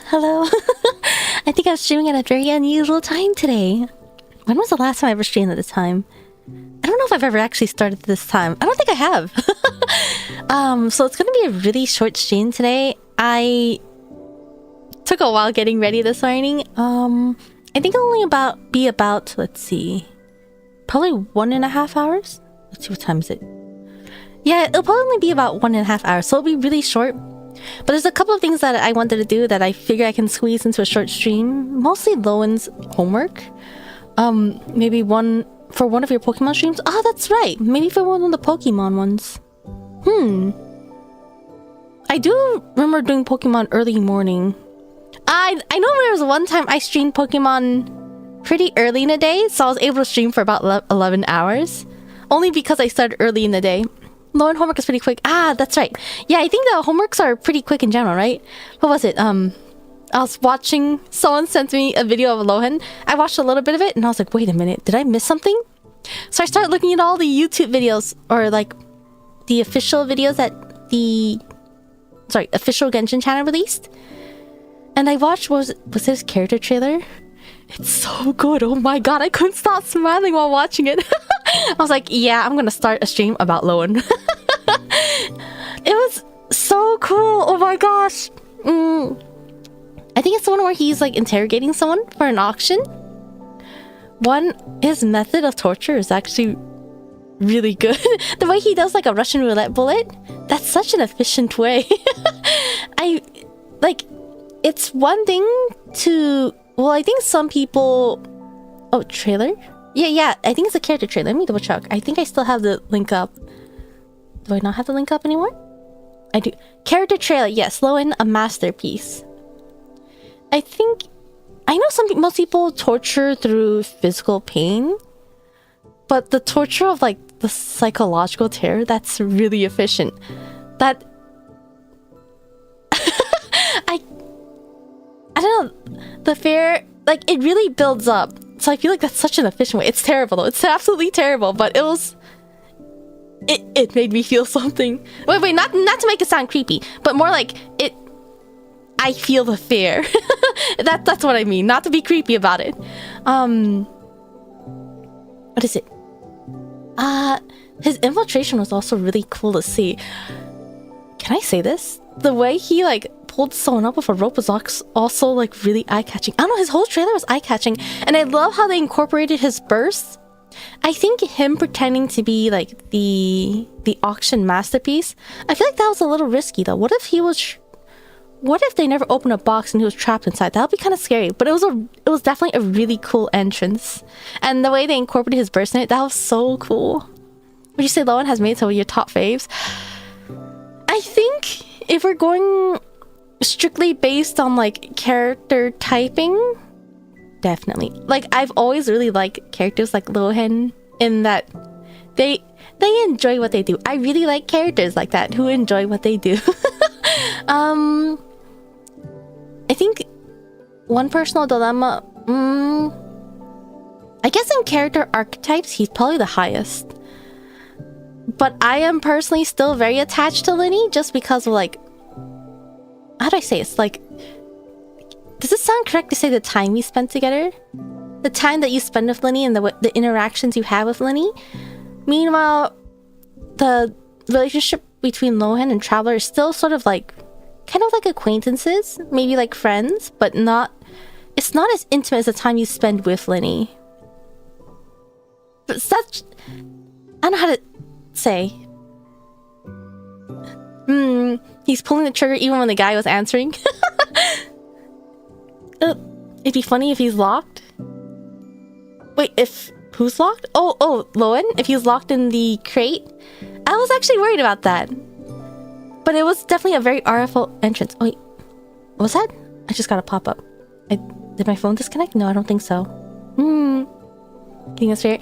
Hello. I think I'm streaming at a very unusual time today. When was the last time I ever streamed at this time? I don't know if I've ever actually started this time. I don't think I have. So it's gonna be a really short stream today. I took a while getting ready this morning. I think it'll only be about, let's see, probably 1.5 hours. Let's see, what time is it? Yeah, it'll probably be about 1.5 hours, so it'll be really short. But there's a couple of things that I wanted to do that I figure I can squeeze into a short stream. Mostly Lowen's homework. Maybe one for one of your Pokemon streams. Oh, that's right. Maybe for one of the Pokemon ones. I do remember doing Pokemon early morning. I know there was one time I streamed Pokemon pretty early in the day, so I was able to stream for about 11 hours. Only because I started early in the day. Lowen homework is pretty quick. Ah, that's right. Yeah, I think the homeworks are pretty quick in general, right? What was it? I was watching... Someone sent me a video of Lohen. I watched a little bit of it, and I was like, wait a minute, did I miss something? So I started looking at all the YouTube videos, or like, the official videos that the... Sorry, official Genshin channel released. And I watched, was this character trailer? It's so good. Oh my god, I couldn't stop smiling while watching it. I was like, yeah, I'm gonna start a stream about Lowen. It was so cool. Oh my gosh. I think it's the one where he's like interrogating someone for an auction. His method of torture is actually really good. The way he does like a Russian roulette bullet, that's such an efficient way. It's one thing to... Well, I think some people... Oh, trailer? Yeah, I think it's a character trailer. Let me double check. I think I still have the link up. Do I not have the link up anymore? I do. Character trailer, yes. Lowen, a masterpiece. I know most people torture through physical pain. But the torture of, like, the psychological terror, that's really efficient. I don't know, the fear, like, it really builds up. So I feel like that's such an efficient way. It's terrible though. It's absolutely terrible, but it made me feel something. Wait, not to make it sound creepy, but more like I feel the fear. That's what I mean. Not to be creepy about it. What is it? His infiltration was also really cool to see. Can I say this? The way he like pulled someone up with a rope was also like really eye-catching. I don't know, his whole trailer was eye-catching, and I love how they incorporated his bursts. I think him pretending to be like the auction masterpiece, I feel like that was a little risky though. What if they never opened a box and he was trapped inside? That would be kind of scary. But it was definitely a really cool entrance, and the way they incorporated his burst in it, that was so cool. Would you say Lowen has made some of your top faves? I think if we're going strictly based on like character typing, definitely. Like, I've always really liked characters like Lohen in that they enjoy what they do. I really like characters like that who enjoy what they do. I think one personal dilemma, I guess in character archetypes, he's probably the highest. But I am personally still very attached to Linny just because of like... How do I say it? It's like... Does it sound correct to say the time we spent together? The time that you spend with Linny and the interactions you have with Linny? Meanwhile, the relationship between Lohen and Traveler is still sort of like... Kind of like acquaintances. Maybe like friends, but not... It's not as intimate as the time you spend with Linny. But such... I don't know how to... say. He's pulling the trigger even when the guy was answering. It'd be funny if he's locked. Wait, who's locked? Oh, Lowen? If he's locked in the crate? I was actually worried about that. But it was definitely a very artful entrance. Wait, what was that? I just got a pop-up. Did my phone disconnect? No, I don't think so. Getting this fair.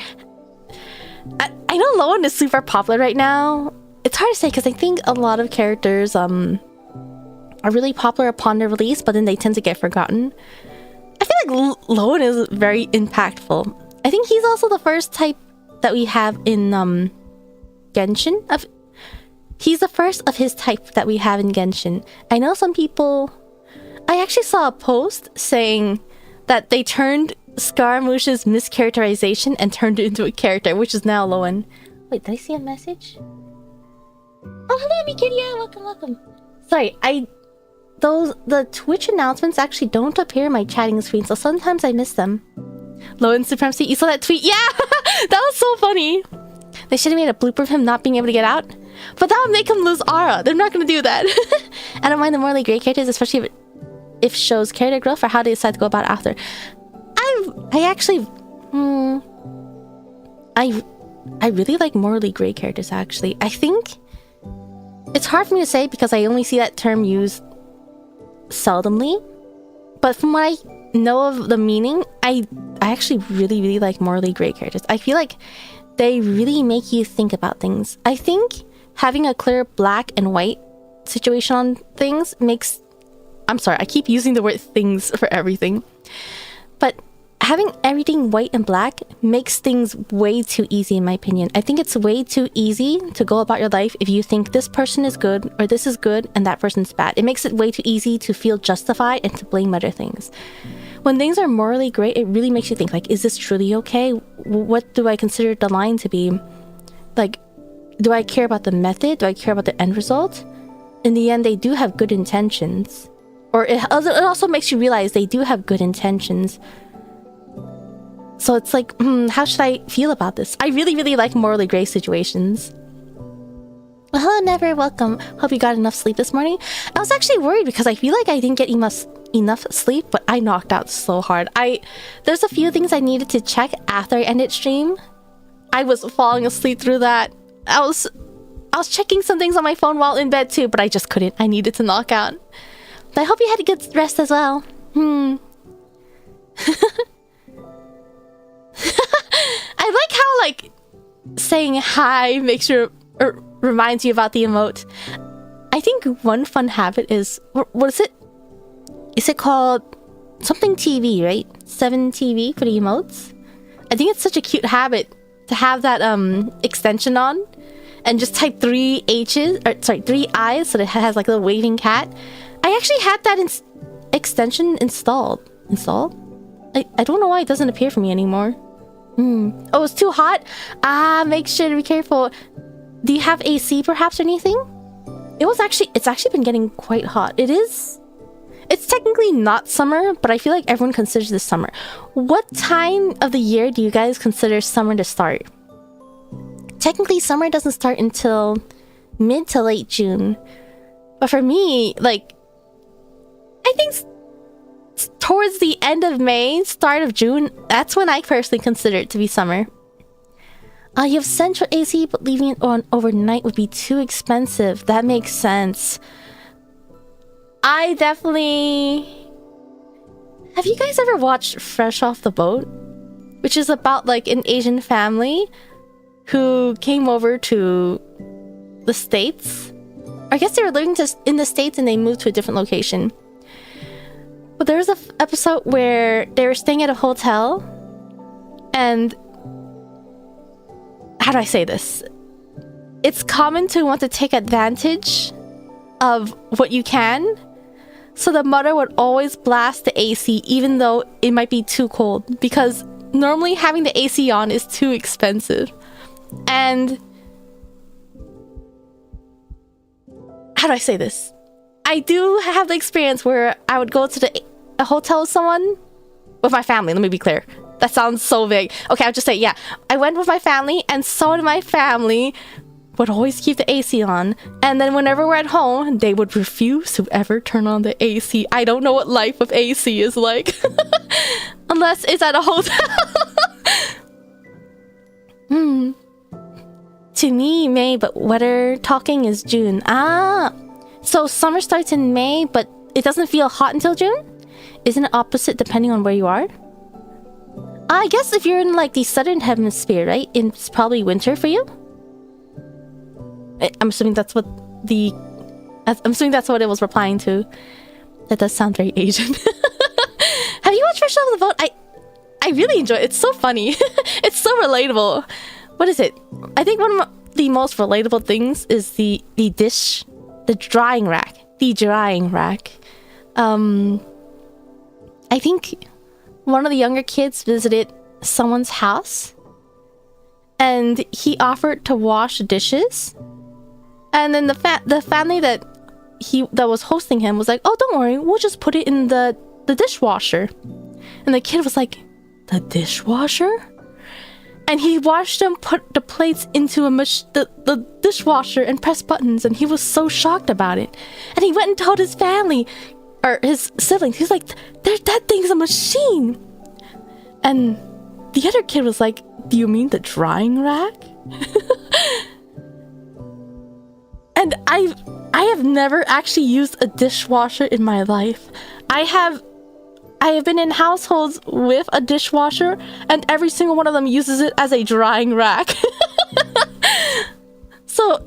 I know Lowen is super popular right now. It's hard to say because I think a lot of characters are really popular upon their release, but then they tend to get forgotten. I feel like Lowen is very impactful. I think he's also the first type that we have in Genshin. He's the first of his type that we have in Genshin. I know some people... I actually saw a post saying that they turned Scaramouche's mischaracterization and turned it into a character, which is now Lohen. Wait, did I see a message? Oh, hello, Mikiria! Welcome, welcome. Sorry, the Twitch announcements actually don't appear in my chatting screen, so sometimes I miss them. Lohen Supremacy, you saw that tweet? Yeah! That was so funny! They should have made a blooper of him not being able to get out. But that would make him lose aura. They're not gonna do that. I don't mind the morally gray characters, especially if it shows character growth or how they decide to go about it after. I really like morally gray characters, actually. I think it's hard for me to say because I only see that term used seldomly. But from what I know of the meaning, I actually really like morally gray characters. I feel like they really make you think about things. I think having a clear black and white situation on things makes... I'm sorry, I keep using the word things for everything. But having everything white and black makes things way too easy, in my opinion. I think it's way too easy to go about your life if you think this person is good or this is good and that person's bad. It makes it way too easy to feel justified and to blame other things. When things are morally gray, it really makes you think, like, is this truly okay? What do I consider the line to be? Like, do I care about the method? Do I care about the end result? In the end, they do have good intentions. Or it also makes you realize they do have good intentions. So it's like, how should I feel about this? I really like morally gray situations. Well, hello, Never. Welcome. Hope you got enough sleep this morning. I was actually worried because I feel like I didn't get enough sleep, but I knocked out so hard. There's a few things I needed to check after I ended stream. I was falling asleep through that. I was checking some things on my phone while in bed too, but I just couldn't. I needed to knock out. But I hope you had a good rest as well. I like how, like, saying hi makes you or reminds you about the emote. I think one fun habit is, what is it? Is it called something TV, right? 7TV for the emotes. I think it's such a cute habit to have that extension on and just type 3 I's so that it has like a little waving cat. I actually had that extension installed. I don't know why it doesn't appear for me anymore. Oh, it's too hot? Make sure to be careful. Do you have AC perhaps or anything? It's actually been getting quite hot. It's technically not summer, but I feel like everyone considers this summer. What time of the year do you guys consider summer to start? Technically, summer doesn't start until mid to late June. But for me, like, I think towards the end of May, start of June, that's when I personally consider it to be summer. You have central AC, but leaving it on overnight would be too expensive. That makes sense. I definitely... Have you guys ever watched Fresh Off the Boat? Which is about, like, an Asian family who came over to the States. I guess they were living in the States and they moved to a different location. But there was an episode where they were staying at a hotel and... How do I say this? It's common to want to take advantage of what you can. So the mother would always blast the AC even though it might be too cold. Because normally having the AC on is too expensive. And... How do I say this? I do have the experience where I would go to a hotel with someone. With my family, let me be clear. That sounds so vague. Okay, I'll just say, yeah. I went with my family, and someone in my family would always keep the AC on. And then whenever we're at home, they would refuse to ever turn on the AC. I don't know what life with AC is like. Unless it's at a hotel. To me, May, but weather talking is June. So summer starts in May, but it doesn't feel hot until June? Isn't it opposite depending on where you are? I guess if you're in like the southern hemisphere, right? It's probably winter for you. I'm assuming that's what it was replying to. That does sound very Asian. Have you watched Fresh Off the Boat? I really enjoy it. It's so funny. It's so relatable. What is it? I think one of the most relatable things is the drying rack. The drying rack. I think one of the younger kids visited someone's house, and he offered to wash dishes, and then the family that was hosting him was like, "Oh, don't worry, we'll just put it in the dishwasher." And the kid was like, "The dishwasher?" And he watched them put the plates into the dishwasher and press buttons, and he was so shocked about it. And he went and told his family, or his siblings. He's like, that thing's a machine. And the other kid was like, "Do you mean the drying rack?" And I have never actually used a dishwasher in my life. I have been in households with a dishwasher, and every single one of them uses it as a drying rack. So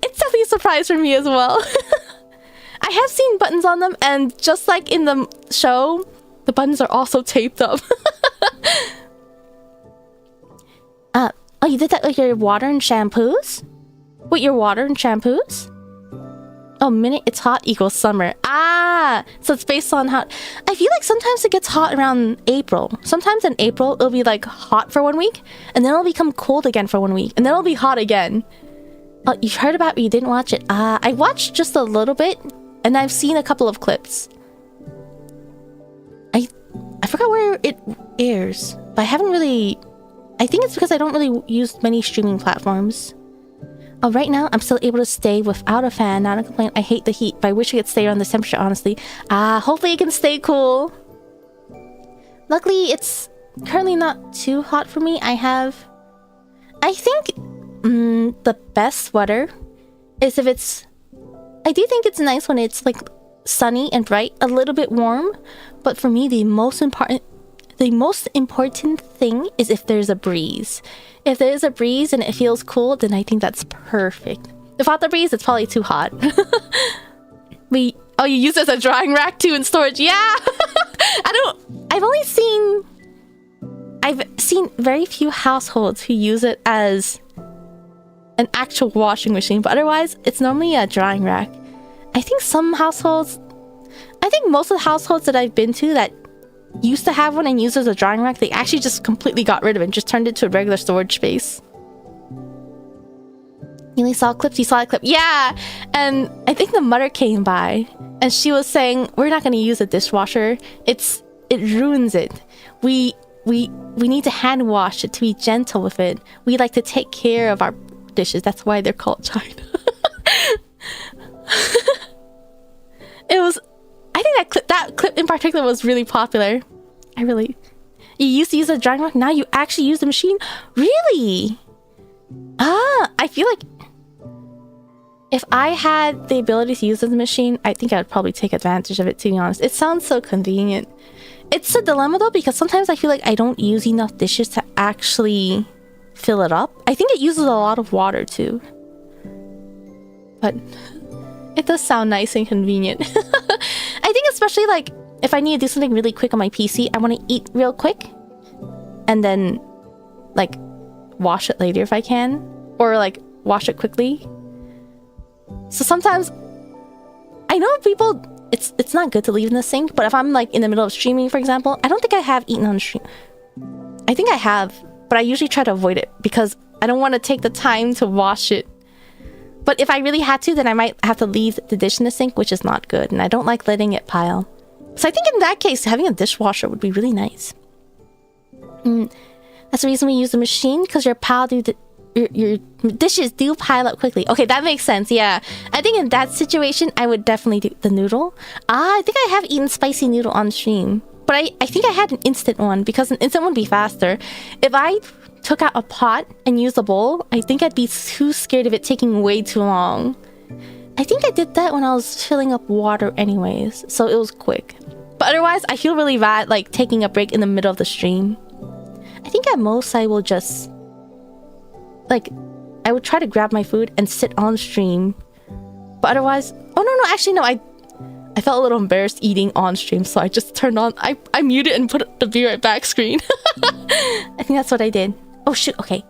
it's definitely a surprise for me as well. I have seen buttons on them, and just like in the show, the buttons are also taped up. Oh, you did that with your water and shampoos? With your water and shampoos? Oh, minute it's hot equals summer. Ah, so it's based on hot. I feel like sometimes it gets hot around April. Sometimes in April, it'll be like hot for 1 week, and then it'll become cold again for 1 week, and then it'll be hot again. Oh, you heard about it, but you didn't watch it. I watched just a little bit, and I've seen a couple of clips. I forgot where it airs, but I haven't really... I think it's because I don't really use many streaming platforms. Oh, right now, I'm still able to stay without a fan. Not a complaint. I hate the heat, but I wish I could stay around this temperature, honestly. Hopefully it can stay cool. Luckily, it's currently not too hot for me. I think the best sweater is if it's... I do think it's nice when it's like sunny and bright, a little bit warm. But for me, the most important thing is if there's a breeze. If there's a breeze and it feels cool, then I think that's perfect. Without the breeze, it's probably too hot. Oh, you use it as a drying rack too in storage. Yeah. I've seen very few households who use it as an actual washing machine, but otherwise it's normally a drying rack. I think most of the households that I've been to that used to have one and used it as a drying rack, they actually just completely got rid of it and just turned it to a regular storage space. You only saw clips? You saw a clip? Yeah! And I think the mother came by and she was saying, "We're not going to use a dishwasher. It ruins it. We need to hand wash it to be gentle with it. We like to take care of our dishes. That's why they're called China." I think that clip in particular was really popular. You used to use a drying rack, now you actually use the machine? Really? I feel like if I had the ability to use the machine, I think I would probably take advantage of it, to be honest. It sounds so convenient. It's a dilemma though, because sometimes I feel like I don't use enough dishes to actually fill it up. I think it uses a lot of water too. But it does sound nice and convenient. I think especially like if I need to do something really quick on my PC, I want to eat real quick and then like wash it later if I can, or like wash it quickly. So sometimes I know people, it's not good to leave in the sink, but if I'm like in the middle of streaming, for example, I don't think I have eaten on stream. I think I have, but I usually try to avoid it because I don't want to take the time to wash it. But if I really had to, then I might have to leave the dish in the sink, which is not good, and I don't like letting it pile. So I think in that case, having a dishwasher would be really nice. That's the reason we use the machine, because your dishes do pile up quickly. Okay, that makes sense, yeah. I think in that situation, I would definitely do the noodle. I think I have eaten spicy noodle on stream. But I think I had an instant one, because an instant would be faster. If I took out a pot and used a bowl, I think I'd be too scared of it taking way too long. I think I did that when I was filling up water anyways, so it was quick. But otherwise, I feel really bad like taking a break in the middle of the stream. I think at most I will just like, I would try to grab my food and sit on stream. But otherwise, oh no, actually no, I felt a little embarrassed eating on stream, so I just turned on, I muted and put the be right back screen. I think that's what I did. Oh shoot, okay.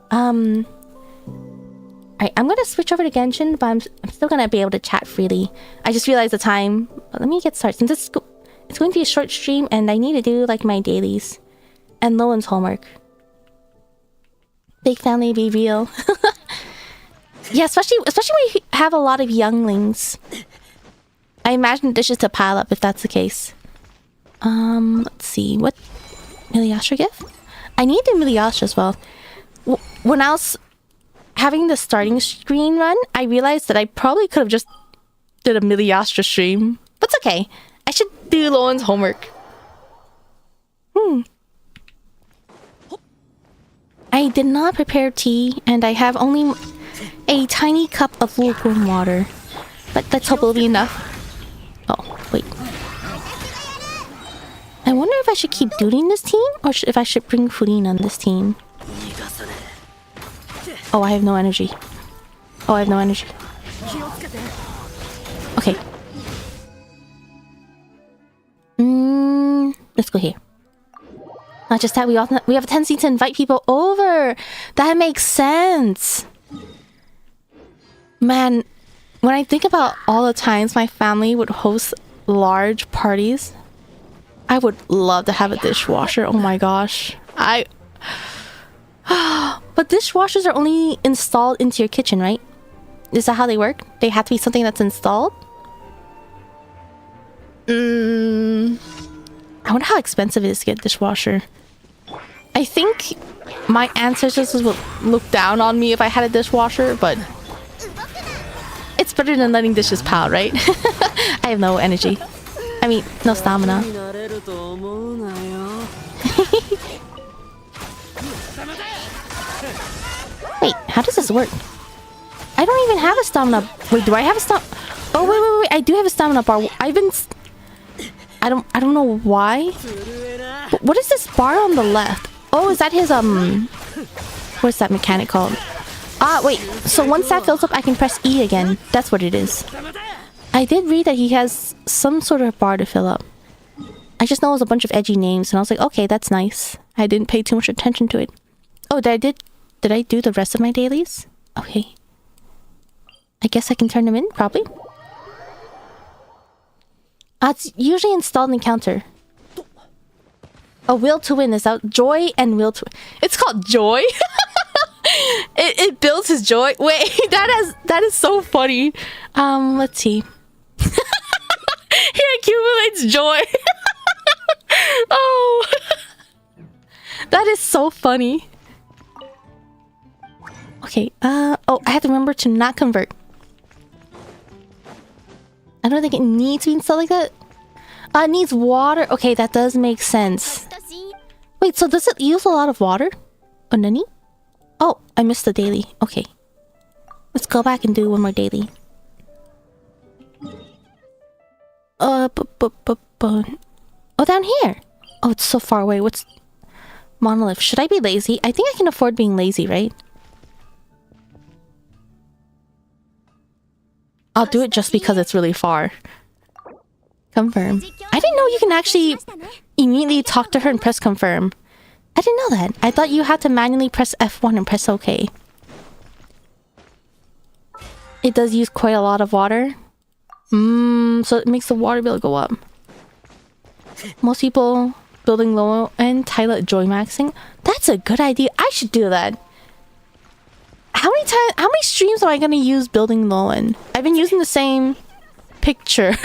Alright, I'm gonna switch over to Genshin, but I'm still gonna be able to chat freely. I just realized the time. But let me get started. Since it's going to be a short stream, and I need to do like my dailies. And Lowen's homework. Big family, be real. Yeah, especially when you have a lot of younglings. I imagine dishes to pile up if that's the case. Let's see. What? Miliasha gift? I need the Miliasha as well. When I was having the starting screen run, I realized that I probably could have just did a Miliasha stream. But it's okay. I should do Lowen's homework. I did not prepare tea, and I have only a tiny cup of lukewarm water. But let's hope it'll be enough. Oh, wait. I wonder if I should keep doing this team, or if I should bring Furin on this team. Oh, I have no energy. Oh, I have no energy. Okay. Let's go here. Not just that, we have a tendency to invite people over. That makes sense. Man, when I think about all the times my family would host large parties, I would love to have a dishwasher. Oh my gosh. But dishwashers are only installed into your kitchen, right? Is that how they work? They have to be something that's installed? I wonder how expensive it is to get a dishwasher. I think my ancestors would look down on me if I had a dishwasher, but it's better than letting dishes pile, right? I have no energy. I mean, no stamina. Wait, how does this work? I don't even have a stamina. Wait, do I have a stamina? Oh, wait. I do have a stamina bar. I don't know why. But what is this bar on the left? Oh, is that his, what's that mechanic called? Ah, wait. So once that fills up, I can press E again. That's what it is. I did read that he has some sort of bar to fill up. I just know it was a bunch of edgy names, and I was like, okay, that's nice. I didn't pay too much attention to it. Oh, did I do the rest of my dailies? Okay. I guess I can turn them in, probably. It's usually installed in the counter. A will to win is out. Joy and will to win. It's called joy? it builds his joy. Wait, that is so funny. Let's see. He accumulates joy. Oh. That is so funny. Okay, oh, I have to remember to not convert. I don't think it needs to be installed like that. It needs water. Okay, that does make sense. Wait, so does it use a lot of water? Oh, nani? Oh, I missed the daily. Okay. Let's go back and do one more daily. Oh, down here. Oh, it's so far away. What's... Monolith. Should I be lazy? I think I can afford being lazy, right? I'll do it just because it's really far. Confirm. I didn't know you can actually immediately talk to her and press confirm. I didn't know that. I thought you had to manually press F1 and press OK. It does use quite a lot of water. So it makes the water bill go up. Most people building low and Tyler joy maxing. That's a good idea. I should do that. How many streams am I gonna use building Lohen? I've been using the same picture.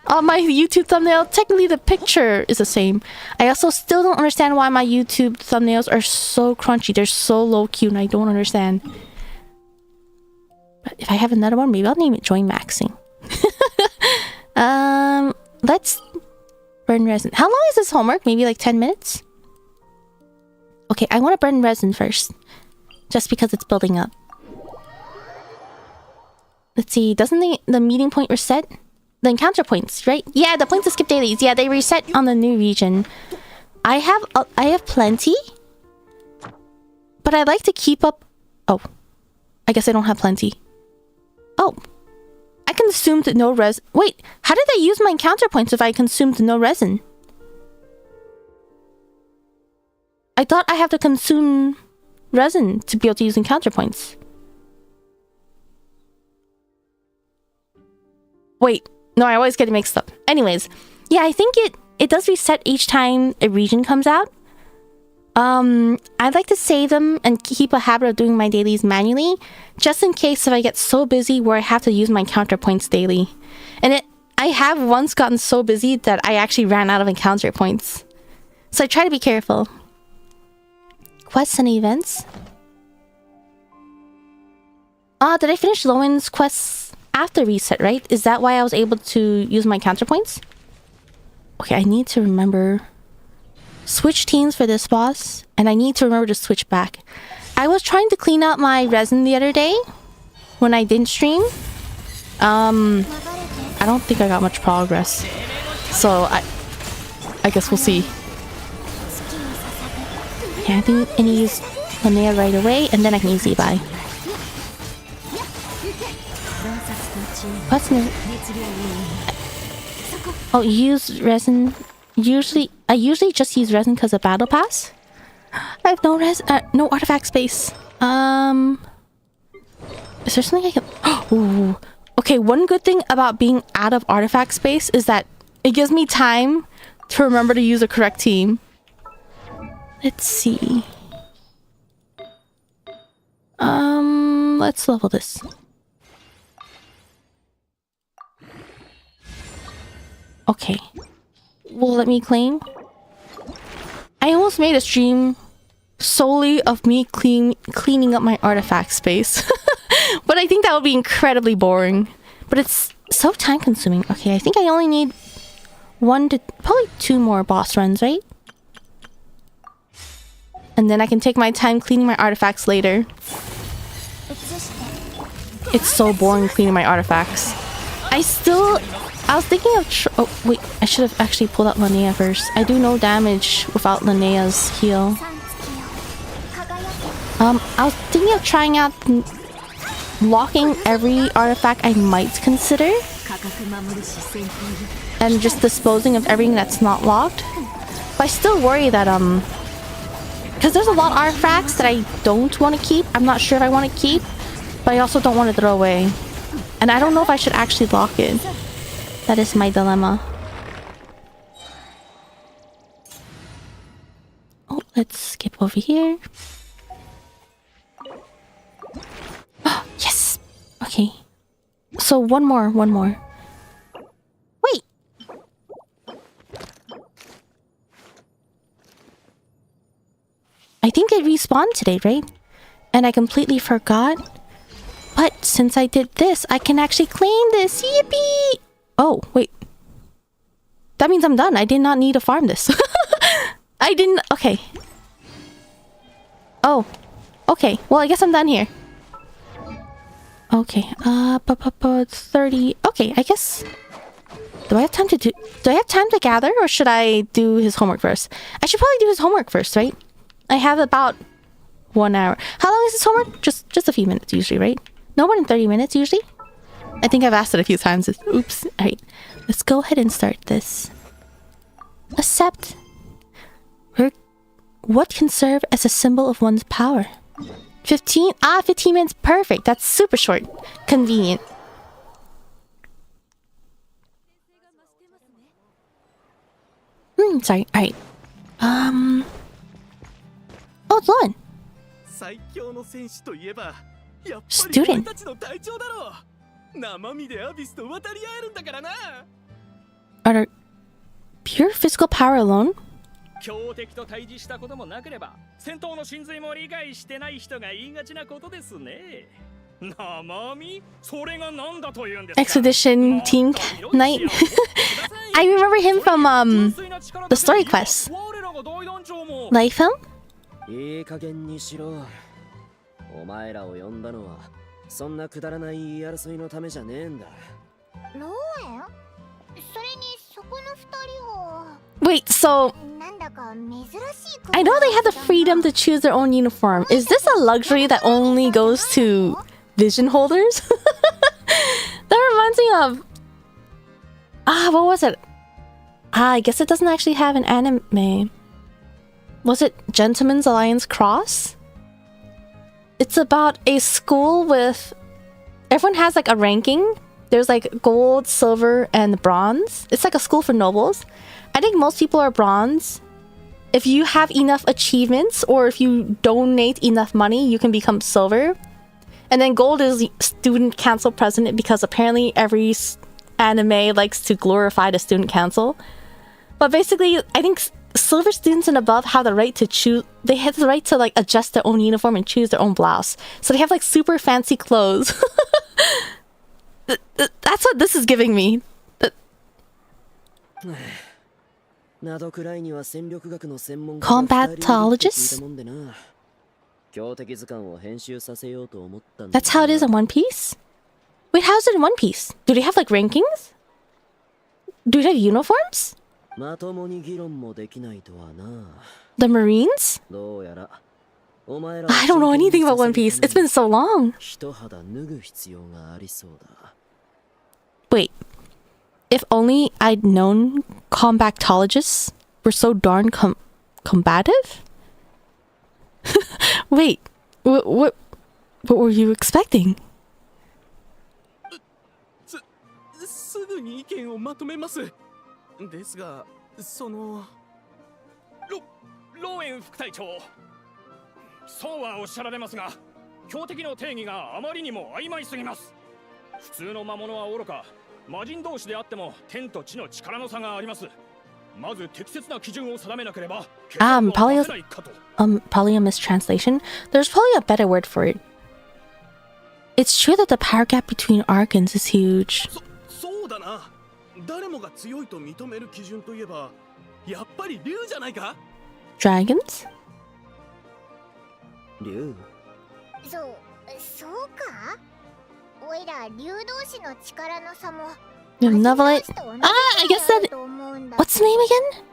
On my YouTube thumbnail, technically the picture is the same. I also still don't understand why my YouTube thumbnails are so crunchy. They're so low cute and I don't understand. But if I have another one, maybe I'll name it Joy Maxing. Let's burn resin. How long is this homework? Maybe like 10 minutes? Okay, I want to burn resin first. Just because it's building up. Let's see, doesn't the meeting point reset? The encounter points, right? Yeah, the points to skip dailies. Yeah, they reset on the new region. I have plenty. But I like to keep up... Oh. I guess I don't have plenty. Oh. I consumed no resin. Wait, how did I use my encounter points if I consumed no resin? I thought I have to consume resin to be able to use encounter points. Wait, no, I always get it mixed up. Anyways, yeah, I think it does reset each time a region comes out. I'd like to save them and keep a habit of doing my dailies manually, just in case if I get so busy where I have to use my encounter points daily. And I have once gotten so busy that I actually ran out of encounter points. So I try to be careful. Quests and events. Did I finish Lohen's quests after reset, right? Is that why I was able to use my encounter points? Okay, I need to remember... Switch teams for this boss, and I need to remember to switch back. I was trying to clean out my resin the other day when I didn't stream. I don't think I got much progress, so I guess we'll see. Okay, I think I need to use Linnea right away, and then I can use Levi. What's new? Oh, use resin. I usually just use resin because of battle pass. I have no artifact space. Is there something I can... Ooh. Okay, one good thing about being out of artifact space is that it gives me time to remember to use the correct team. Let's see. Let's level this. Okay. Will let me claim? I almost made a stream solely of me cleaning up my artifact space. But I think that would be incredibly boring. But it's so time consuming. Okay, I think I only need probably 2 more boss runs, right? And then I can take my time cleaning my artifacts later. It's so boring cleaning my artifacts. I was thinking of... oh, wait. I should have actually pulled out Linnea first. I do no damage without Linnea's heal. I was thinking of trying out locking every artifact I might consider. And just disposing of everything that's not locked. But I still worry that, because there's a lot of artifacts that I don't want to keep. I'm not sure if I want to keep. But I also don't want to throw away. And I don't know if I should actually lock it. That is my dilemma. Oh, let's skip over here. Oh, yes! Okay. So one more. Wait! I think it respawned today, right? And I completely forgot. But since I did this, I can actually claim this. Yippee! Oh, wait. That means I'm done. I did not need to farm this. I didn't... Okay. Oh. Okay. Well, I guess I'm done here. Okay. 30... Okay, I guess... Do I have time to gather, or should I do his homework first? I should probably do his homework first, right? I have about 1 hour. How long is his homework? Just a few minutes usually, right? No more than 30 minutes usually. I think I've asked it a few times. Oops. Alright. Let's go ahead and start this. Accept. What can serve as a symbol of one's power? 15? 15 minutes. Perfect. That's super short. Convenient. Sorry. Alright. Oh, it's Lohen. Student. Are there pure physical power alone? Expedition Team Knight. I remember him from the story quest. Like him? Wait, so I know they have the freedom to choose their own uniform. Is this a luxury that only goes to vision holders? That reminds me of... what was it? I guess it doesn't actually have an anime. Was it Gentleman's Alliance Cross? It's about a school with... Everyone has like a ranking, There's like gold, silver, and bronze. It's like a school for nobles. I think most people are bronze. If you have enough achievements or if you donate enough money, you can become silver. And then gold is student council president because apparently every anime likes to glorify the student council. But basically, I think silver students and above have the right to choose. They have the right to like adjust their own uniform and choose their own blouse. So they have like super fancy clothes. That's what this is giving me. Combatologist? That's how it is in One Piece? Wait, how's it in One Piece? Do they have like rankings? Do they have uniforms? The Marines? I don't know anything about One Piece. It's been so long. Wait. If only I'd known combatologists were so darn combative? Wait. What were you expecting? すぐに意見をまとめます。ですが、ローエン副隊長。そうはおっしゃられますが、標的の定義があまりにも曖昧すぎます。普通の魔物はおろか、魔人同士であっても天と地の力の差があります。まず適切な基準を定めなければ、probably a mistranslation. There's probably a better word for it. It's true that the power gap between archons is huge. そうだな。誰もが強いと認める基準といえば、やっぱり竜じゃないか? Dragons? 竜。そうか。おいら竜同士の力の差も。Novelite. I guess that. What's the name again?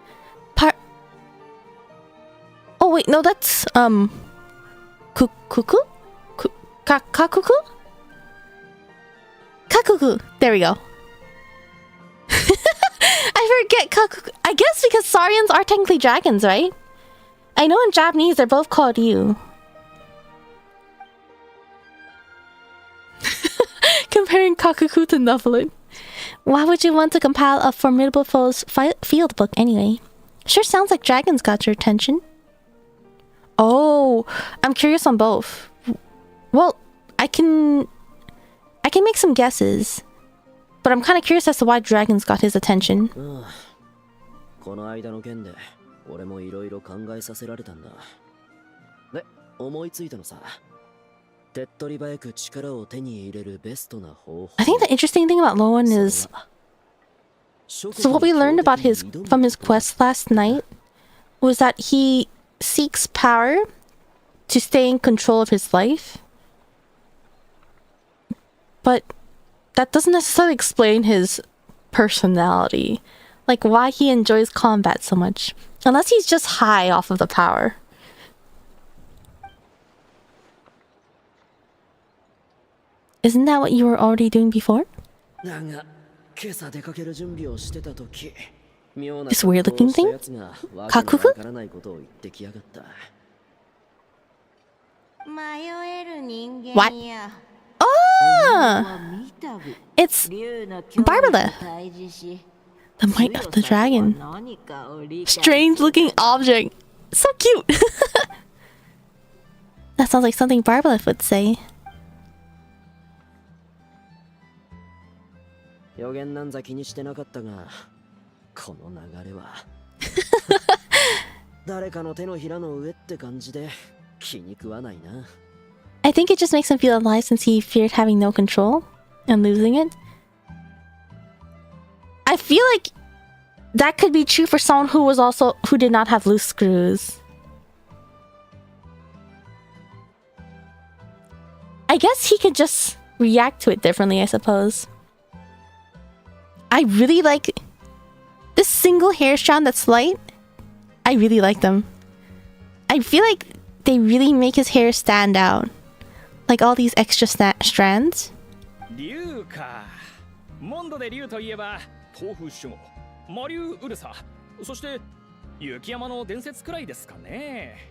Oh wait, no, that's Kakuku? Kakuku. There we go. I forget Kakuku. I guess because Saurians are technically dragons, right? I know in Japanese they're both called Yu. Comparing Kakuku to Novelite. Why would you want to compile a formidable foe's field book anyway? Sure sounds like dragons got your attention. Oh, I'm curious on both. Well, I can make some guesses, but I'm kind of curious as to why dragons got his attention. この間の件で俺もいろいろ考えさせられたんだ。で、思いついたのさ。 I think the interesting thing about Lohen is, so what we learned about from his quest last night was that he seeks power to stay in control of his life, but that doesn't necessarily explain his personality, like why he enjoys combat so much, unless he's just high off of the power. Isn't that what you were already doing before? This weird looking thing? Kakuku? What? Ah! It's Barbara. The might of the dragon. Strange looking object. So cute. That sounds like something Barbara would say. 予言なんざ気にしてなかったが、この流れは誰かの手のひらの上って感じで気に食わないな。I think it just makes him feel alive since he feared having no control and losing it. I feel like that could be true for someone who did not have loose screws. I guess he could just react to it differently, I suppose. I really like this single hair strand that's light. I really like them. I feel like they really make his hair stand out. Like all these extra strands. 竜か。モンドで竜といえば、豆腐守護、魔竜ウルサ、そして雪山の伝説くらいですかね。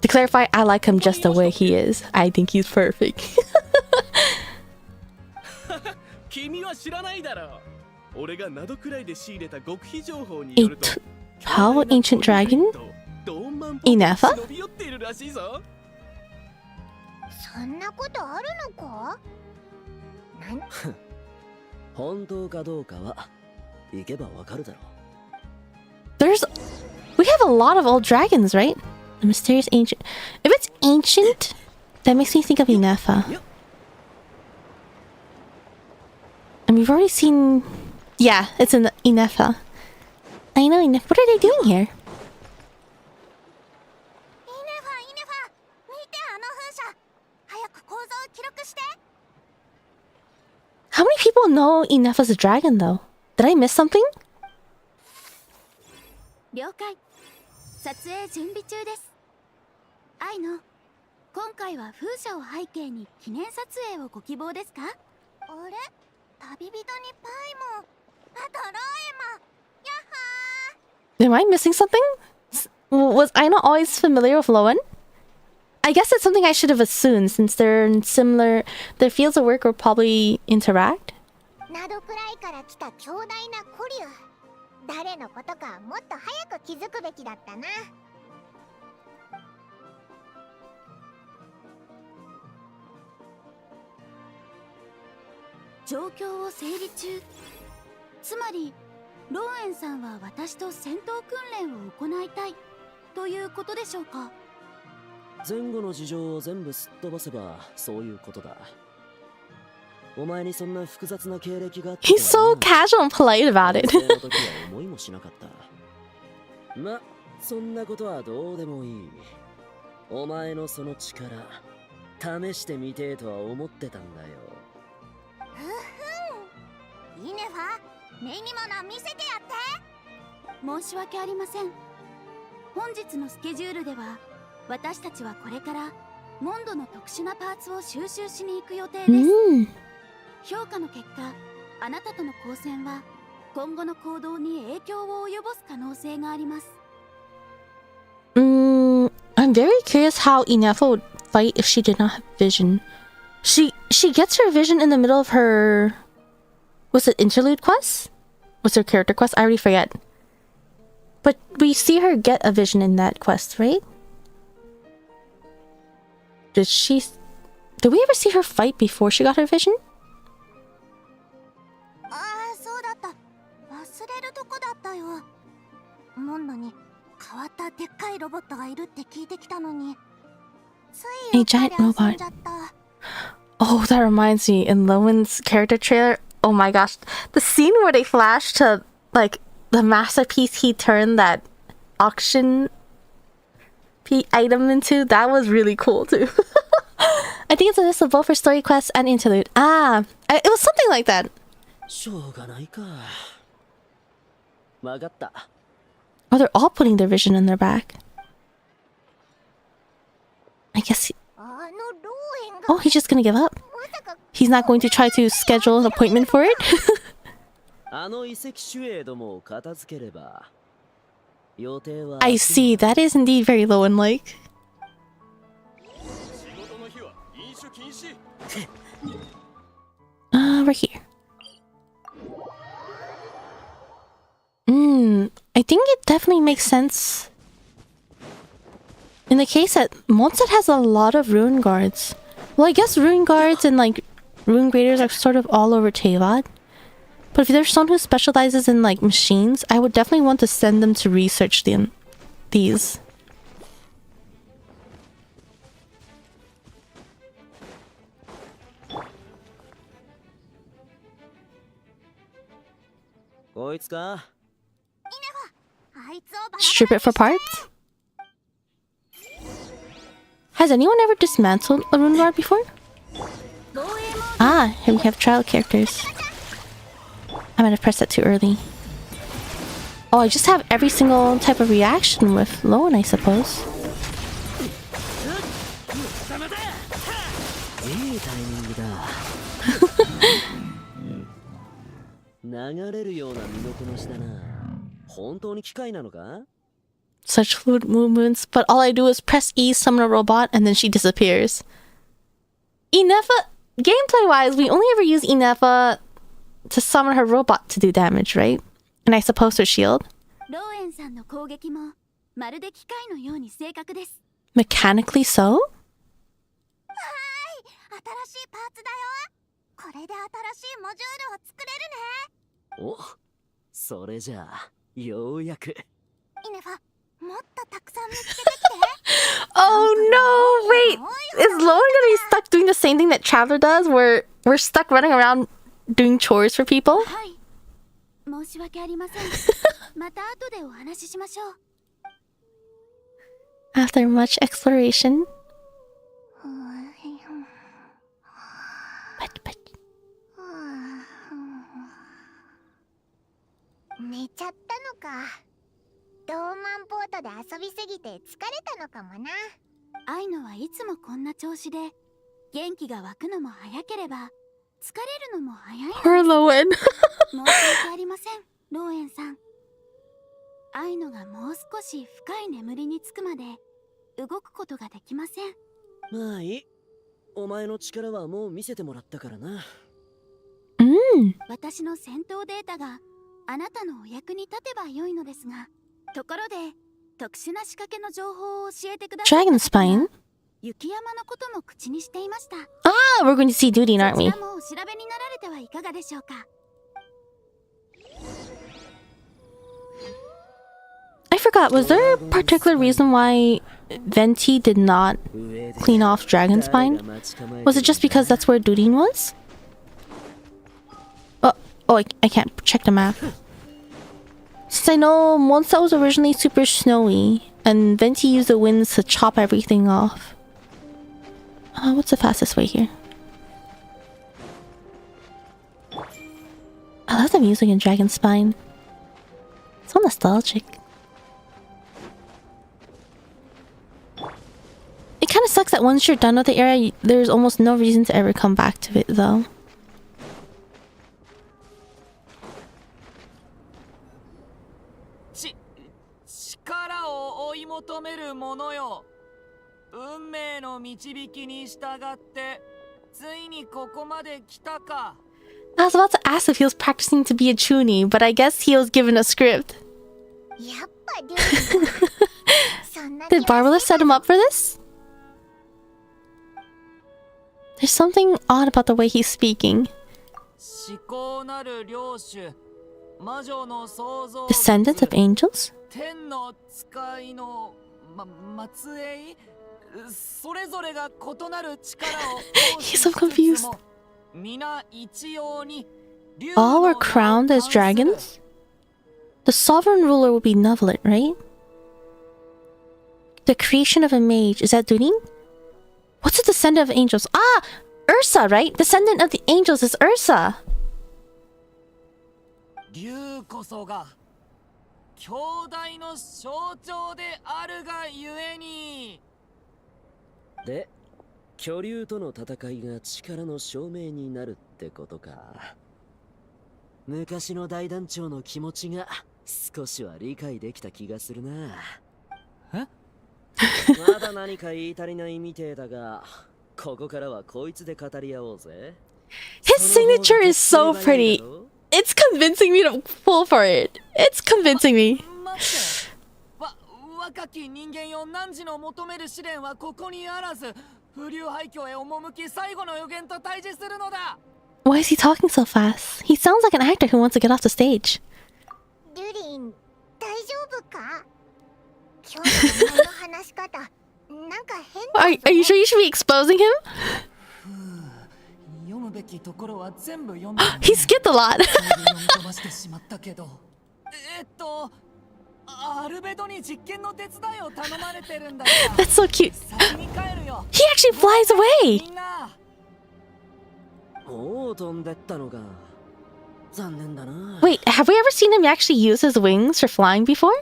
To clarify, I like him just the way he is. I think he's perfect. 君は知らないだろう。俺がナドくらいで仕入れた極秘情報によると、 How Ancient Dragon? Inefa? 伸び寄っているらしいぞ。そんなことあるのか？なん本当かどうかは行けばわかるだろう。 There's... We have a lot of old dragons, right? The mysterious ancient... If it's ancient, that makes me think of Inefa. And we've already seen... Yeah, it's in Inefa. I know, Inefa. What are they doing here? イネファ見てあの風車。早く構造を記録して。 How many people know Inefa's a dragon, though? Did I miss something? 了解。撮影準備中です。愛の、今回は風車を背景に記念撮影をご希望ですか？あれ？旅人にパイも。あとロエも。やっはー。 Am I missing something? Was I not always familiar with Lohen? I guess it's something I should have assumed since they're in similar... Their fields of work will probably interact. ナドくらいから来た強大な古竜。誰のことかもっと早く気づくべきだったな。状況を整理中。つまり、ローエンさんは私と戦闘訓練を行いたいということでしょうか？前後の事情を全部すっ飛ばせばそういうことだ。お前にそんな複雑な経歴があったとは He's so casual and polite about it. 学生の時は思いもしなかった。ま、そんなことはどうでもいい。お前のその力試してみてえとは思ってたんだよ。イネファ、目にもの見せてやって。申し訳ありません。本日のスケジュールでは、私たちはこれからモンドの特殊なパーツを収集しに行く予定です。Mm. 評価の結果、あなたとの交戦は今後の行動に影響を及ぼす可能性があります。I'm very curious how Inefa would fight if she did not have vision. She gets her vision in the middle of her... Was it interlude quest? Was her character quest? I already forget. But we see her get a vision in that quest, right? Did we ever see her fight before she got her vision? ああ、そうだった。忘れるとこだったよ。モンドに変わったでっかいロボットがいるって聞いてきたのに。つい A giant robot. Oh, that reminds me, in Lowen's character trailer, oh my gosh, the scene where they flash to, like, the masterpiece he turned that auction item into, that was really cool too. I think it's a list of both for story quests and interlude. It was something like that. しょうがないか。わかった。 Oh, they're all putting their vision in their back. I guess Oh, he's just gonna give up. He's not going to try to schedule an appointment for it? あの遺跡守衛どもを片付ければ予定は I see, that is indeed very Lowen-like. 仕事の日は飲酒禁止。 We're here. I think it definitely makes sense. In the case that Mondstadt has a lot of ruin guards. Well, I guess ruin guards and like ruin graders are sort of all over Teyvat. But if there's someone who specializes in like machines, I would definitely want to send them to research these. Strip it for parts? Has anyone ever dismantled a rune guard before? Here we have trial characters. I might have pressed that too early. Oh, I just have every single type of reaction with Lohen, I suppose. Such fluid movements, but all I do is press E, summon a robot, and then she disappears. Inefa, gameplay-wise, we only ever use Inefa to summon her robot to do damage, right? And I suppose her shield? ローエンさんの攻撃もまるで機械のように正確です。 Mechanically so? 新しいパーツだよ。これで新しいモジュールを作れるね。お、それじゃあようやく。イネファ、もっとたくさん見つけてきて。Oh no! Wait! Is Lohen gonna be stuck doing the same thing that Traveler does, where we're stuck running around doing chores for people? はい。申し訳ありません。また後でお話ししましょう。 After much exploration. But. 寝ちゃったのか。ドーマンポートで遊びすぎて疲れたのかもな。アイノはいつもこんな調子で、元気が湧くのも早ければ疲れるのも早いの。 Poor Lohen. 申し訳ありません、ローエンさん。アイノがもう少し深い眠りにつくまで動くことができません。まあいい。お前の力はもう見せてもらったからな。私の戦闘データがあなたのお役に立てば良いのですが、ところで特殊な仕掛けの情報を教えてください。 Dragon Spine? 雪山のことも口にしていました。 Ah, we're going to see Duty, aren't そち we? らもお調べになられてはいかがでしょうか。 I forgot, was there a particular reason why Venti did not clean off Dragon Spine? Was it just because that's where Durin was? I can't check the map. Since I know Mondstadt was originally super snowy, and Venti used the winds to chop everything off. What's the fastest way here? I love the music in Dragon Spine. So nostalgic. It kind of sucks that once you're done with the area, there's almost no reason to ever come back to it, though. 力を追い求めるものよ。運命の導きに従ってついにここまで来たか。 I was about to ask if he was practicing to be a chuuni, but I guess he was given a script. やっぱりそんな Did Barbara set him up for this? There's something odd about the way he's speaking. 至高なる領主、魔女の創造物、 Descendant of angels? 天の使いの、末裔、それぞれが異なる力を He's so confused. 皆一様に All were crowned as dragons? The sovereign ruler would be Nevelet, right? The creation of a mage, is that Durin? What's a descendant of angels? Ah! Ursa, right? Descendant of the angels is Ursa! 竜こそが兄弟の象徴であるがゆえに。で、巨竜との戦いが力の証明になるってことか。昔の大団長の気持ちが少しは理解できた気がするな。え？まだ何か言い足りないみてえだが、ここからはこいつで語り合おうぜ。 His signature is so pretty. It's convincing me to pull for it. It's convincing me. 待って。若き人間よ、汝の求める試練はここにあらず、風流廃墟へ赴き最後の予言と対峙するのだ。 Why is he talking so fast? He sounds like an actor who wants to get off the stage. デュリン、大丈夫か？今日のお前の話し方、なんか変だぞ。 Are you sure you should be exposing him? 読むべきところは全部読んだ。 He skipped a lot. 読み飛ばしてしまったけど。アルベドに実験の手伝いを頼まれてるんだ。 That's so cute. 先に帰るよ。 He actually flies away. みんな。もう飛んでったのか。残念だな。 Wait, have we ever seen him actually use his wings for flying before?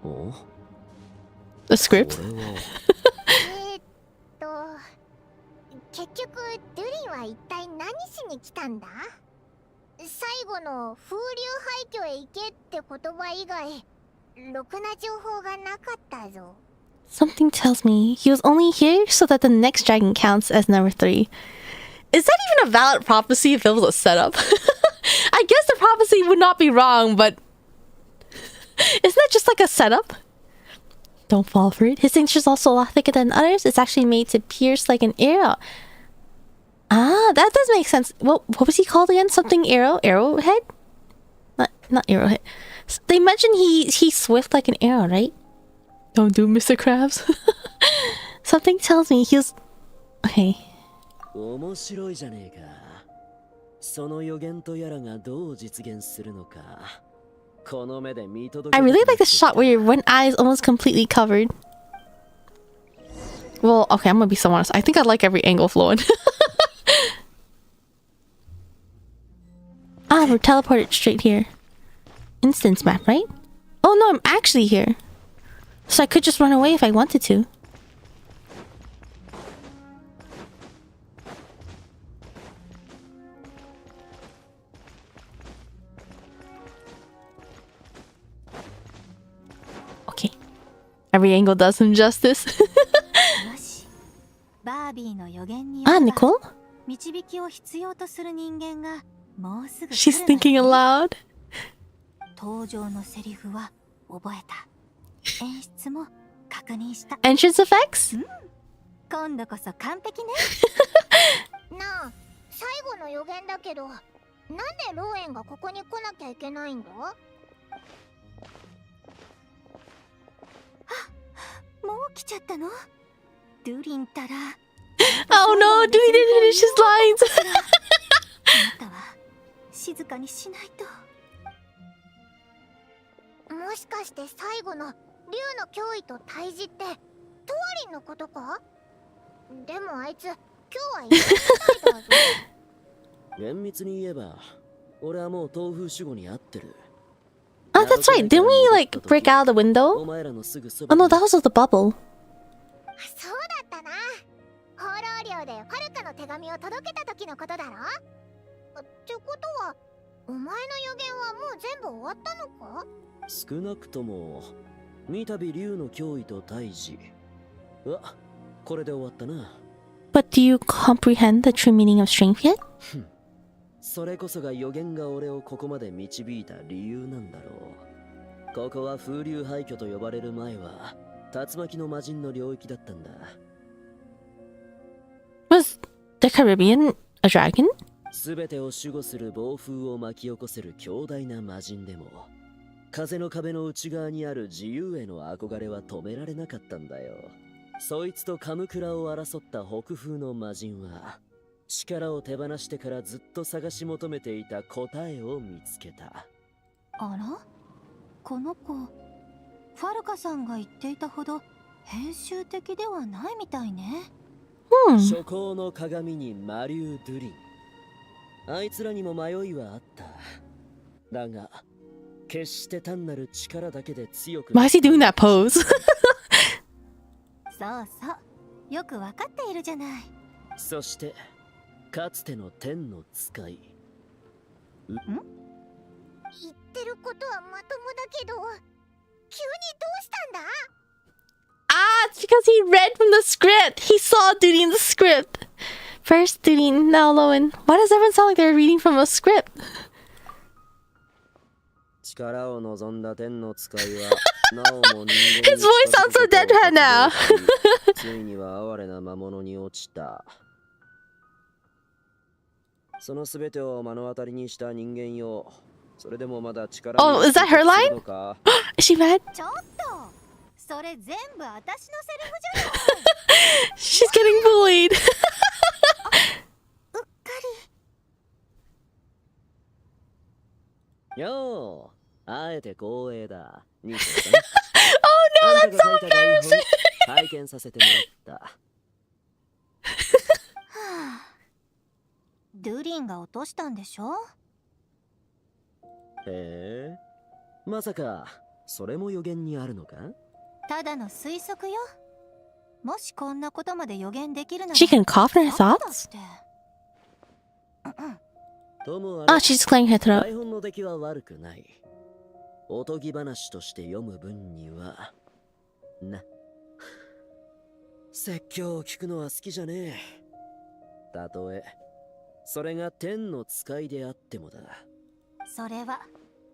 お The script? これは結局デュリンは一体何しに来たんだ？最後の風流廃墟へ行けって言葉以外ろくな情報がなかったぞ。 Something tells me he was only here so that the next dragon counts as number 3. Is that even a valid prophecy if it was a setup? I guess the prophecy would not be wrong, but isn't that just like a setup? Don't fall for it. His signature is also a lot thicker than others. It's actually made to pierce like an arrow. Ah, that does make sense. What was he called again? Something arrow? Arrowhead? Not arrowhead. They mentioned he's swift like an arrow, right? Don't do Mr. Krabs. Something tells me he was... Okay. 面白いじゃねえか。その予言とやらがどう実現するのか。この目で見届け I really like the shot where your one eye is almost completely covered. Well, okay, I'm gonna be so honest. I think I like every angle of Lohen. Ah, we're teleported straight here. Instance map, right? Oh no, I'm actually here. So I could just run away if I wanted to. Okay. Every angle does him justice. よしバービーの予言によ Ah, れば Nicole? 導きを必要とする人間がもうすぐ She's 来る thinking のよ aloud. 登場のセリフは覚えた演出も確認した Entrance effects? 今度こそ完璧ねなあ、最後の予言だけど、なんでローエンがここに来なきゃいけないんだ？もう来ちゃったのドゥリンたら Oh no, Dewey didn't finish his lines. あなたは静かにしないともしかして最後の竜の脅威と対峙ってトワリンのことか？でもあいつ今日はいないみたいだぞ。厳密に言えば、俺はもう東風守護に会ってる。 Oh, that's right. Didn't we like break out of the window? お前らのすぐそ Oh ば no, に that was of the bubble. そうだったな。放浪領でファルカの手紙を届けた時のことだろ？ってことはお前の予言はもう全部終わったのか？少なくとも三度竜の脅威と対峙。うわ、これで終わったな。 But do you comprehend the true meaning of strength yet? それこそが予言が俺をここまで導いた理由なんだろう。ここは風流廃墟と呼ばれる前は竜巻の魔人の領域だったんだ。 Was the Caribbean a dragon? すべてを守護する暴風を巻き起こせる強大な魔人でも、風の壁の内側にある自由への憧れは止められなかったんだよ。そいつとカムクラを争った北風の魔人は、力を手放してからずっと探し求めていた答えを見つけた。あらこの子ファルカさんが言っていたほど編集的ではないみたいね 初行の鏡にマリュー・ドゥリン。あいつらにも迷いはあった。だが、決して単なる力だけで強く。 Why is he doing that pose? そうそうよくわかっているじゃないそして、かつての天の使い。言ってることはまともだけど、急にどうしたんだ？ Ah, it's because he read from the script. He saw Duty in the script. First Duty, now Lohen. Why does everyone sound like they're reading from a script? 力を望んだ天の使いは、なおも人間に His voice sounds so dead right now. ついには哀れな魔物に落ちた。そのすべてを目の当たりにした人間よ。それでもまだ力 Oh, is that her line? Is she mad? ちょっとそれ全部私のセリフじゃない She's getting bullied. うっかりよう、あえて光栄だ。兄さん。 Oh no, that's so embarrassing. 体験させてもらった。はあドゥリンが落としたんでしょへえ、まさかそれも予言にあるのか？ただの推測よもしこんなことまで予言できるなら She can cough in her そうだ thoughts? ってともあ Ah, れ、 she's clearing her throat. 台本の出来は悪くない。おとぎ話として読む分にはな。説教を聞くのは好きじゃねえ。たとえそれが天の使いであってもだ。それは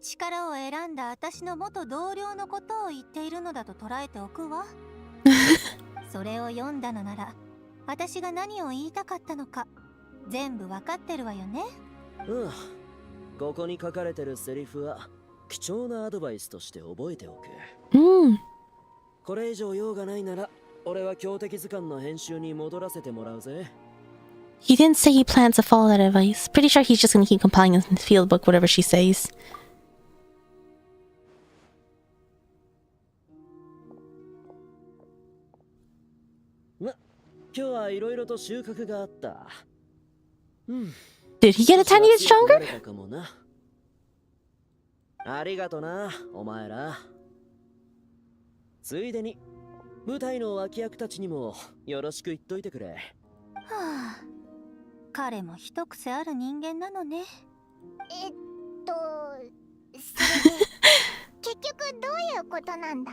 力を選んだ私の元同僚のことを言っているのだと捉えておくわ。それを読んだのなら私が何を言いたかったのか全部わかってるわよね。うん。ここに書かれてるセリフは貴重なアドバイスとして覚えておく。これ以上用がないなら俺は強敵図鑑の編集に戻らせてもらうぜ。 He didn't say he plans to follow that advice. Pretty sure he's just gonna keep complying in the field book, whatever she says. ま、今日はいろいろと収穫があった。Did he get a tiny bit stronger? ありがとな、お前ら。ついでに舞台の脇役たちにもよろしく言っといてくれ。はあ、彼も一癖ある人間なのね。それで結局どういうことなんだ？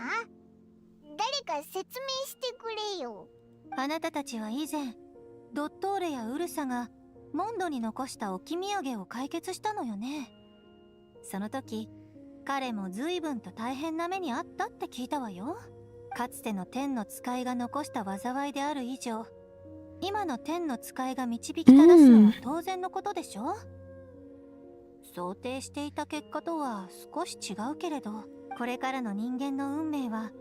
誰か説明してくれよ。あなたたちは以前ドットーレやウルサがモンドに残した置き土産を解決したのよね。その時彼も随分と大変な目にあったって聞いたわよ。かつての天の使いが残した災いである以上、今の天の使いが導き正すのは当然のことでしょ。想定していた結果とは少し違うけれど、これからの人間の運命は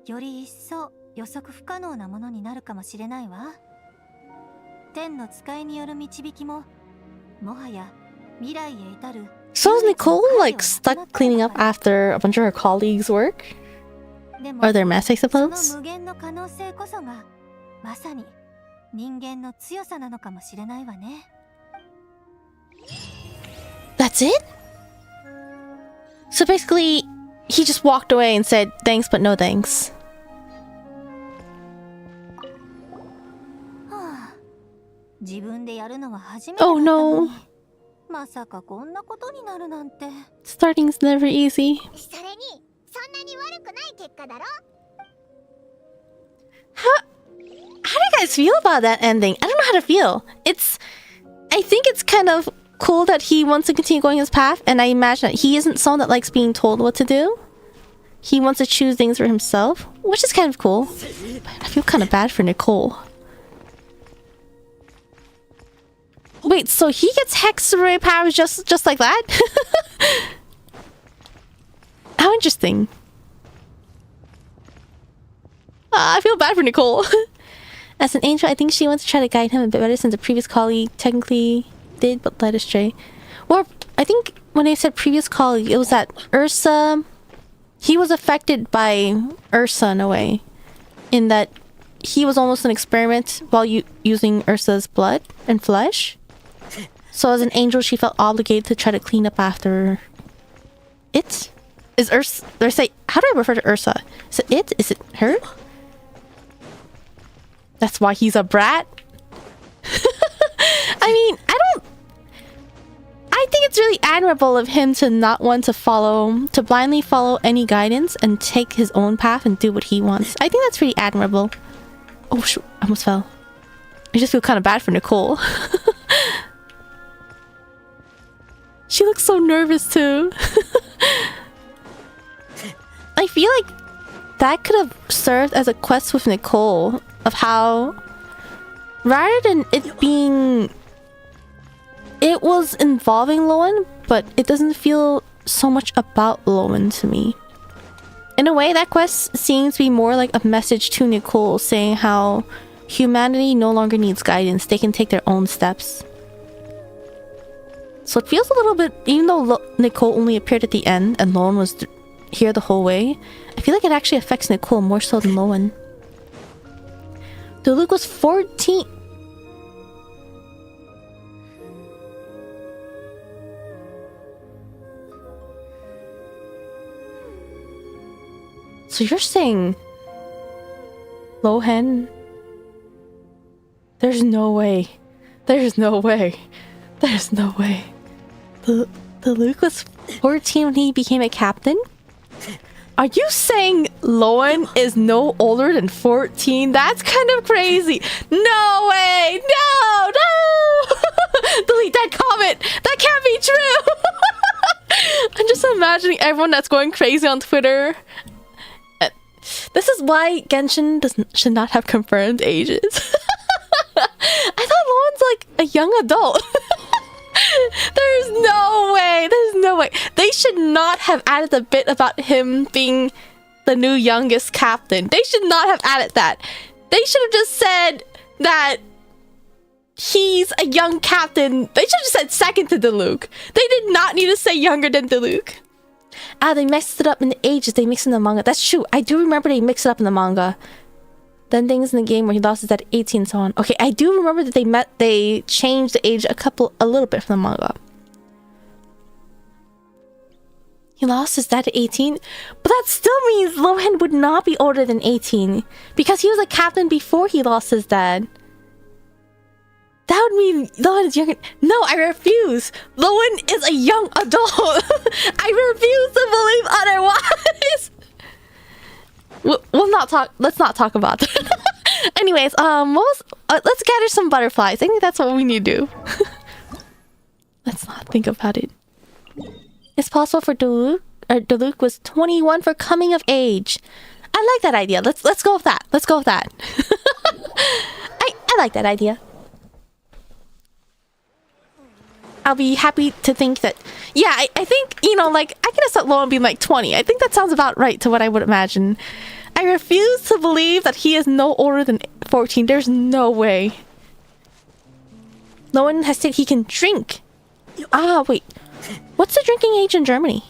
より一層予測不可能なものになるかもしれないわ。天の使いによる導きももはや未来へ至る。 So is Nicole like stuck cleaning up after a bunch of her colleagues' work? Or their mess, I その suppose? 無限の可能性こそがまさに人間の強さなのかもしれないわね。 That's it? So basically, he just walked away and said thanks but no thanks. はあ、自分でやるのは初めてだった Oh のに、 no. まさかこんなことになるなんて。 Starting's never easy. それにそんなに悪くない結果だろ。 How do you guys feel about that ending? I don't know how to feel. I think it's kind of cool that he wants to continue going his path, and I imagine that he isn't someone that likes being told what to do. He wants to choose things for himself, which is kind of cool. But I feel kind of bad for Nicole. Wait, so he gets Hexray powers just like that? How interesting. I feel bad for Nicole. As an angel, I think she wants to try to guide him a bit better since the previous colleague technically did but led astray. Well, I think when I said previous colleague, it was that Ursa... He was affected by Ursa in a way. In that he was almost an experiment while using Ursa's blood and flesh. So as an angel, she felt obligated to try to clean up after it. Is Ursa... How do I refer to Ursa? Is it it? Is it her? That's why he's a brat? I mean, I think it's really admirable of him to not want to blindly follow any guidance and take his own path and do what he wants. I think that's pretty admirable. Oh shoot, I almost fell. I just feel kind of bad for Nicole. She looks so nervous too. I feel like that could have served as a quest with Nicole of how, rather than it being, it was involving Lohen, but it doesn't feel so much about Lohen to me. In a way, that quest seems to be more like a message to Nicole saying how humanity no longer needs guidance, they can take their own steps. So it feels a little bit, even though Nicole only appeared at the end and Lohen was here the whole way, I feel like it actually affects Nicole more so than Lohen. Dude, Luke was 14. So you're saying Lohen? There's no way. There's no way. There's no way. The Luke was 14 when he became a captain? Are you saying Lohen is no older than 14? That's kind of crazy. No way! No! No! Delete! can't comment. That can't be true. I'm just imagining everyone that's going crazy on Twitter. This is why Genshin should not have confirmed ages. I thought Lowen's like a young adult. There's no way. There's no way. They should not have added the bit about him being the new youngest captain. They should not have added that. They should have just said that he's a young captain. They should have just said second to Diluc. They did not need to say younger than Diluc. Ah, they mixed it up in the ages. They mixed it in the manga. That's true. I do remember they mixed it up in the manga. Then things in the game where he lost his dad at 18 and so on. Okay, I do remember that they changed the age a little bit from the manga. He lost his dad at 18? But that still means Lohen would not be older than 18. Because he was a captain before he lost his dad. That would mean Lohen is younger. No, I refuse. Lohen is a young adult. I refuse to believe otherwise. We'll not talk. Let's not talk about that. Anyways, let's gather some butterflies. I think that's what we need to do. Let's not think about it. It's possible for Diluc was 21 for coming of age. I like that idea. Let's go with that. Let's go with that. I like that idea. I'll be happy to think that. Yeah, I think, you know, like, I can accept Lowen being like 20. I think that sounds about right to what I would imagine. I refuse to believe that he is no older than 14. There's no way. Lowen has said he can drink. Ah, wait. What's the drinking age in Germany?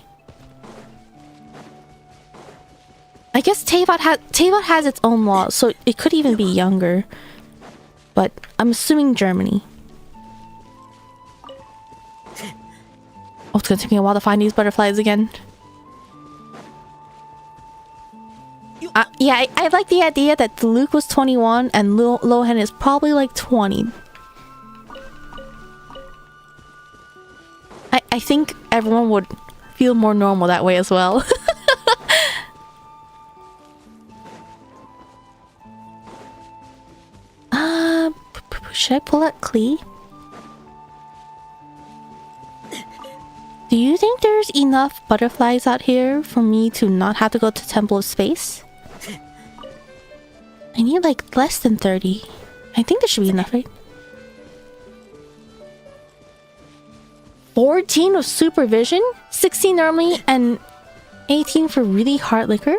I guess Teyvat has its own law, so it could even be younger. But I'm assuming Germany. Oh, it's gonna take me a while to find these butterflies again. Yeah, I like the idea that Diluc was 21 and Lohen is probably like 20. I think everyone would feel more normal that way as well. Should I pull out Klee? Do you think there's enough butterflies out here for me to not have to go to Temple of Space? I need like less than 30. I think there should be enough, right? 14 with supervision? 16 normally and 18 for really hard liquor?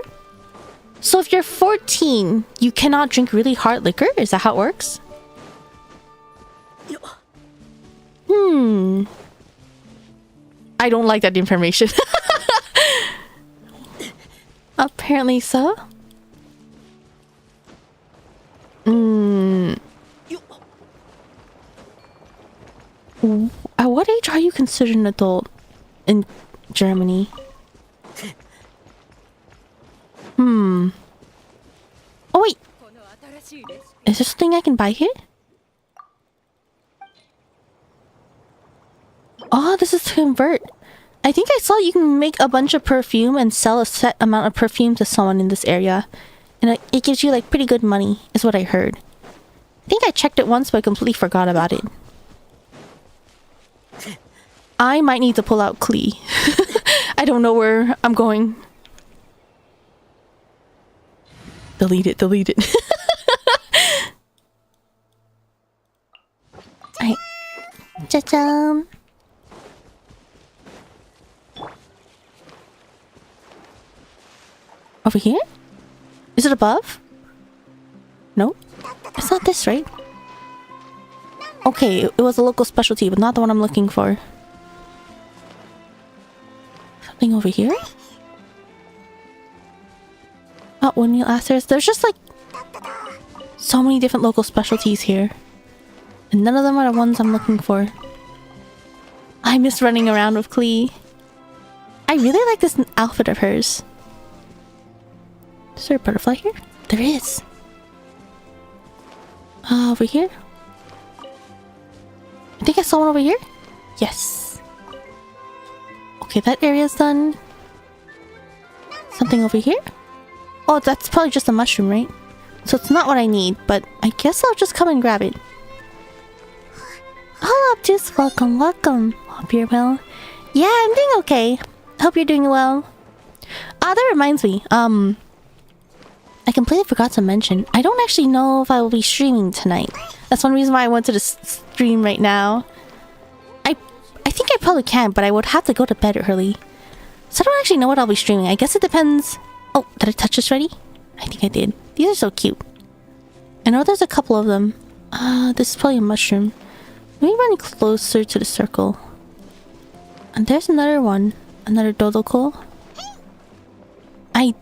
So if you're 14, you cannot drink really hard liquor? Is that how it works? I don't like that information. Apparently so. At what age are you considered an adult in Germany? Oh wait. Is there something I can buy here? Oh, this is to convert. I think I saw you can make a bunch of perfume and sell a set amount of perfume to someone in this area. And it gives you like pretty good money, is what I heard. I think I checked it once, but I completely forgot about it. I might need to pull out Klee. I don't know where I'm going. Delete it, delete it. Alright. Cha-cha. Over here? Is it above? No? It's not this, right? Okay, it was a local specialty, but not the one I'm looking for. Something over here? Oh, when you ask there's just like so many different local specialties here. And none of them are the ones I'm looking for. I miss running around with Klee. I really like this outfit of hers. Is there a butterfly here? There is. Over here? I think I saw one over here? Yes. Okay, that area's done. Something over here? Oh, that's probably just a mushroom, right? So it's not what I need, but I guess I'll just come and grab it. Hello, Optus. Welcome, welcome. Hope you're well. Yeah, I'm doing okay. Hope you're doing well. That reminds me. I completely forgot to mention. I don't actually know if I will be streaming tonight. That's one reason why I wanted to stream right now. I think I probably can, but I would have to go to bed early. So I don't actually know what I'll be streaming. I guess it depends. Oh, did I touch this already? I think I did. These are so cute. I know there's a couple of them. This is probably a mushroom. Let me run closer to the circle. And there's another one. Another dodoco. I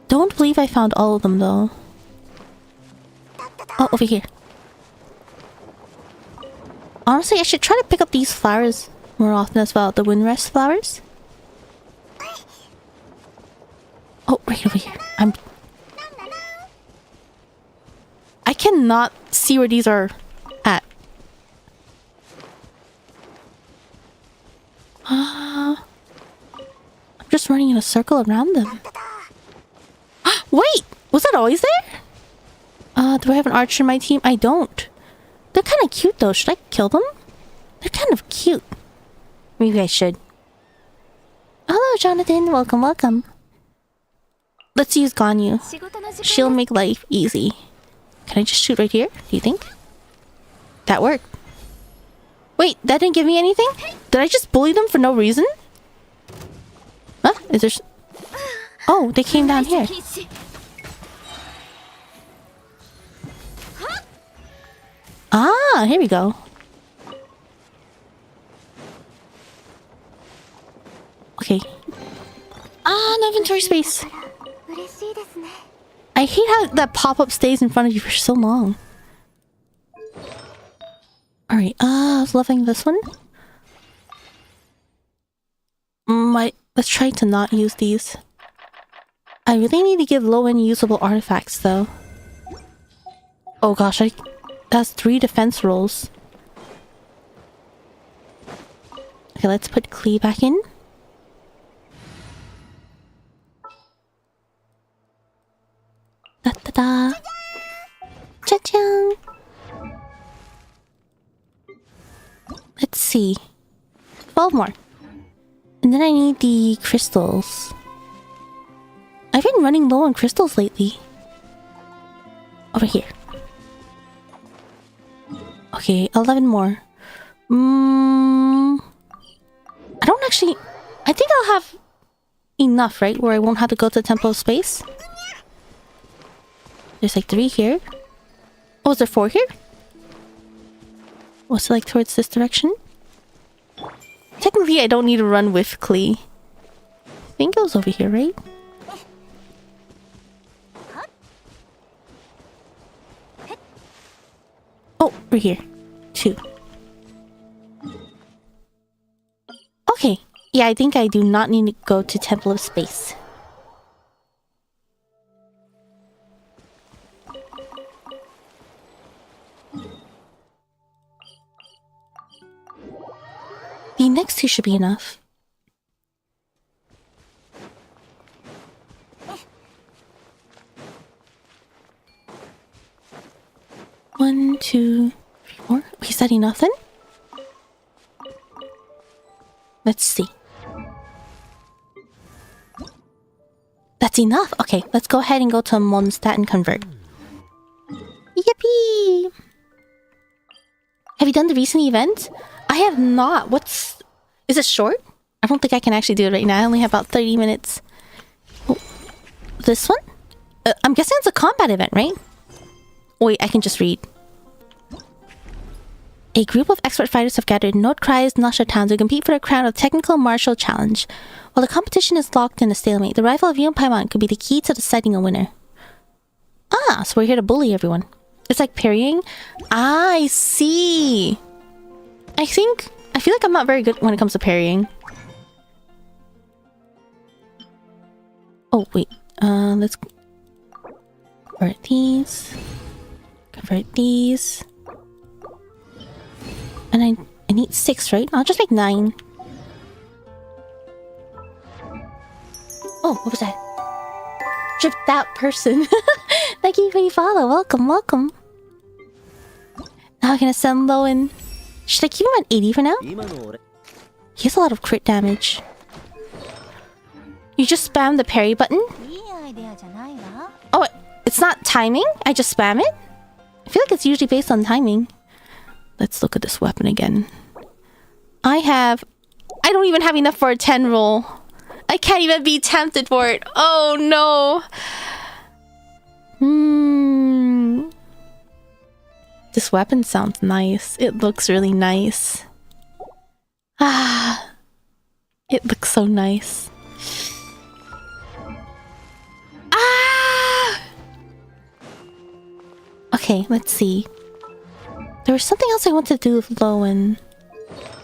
don't believe I found all of them though. Oh, over here. Honestly, I should try to pick up these flowers more often as well. The windrest flowers. Oh, right over here. I cannot see where these are at. I'm just running in a circle around them. Wait! Was that always there? Do I have an archer in my team? I don't. They're kind of cute though. Should I kill them? They're kind of cute. Maybe I should. Hello, Jonathan. Welcome, welcome. Let's use Ganyu. She'll make life easy. Can I just shoot right here? Do you think? That worked. Wait, that didn't give me anything? Did I just bully them for no reason? Huh? Is there... Oh, they came down here. Ah, here we go. Okay. Ah, no inventory space. I hate how that pop-up stays in front of you for so long. Alright, I was loving this one. Let's try to not use these. I really need to give Lohen usable artifacts though. Oh gosh, that's 3 defense rolls. Okay, let's put Klee back in. Da da da. Cha-chang. Let's see. 12 more. And then I need the crystals. I've been running low on crystals lately. Over here. Okay, 11 more. I don't actually... I think I'll have enough, right? Where I won't have to go to the Temple of Space. There's like 3 here. Oh, is there 4 here? Was it like towards this direction? Technically, I don't need to run with Klee. I think it was over here, right? Oh, we're here. 2. Okay. Yeah, I think I do not need to go to Temple of Space. The next 2 should be enough. One, 2, 3, 4. Is that enough then? Let's see. That's enough. Okay, let's go ahead and go to Mondstadt and convert. Yippee! Have you done the recent event? I have not. What's... Is it short? I don't think I can actually do it right now. I only have about 30 minutes. Oh, this one? I'm guessing it's a combat event, right? Wait, I can just read. A group of expert fighters have gathered in Note Cry's Nasha Town to compete for the crown of Technical Martial Challenge. While the competition is locked in a stalemate, the rival of Yun Paimon could be the key to deciding a winner. Ah, so we're here to bully everyone. It's like parrying? Ah, I see. I feel like I'm not very good when it comes to parrying. Oh, wait. Let's convert these. Convert these. And I need 6, right? I'll just make 9. Oh, what was that? Dripped that person. Thank you for your follow. Welcome, welcome. Now I'm gonna send Lohen. Should I keep him at 80 for now? 今の俺 He has a lot of crit damage. You just spam the parry button? いいアイデアじゃないわ。 Oh, it's not timing? I just spam it? I feel like it's usually based on timing. Let's look at this weapon again. I don't even have enough for a 10 roll. I can't even be tempted for it. Oh no. This weapon sounds nice. It looks really nice. Ah. It looks so nice. Ah! Okay, let's see. There was something else I wanted to do with Lohen.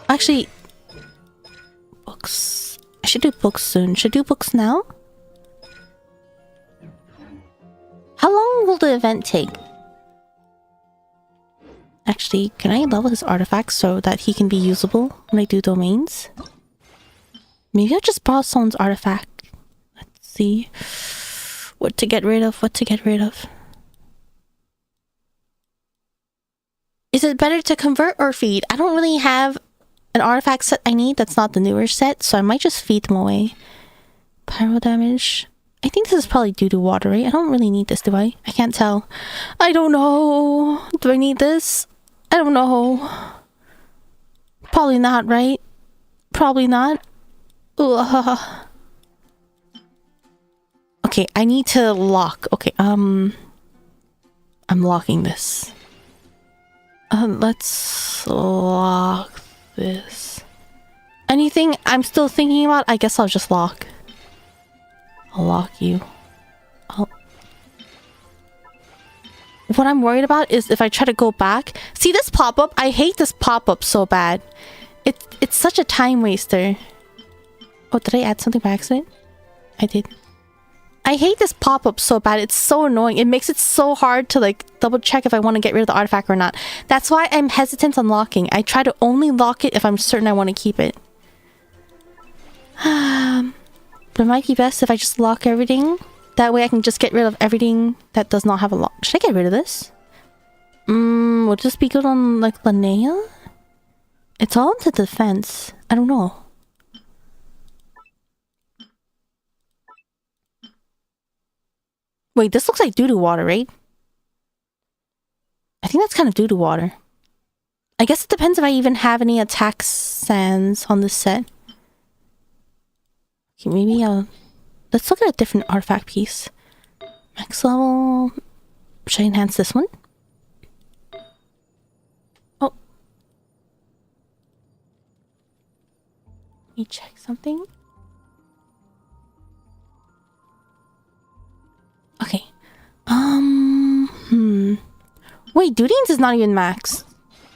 Actually, books. I should do books soon. Should I do books now? How long will the event take? Actually, can I level his artifacts so that he can be usable when I do domains? Maybe I'll just borrow someone's artifact. Let's see. What to get rid of, what to get rid of. Is it better to convert or feed? I don't really have an artifact set I need that's not the newer set, so I might just feed them away. Pyro damage. I think this is probably due to water, right? I don't really need this, do I? I can't tell. I don't know. Do I need this? I don't know. Probably not, right? Probably not. Ugh. Okay, I need to lock. Okay, I'm locking this. Let's lock this. Anything I'm still thinking about? I guess I'll just lock. I'll lock you. What I'm worried about is if I try to go back. See this pop-up? I hate this pop-up so bad. It's such a time waster. Oh, did I add something by accident? I did. I hate this pop-up so bad. It's so annoying. It makes it so hard to like double check if I want to get rid of the artifact or not. That's why I'm hesitant on locking. I try to only lock it if I'm certain I want to keep it. But it might be best if I just lock everything. That way I can just get rid of everything that does not have a lock. Should I get rid of this? Would this be good on like Linnea? It's all into defense. I don't know. Wait, this looks like doo-doo water, right? I think that's kind of doo-doo water. I guess it depends if I even have any attack sands on this set. Okay, maybe let's look at a different artifact piece. Max level. Should I enhance this one? Oh. Let me check something. Okay. Wait, Dudines is not even max.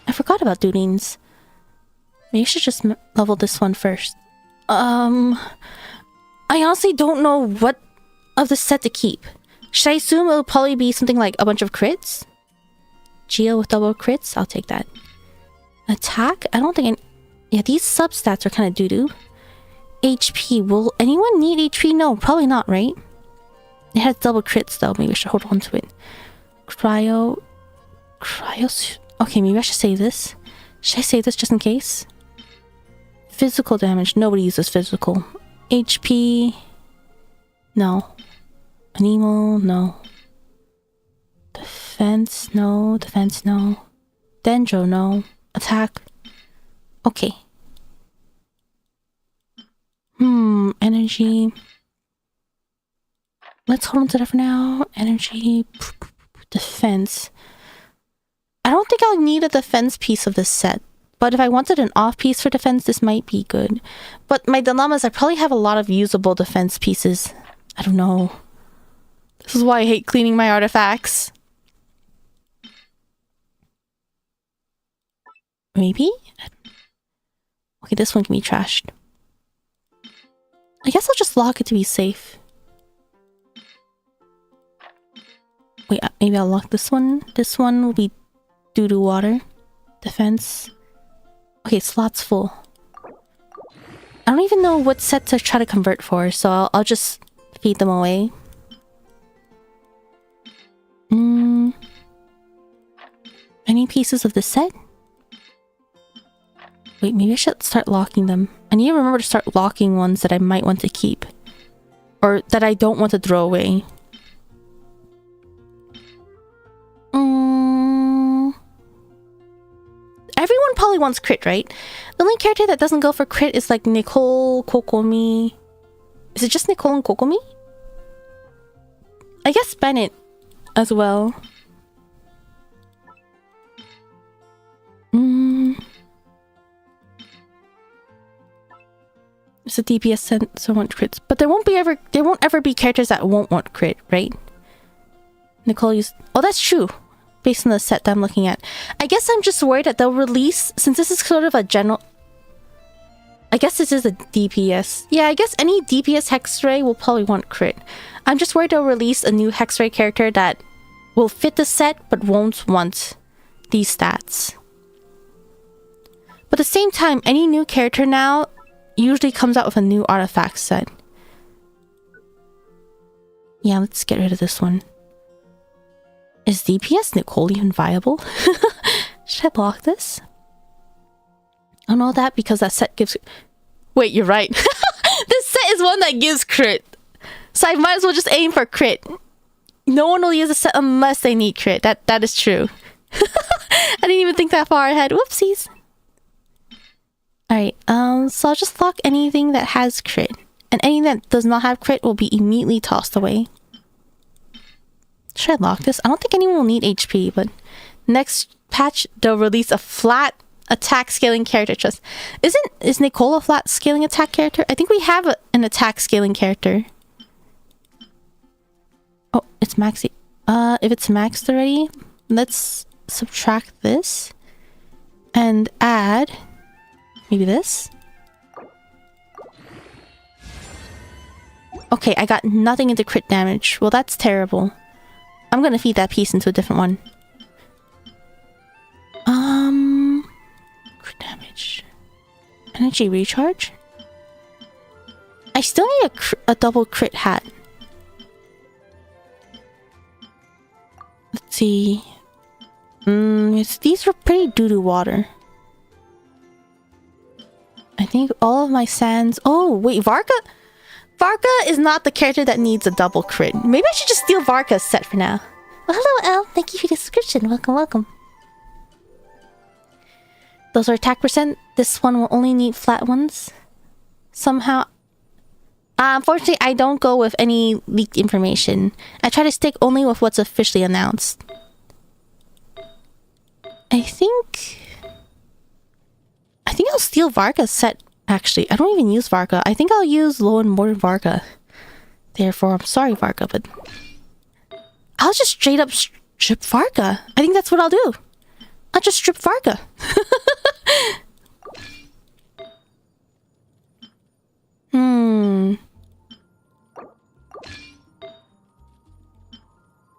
I forgot about Dudines. Maybe I should just level this one first. I honestly don't know what of the set to keep. Should I assume it'll probably be something like a bunch of crits? Geo with double crits? I'll take that. Attack? I don't think yeah, these substats are kind of doo-doo. HP. Will anyone need HP? No, probably not, right? It has double crits though. Maybe I should hold on to it. Cryo. Okay, maybe I should save this. Should I save this just in case? Physical damage. Nobody uses physical. HP. No. Anemo. No. Defense. No. Defense. No. Dendro. No. Attack. Okay. Energy. Let's hold on to that for now. Energy. Defense. I don't think I'll need a defense piece of this set. But if I wanted an off piece for defense, this might be good. But my dilemma is I probably have a lot of usable defense pieces. I don't know. This is why I hate cleaning my artifacts. Maybe? Okay, this one can be trashed. I guess I'll just lock it to be safe. Wait, maybe I'll lock this one. This one will be doo-doo water. Defense. Okay, slot's full. I don't even know what set to try to convert for, so I'll just feed them away. Any pieces of the set? Wait, maybe I should start locking them. I need to remember to start locking ones that I might want to keep. Or that I don't want to throw away. Everyone probably wants crit, right? The only character that doesn't go for crit is like Nicole, Kokomi. Is it just Nicole and Kokomi? I guess Bennett as well. It's a DPS sense, so want crits. But there won't ever be characters that won't want crit, right? Nicole used... Oh, that's true. Based on the set that I'm looking at. I guess I'm just worried that they'll release... Since this is sort of a general... I guess this is a DPS. Yeah, I guess any DPS Hexray will probably want crit. I'm just worried they'll release a new Hexray character that will fit the set but won't want these stats. But at the same time, any new character now usually comes out with a new artifact set. Yeah, let's get rid of this one. Is DPS Nicole even viable? Should I block this? I don't know that because that set gives... Wait, you're right. This set is one that gives crit. So I might as well just aim for crit. No one will use a set unless they need crit. That is true. I didn't even think that far ahead. Whoopsies. Alright, so I'll just lock anything that has crit. And anything that does not have crit will be immediately tossed away. Should I lock this? I don't think anyone will need HP, but next patch they'll release a flat attack scaling character chest. Is Nicole a flat scaling attack character? I think we have an attack scaling character. Oh, it's maxi. If it's maxed already, let's subtract this and add maybe this. Okay, I got nothing into crit damage. Well, that's terrible. I'm gonna feed that piece into a different one. Crit damage. Energy recharge? I still need a double crit hat. Let's see. These were pretty doo-doo water. I think all of my sands... Oh, wait, Varka? Varka is not the character that needs a double crit. Maybe I should just steal Varka's set for now. Well, hello, Elle. Thank you for the subscription. Welcome, welcome. Those are attack percent. This one will only need flat ones. Somehow... unfortunately, I don't go with any leaked information. I try to stick only with what's officially announced. I think I'll steal Varka's set, actually. I don't even use Varka. I think I'll use Lohen more than Varka. Therefore, I'm sorry, Varka, but... I'll just straight up strip Varka. I think that's what I'll do. I'll just strip Varka.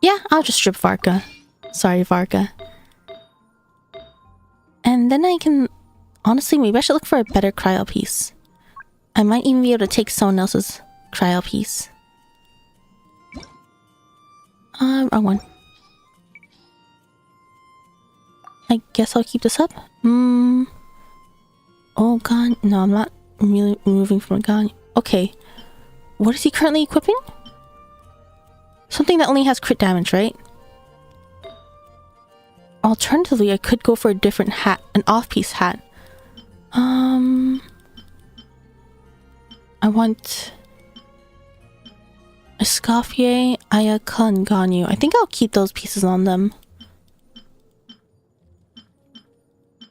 Yeah, I'll just strip Varka. Sorry, Varka. And then I can... Honestly, maybe I should look for a better cryo piece. I might even be able to take someone else's cryo piece. Wrong one. I guess I'll keep this up. Oh god, no, I'm not really moving from a gun. Okay. What is he currently equipping? Something that only has crit damage, right? Alternatively, I could go for a different hat, an off-piece hat. I want Escoffier, Ayaka, and Ganyu. I think I'll keep those pieces on them.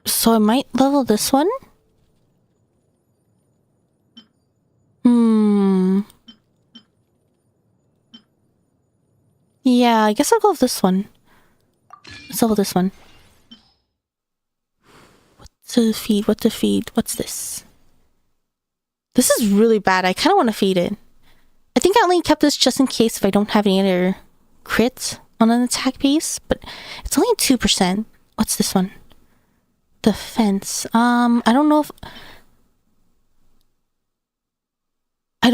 So I might level this one? Yeah, I guess I'll go with this one. Let's level this one. What to feed? What to feed? What's this? This is really bad. I kind of want to feed it. I think I only kept this just in case if I don't have any other crits on an attack piece, but it's only 2%. What's this one? Defense. I don't know if... I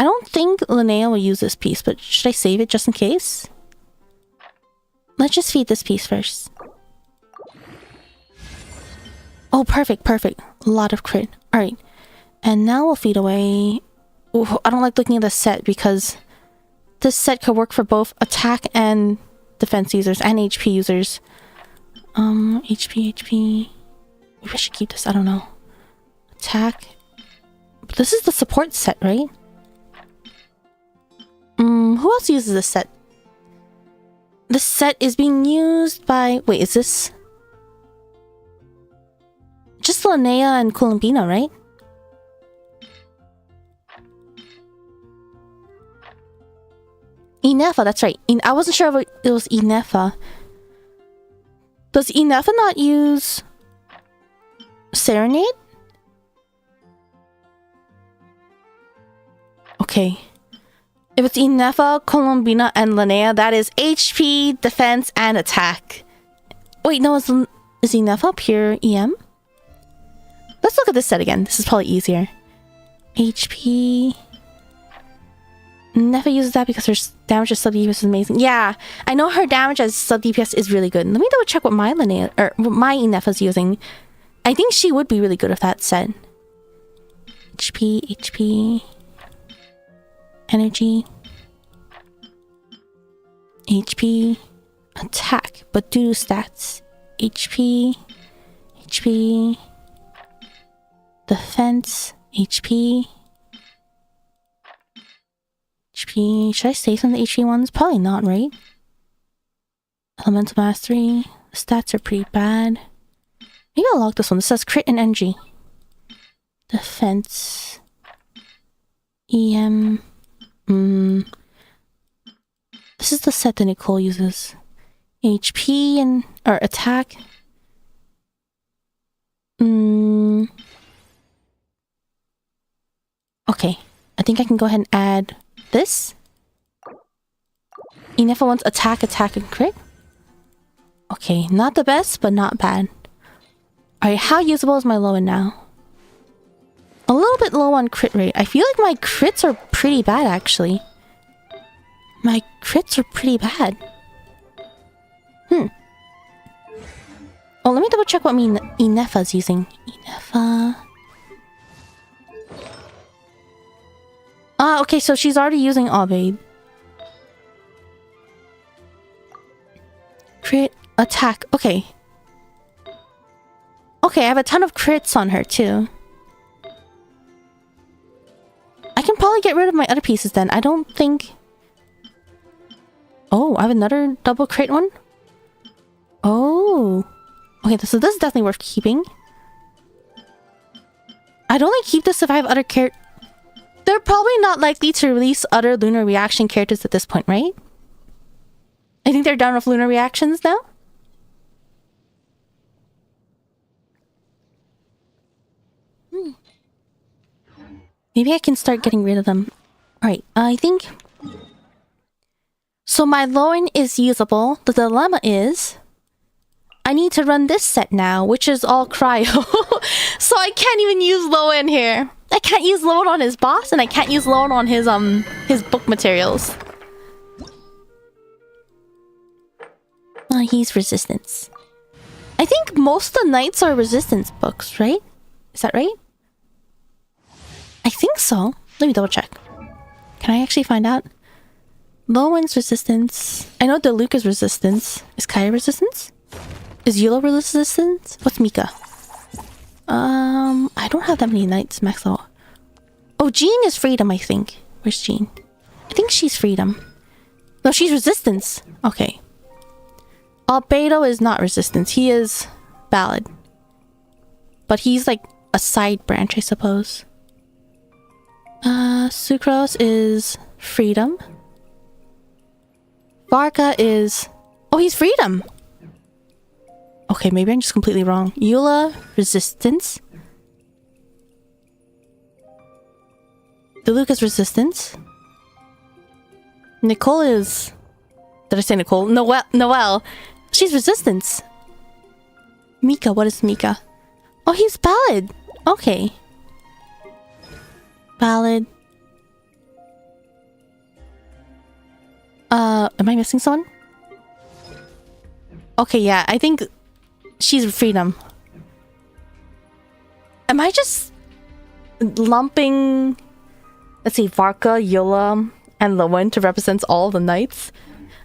don't think Linnea will use this piece, but should I save it just in case? Let's just feed this piece first. Oh, perfect, perfect. A lot of crit. Alright. And now we'll feed away... Ooh, I don't like looking at the set because this set could work for both attack and defense users and HP users. HP. Maybe I should keep this, I don't know. Attack. But this is the support set, right? Who else uses this set? This set is being used by... Wait, is this... Just Linnea and Columbina, right? Inefa, that's right. I wasn't sure if it was Inefa. Does Inefa not use Serenade? Okay. If it's Inefa, Columbina, and Linnea, that is HP, defense, and attack. Wait, no, is Inefa pure EM? Let's look at this set again. This is probably easier. HP... Never uses that because her damage as sub DPS is amazing. Yeah, I know her damage as sub DPS is really good. Let me double check what my Linnea or what my Inefa is using. I think she would be really good with that set. HP, energy, HP, attack, but due to stats. HP, defense, HP. Should I save some of the HP ones? Probably not, right? Elemental Mastery. The stats are pretty bad. Maybe I'll log this one. This says crit and energy. Defense. EM. This is the set that Nicole uses. HP and... or attack. Okay. I think I can go ahead and add... this? Inefa wants attack, and crit? Okay, not the best, but not bad. Alright, how usable is my Lohen now? A little bit low on crit rate. I feel like my crits are pretty bad, actually. My crits are pretty bad. Oh, let me double check what Inefa's using. Inefa... Ah, okay, so she's already using Aubade. Crit, attack, okay. Okay, I have a ton of crits on her, too. I can probably get rid of my other pieces then. I don't think... Oh, I have another double crit one? Oh. Okay, so this is definitely worth keeping. I'd only keep this if I have other characters... They're probably not likely to release other lunar reaction characters at this point, right? I think they're done with lunar reactions now. Maybe I can start getting rid of them. Alright, I think... So my Lohen is usable. The dilemma is... I need to run this set now, which is all cryo. So I can't even use Lohen here. I can't use Lohen on his boss, and I can't use Lohen on his book materials. He's resistance. I think most of the knights are resistance books, right? Is that right? I think so. Let me double check. Can I actually find out? Lowen's resistance. I know Diluc is resistance. Is Kaya resistance? Is Eula resistance? What's Mika? I don't have that many knights max level. Oh, Jean is freedom, I think. Where's Jean? I think she's freedom. No, she's resistance. Okay. Albedo is not resistance. He is ballad. But he's like a side branch, I suppose. Sucrose is freedom. Varka is... Oh, he's freedom! Okay, maybe I'm just completely wrong. Eula, resistance. Diluc is resistance. Nicole is... Did I say Nicole? Noelle. She's resistance. Mika, what is Mika? Oh, he's ballad. Okay. Ballad. Am I missing someone? Okay, yeah, I think she's freedom. Am Am I just lumping, let's see, Varka, Yola, and Lohen to represent all the knights?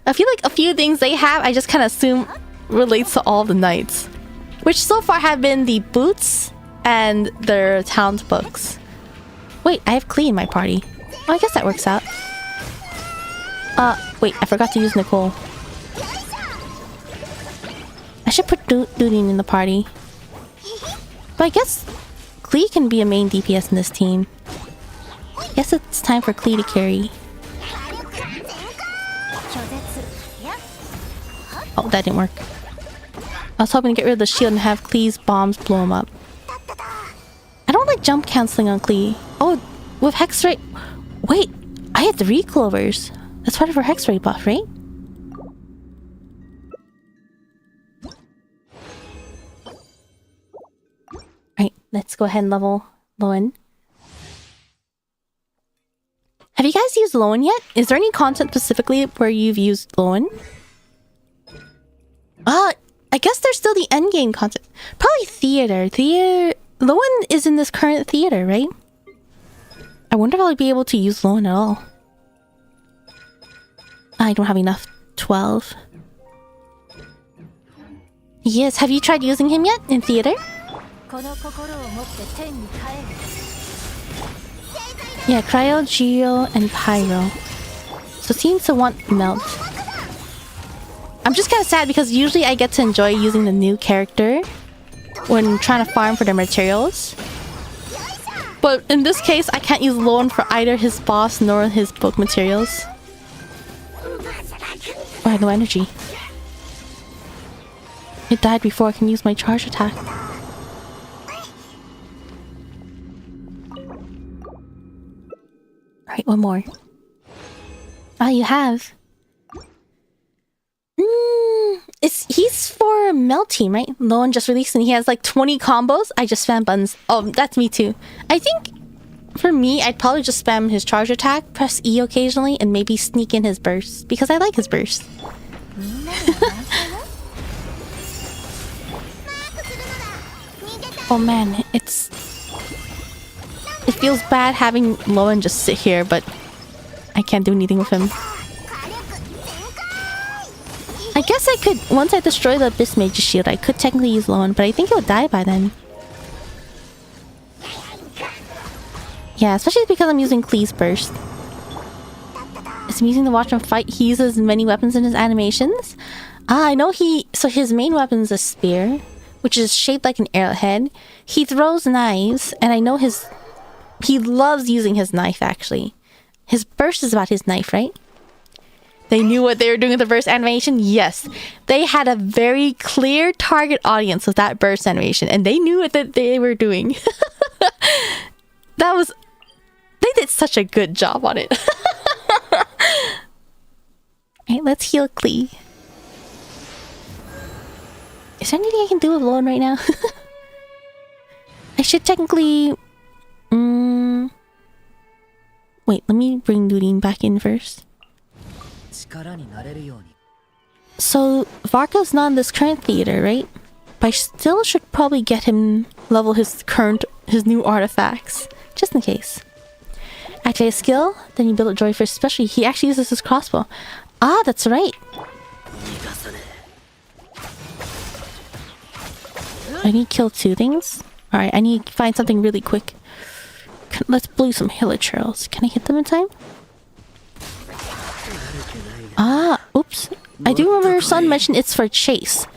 I feel like a few things they have, I just kind of assume relates to all the knights. Which so far have been the boots and their townsbooks. Wait, I have Klee in my party. Oh, I guess that works out. Wait, I forgot to use Nicole. I should put Dudin in the party. But I guess Klee can be a main DPS in this team. Guess it's time for Klee to carry. Oh, that didn't work. I was hoping to get rid of the shield and have Klee's bombs blow him up. I don't like jump canceling on Klee. Oh, with Hex Ray... Wait, I had 3 clovers. That's part of her Hex Ray buff, right? Alright, let's go ahead and level Lohen. Have you guys used Lohen yet? Is there any content specifically where you've used Lohen? I guess there's still the endgame content. Probably theater. Lohen is in this current theater, right? I wonder if I'll be able to use Lohen at all. I don't have enough. 12. Yes, have you tried using him yet in theater? Yeah, Cryo, Geo, and Pyro. So seems to want Melt. I'm just kind of sad because usually I get to enjoy using the new character when trying to farm for their materials. But in this case, I can't use Lohen for either his boss nor his book materials. Oh, I have no energy. It died before I can use my charge attack. Alright, one more. Ah, you have. He's for Melt Team, right? Lohen just released and he has like 20 combos. I just spam buttons. Oh, that's me too. I think for me, I'd probably just spam his charge attack, press E occasionally, and maybe sneak in his burst because I like his burst. Oh man, it feels bad having Lohen just sit here, but I can't do anything with him. I guess I could, once I destroy the Abyss Mage's shield, I could technically use Lohen, but I think he'll die by then. Yeah, especially because I'm using Klee's burst. As I'm using to watch him fight, he uses many weapons in his animations. I know so his main weapon is a spear, which is shaped like an arrowhead. He throws knives, and I know he loves using his knife, actually. His burst is about his knife, right? They knew what they were doing with the burst animation? Yes. They had a very clear target audience with that burst animation, and they knew what they were doing. They did such a good job on it. Alright, let's heal Klee. Is there anything I can do with Lohen right now? I should technically... Wait, let me bring Dudin back in first. So, Varka's not in this current theater, right? But I still should probably get him level his new artifacts. Just in case. Activate a skill, then you build a droid first. Especially, he actually uses his crossbow. Ah, that's right. I need to kill 2 things. Alright, I need to find something really quick. Let's blew some hilichurls. Can I hit them in time? Ah, oops. I do remember someone mentioned it's for chase.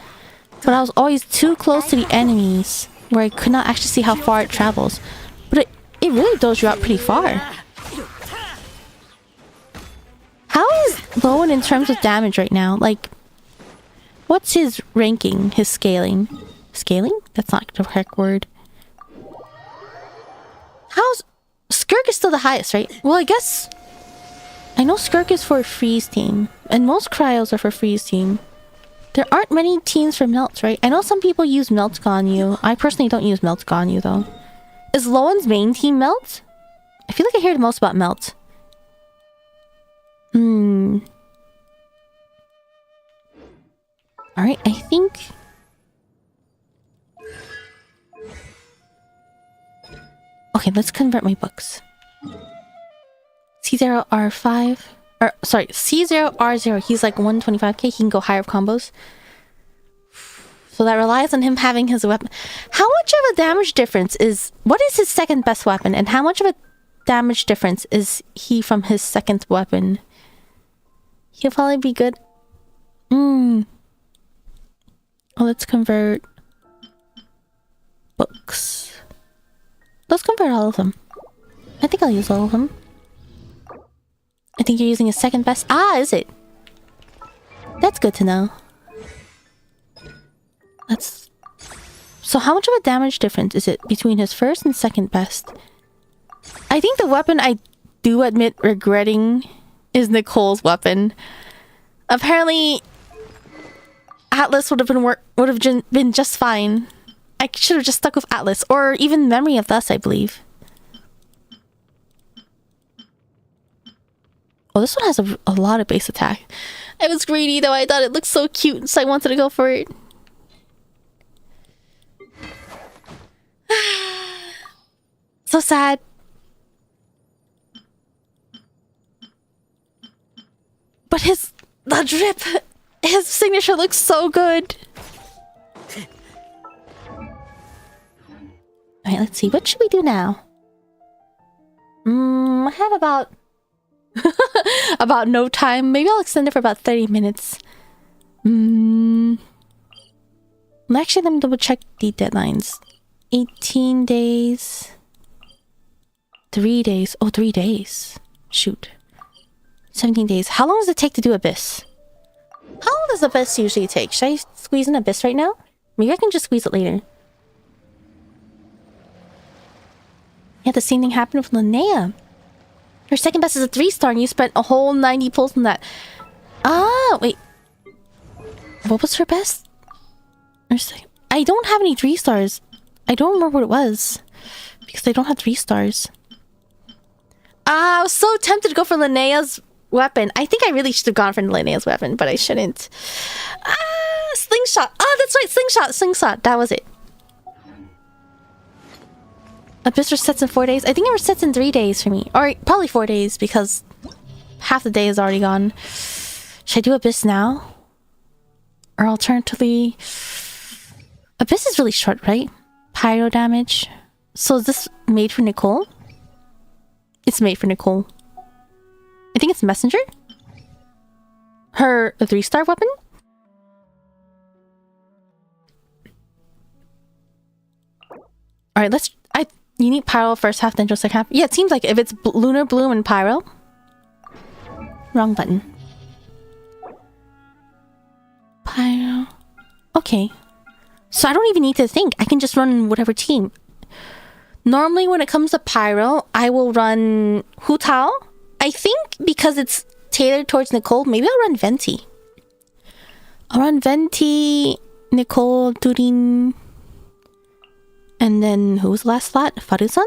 But I was always too close to the enemies where I could not actually see how far it travels. But it really does you out pretty far. How is Lohen in terms of damage right now? Like, what's his ranking? His scaling? Scaling? That's not the correct word. How's... Skirk is still the highest, right? Well, I guess... I know Skirk is for Freeze Team. And most Cryos are for Freeze Team. There aren't many teams for Melt, right? I know some people use Melt Ganyu. I personally don't use Melt Ganyu, though. Is Lowen's main team Melt? I feel like I hear the most about Melt. Alright, I think... Okay, let's convert my books. C0R5. Or, sorry, C0R0. He's like 125k. He can go higher combos. So that relies on him having his weapon. How much of a damage difference is... What is his second best weapon? And how much of a damage difference is he from his second weapon? He'll probably be good. Oh, let's convert... books. Let's convert all of them. I think I'll use all of them. I think you're using his second best. Ah, is it? That's good to know. That's... So how much of a damage difference is it between his first and second best? I think the weapon I do admit regretting is Nicole's weapon. Apparently, Atlas would have been just fine. I should have just stuck with Atlas, or even Memory of Thus, I believe. Oh, this one has a lot of base attack. I was greedy though. I thought it looked so cute, so I wanted to go for it. So sad. But the drip, his signature looks so good. Alright, let's see. What should we do now? I have about... about no time. Maybe I'll extend it for about 30 minutes. Actually, let me double check the deadlines. 18 days. 3 days. Oh, 3 days. Shoot. 17 days. How long does it take to do Abyss? How long does Abyss usually take? Should I squeeze an Abyss right now? Maybe I can just squeeze it later. Yeah, the same thing happened with Linnea. Her second best is a 3-star and you spent a whole 90 pulls on that. Ah, wait. What was her best? I don't have any 3-stars. I don't remember what it was. Because I don't have 3-stars. Ah, I was so tempted to go for Linnea's weapon. I think I really should have gone for Linnea's weapon, but I shouldn't. Ah, slingshot. Ah, that's right, slingshot, slingshot. That was it. Abyss resets in 4 days. I think it resets in 3 days for me. Or probably 4 days because half the day is already gone. Should I do Abyss now? Or alternatively... Abyss is really short, right? Pyro damage. So is this made for Nicole? It's made for Nicole. I think it's Messenger? Her 3-star weapon? Alright, let's... You need Pyro first half, then just second half. Yeah, it seems like if it's Lunar Bloom and Pyro. Wrong button. Pyro. Okay. So I don't even need to think. I can just run whatever team. Normally when it comes to Pyro, I will run Hu Tao. I think because it's tailored towards Nicole, maybe I'll run Venti. I'll run Venti, Nicole, Durin... And then, who was the last slot? Faru-san?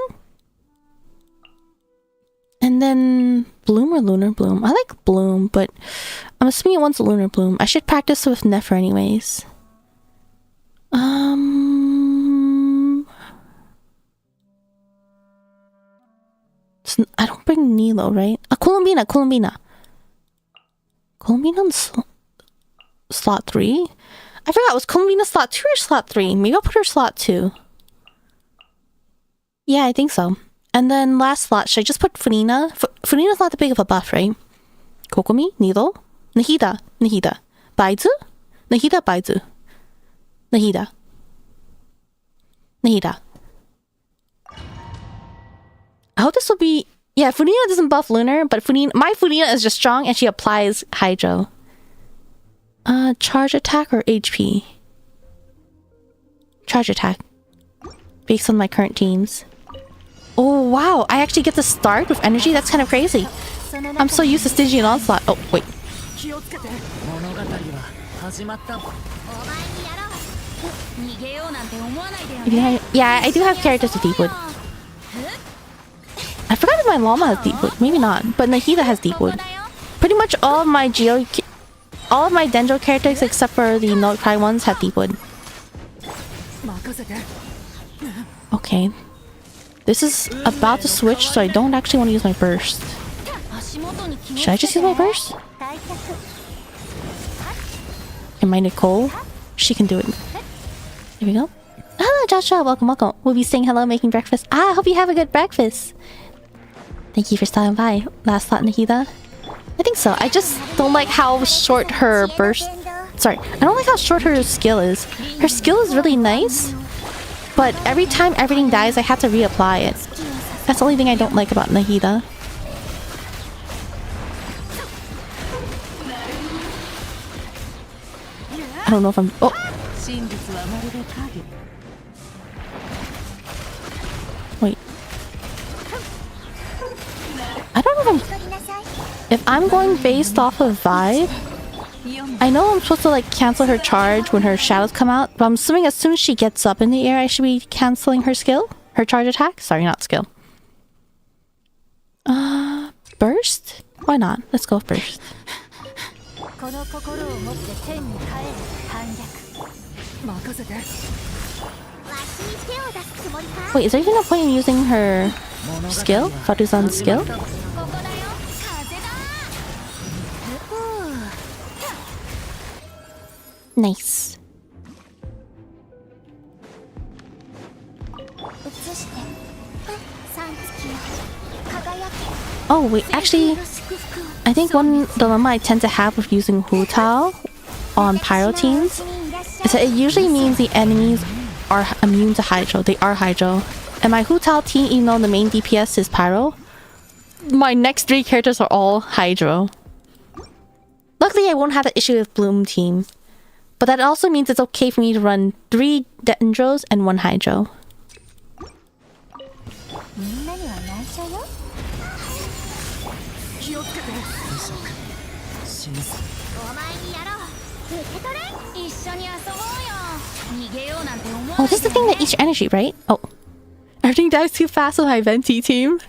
And then, Bloom or Lunar Bloom? I like Bloom, but I'm assuming it wants a Lunar Bloom. I should practice with Nefer anyways. I don't bring Nilo, right? Columbina. Columbina on slot 3? I forgot, was Columbina slot 2 or slot 3? Maybe I'll put her slot 2. Yeah, I think so. And then last slot, should I just put Funina? Funina's not that big of a buff, right? Kokomi? Nilo? Nahida? Baizu? Nahida, Baizu. Nahida. I hope this will be... Yeah, Funina doesn't buff Lunar, but my Funina is just strong and she applies Hydro. Charge attack or HP? Charge attack. Based on my current teams. Oh wow, I actually get to start with energy? That's kind of crazy. I'm so used to Stygian Onslaught. Oh, wait. Yeah, I do have characters with Deepwood. I forgot if my Llama has Deepwood. Maybe not, but Nahida has Deepwood. Pretty much all of my Dendro characters except for the Note-Cry ones have Deepwood. Okay. This is about to switch, so I don't actually want to use my burst. Should I just use my burst? And my Nicole, she can do it. Here we go. Hello, Joshua. Welcome, welcome. We'll be saying hello, making breakfast. I hope you have a good breakfast. Thank you for stopping by. Last thought, Nahida? I think so. I just don't like how short her burst... Sorry. I don't like how short her skill is. Her skill is really nice, but every time everything dies, I have to reapply it. That's the only thing I don't like about Nahida. I don't know if I'm... Oh! Wait. I don't know if I'm going based off of vibe. I know I'm supposed to like cancel her charge when her shadows come out, but I'm assuming as soon as she gets up in the air, I should be canceling her skill? Her charge attack? Sorry, not skill. Burst? Why not? Let's go with burst. Wait, is there even a point in using her skill? Fatuzan's skill? Nice. Oh wait, actually, I think one dilemma I tend to have with using Hu Tao on Pyro teams is that it usually means the enemies are immune to Hydro. They are Hydro. And my Hu Tao team, even though the main DPS is Pyro, my next 3 characters are all Hydro. Luckily, I won't have that issue with Bloom team. But that also means it's okay for me to run 3 Dendros and 1 Hydro. Oh, this is the thing that eats energy, right? Oh. Everything dies too fast with my Venti team.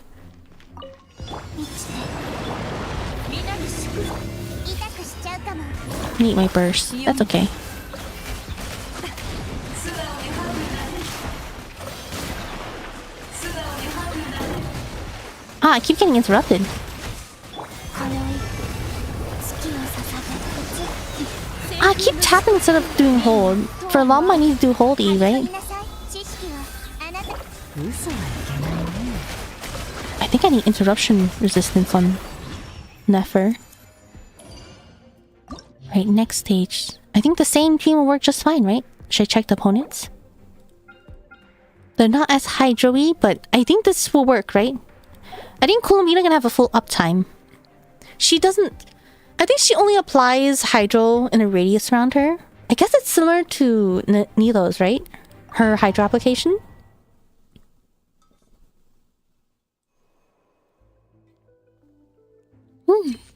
I need my burst. That's okay. Ah, I keep getting interrupted. I keep tapping instead of doing hold. For Llama, I need to do hold E, right? I think I need interruption resistance on Nefer. Right, next stage. I think the same team will work just fine, right? Should I check the opponents? They're not as Hydro-y, but I think this will work, right? I think Kulomina gonna have a full uptime. She doesn't... I think she only applies Hydro in a radius around her. I guess it's similar to Nilo's, right? Her Hydro application.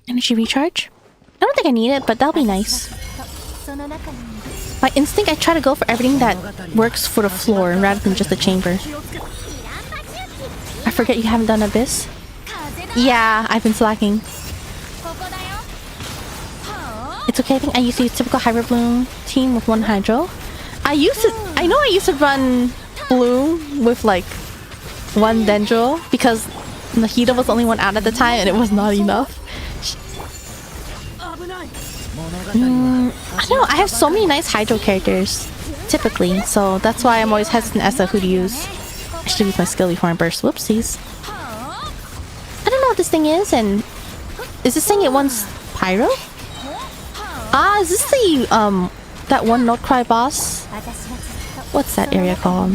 Energy recharge? I don't think I need it, but that'll be nice. By instinct, I try to go for everything that works for the floor rather than just the chamber. I forget you haven't done Abyss? Yeah, I've been slacking. It's okay, I think I used to use typical Hybrid Bloom team with 1 Hydro. I know I used to run Bloom with like 1 Dendro because Nahida was the only one out at the time and it was not enough. I don't know, I have so many nice Hydro characters, typically, so that's why I'm always hesitant as to who to use. I should have used my skill before I burst. Whoopsies. I don't know what this thing is, and... Is this thing it wants Pyro? Ah, is this the, that one Notcry boss? What's that area called?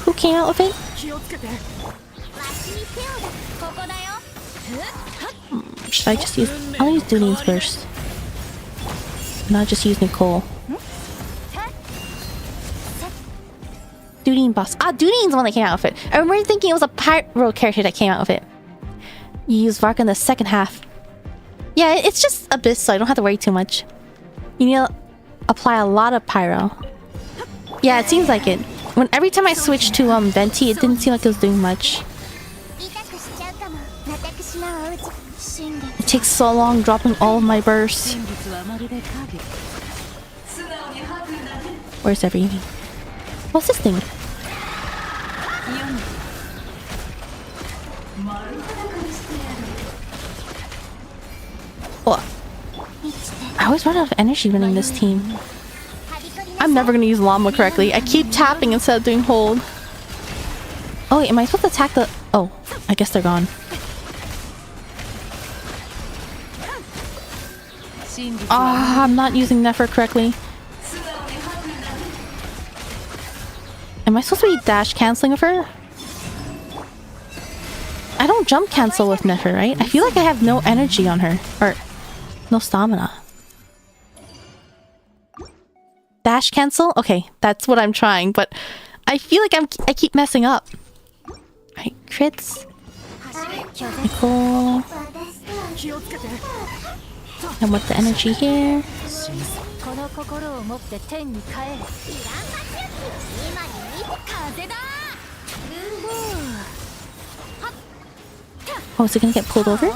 Who came out with it? Should I just use... I'll use Dune's burst. And I'll just use Nicole. Dudine boss. Ah, Dudine's the one that came out with it. I remember thinking it was a Pyro character that came out with it. You use Varka in the second half. Yeah, it's just Abyss, so I don't have to worry too much. You need to apply a lot of Pyro. Yeah, it seems like it. Every time I switched to Venti, it didn't seem like it was doing much. It takes so long dropping all of my bursts. Where's everything? What's this thing? Oh, I always run out of energy running this team. I'm never gonna use llama correctly. I keep tapping instead of doing hold. Oh wait, am I supposed to attack the... Oh, I guess they're gone. Ah, I'm not using Nefer correctly. Am I supposed to be dash canceling with her? I don't jump cancel with Nefer, right? I feel like I have no energy on her. Or no stamina. Dash cancel? Okay, that's what I'm trying, but I feel like I keep messing up. Right, crits. Cool. And with the energy here. Oh, is it gonna get pulled over?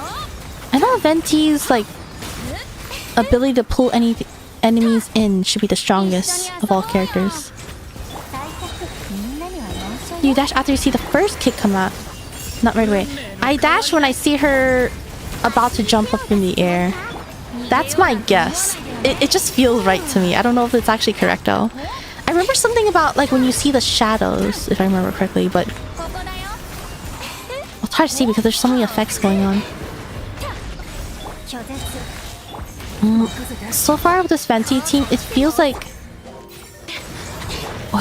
I know Venti's like ability to pull any enemies in should be the strongest of all characters. You dash after you see the first kick come out. Not right away. I dash when I see her about to jump up in the air. That's my guess. It just feels right to me. I don't know if it's actually correct though. I remember something about like when you see the shadows, if I remember correctly, but it's hard to see because there's so many effects going on. So far with this Venti team, it feels like... Oh,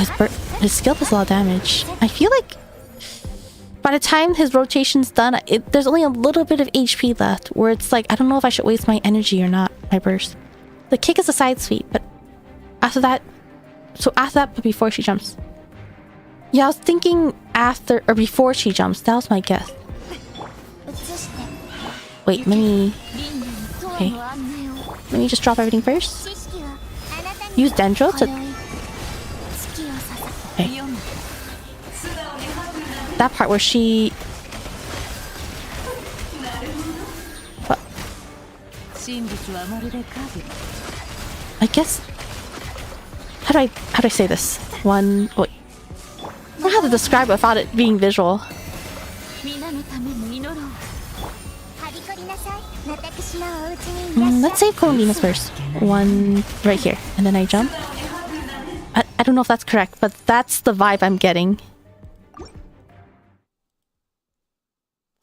his skill does a lot of damage. I feel like by the time his rotation's done, there's only a little bit of HP left, where it's like, I don't know if I should waste my energy or not, my burst. The kick is a side sweep, but after that... So after that, but before she jumps. Yeah, I was thinking after or before she jumps. That was my guess. Wait, let me... Okay. Let me just drop everything first. Use Dendro to... Okay. That part where she... What? I guess... How do I say this? Wait. I don't know how to describe it without it being visual. Let's save Colombinas first. One right here. And then I jump. I don't know if that's correct, but that's the vibe I'm getting.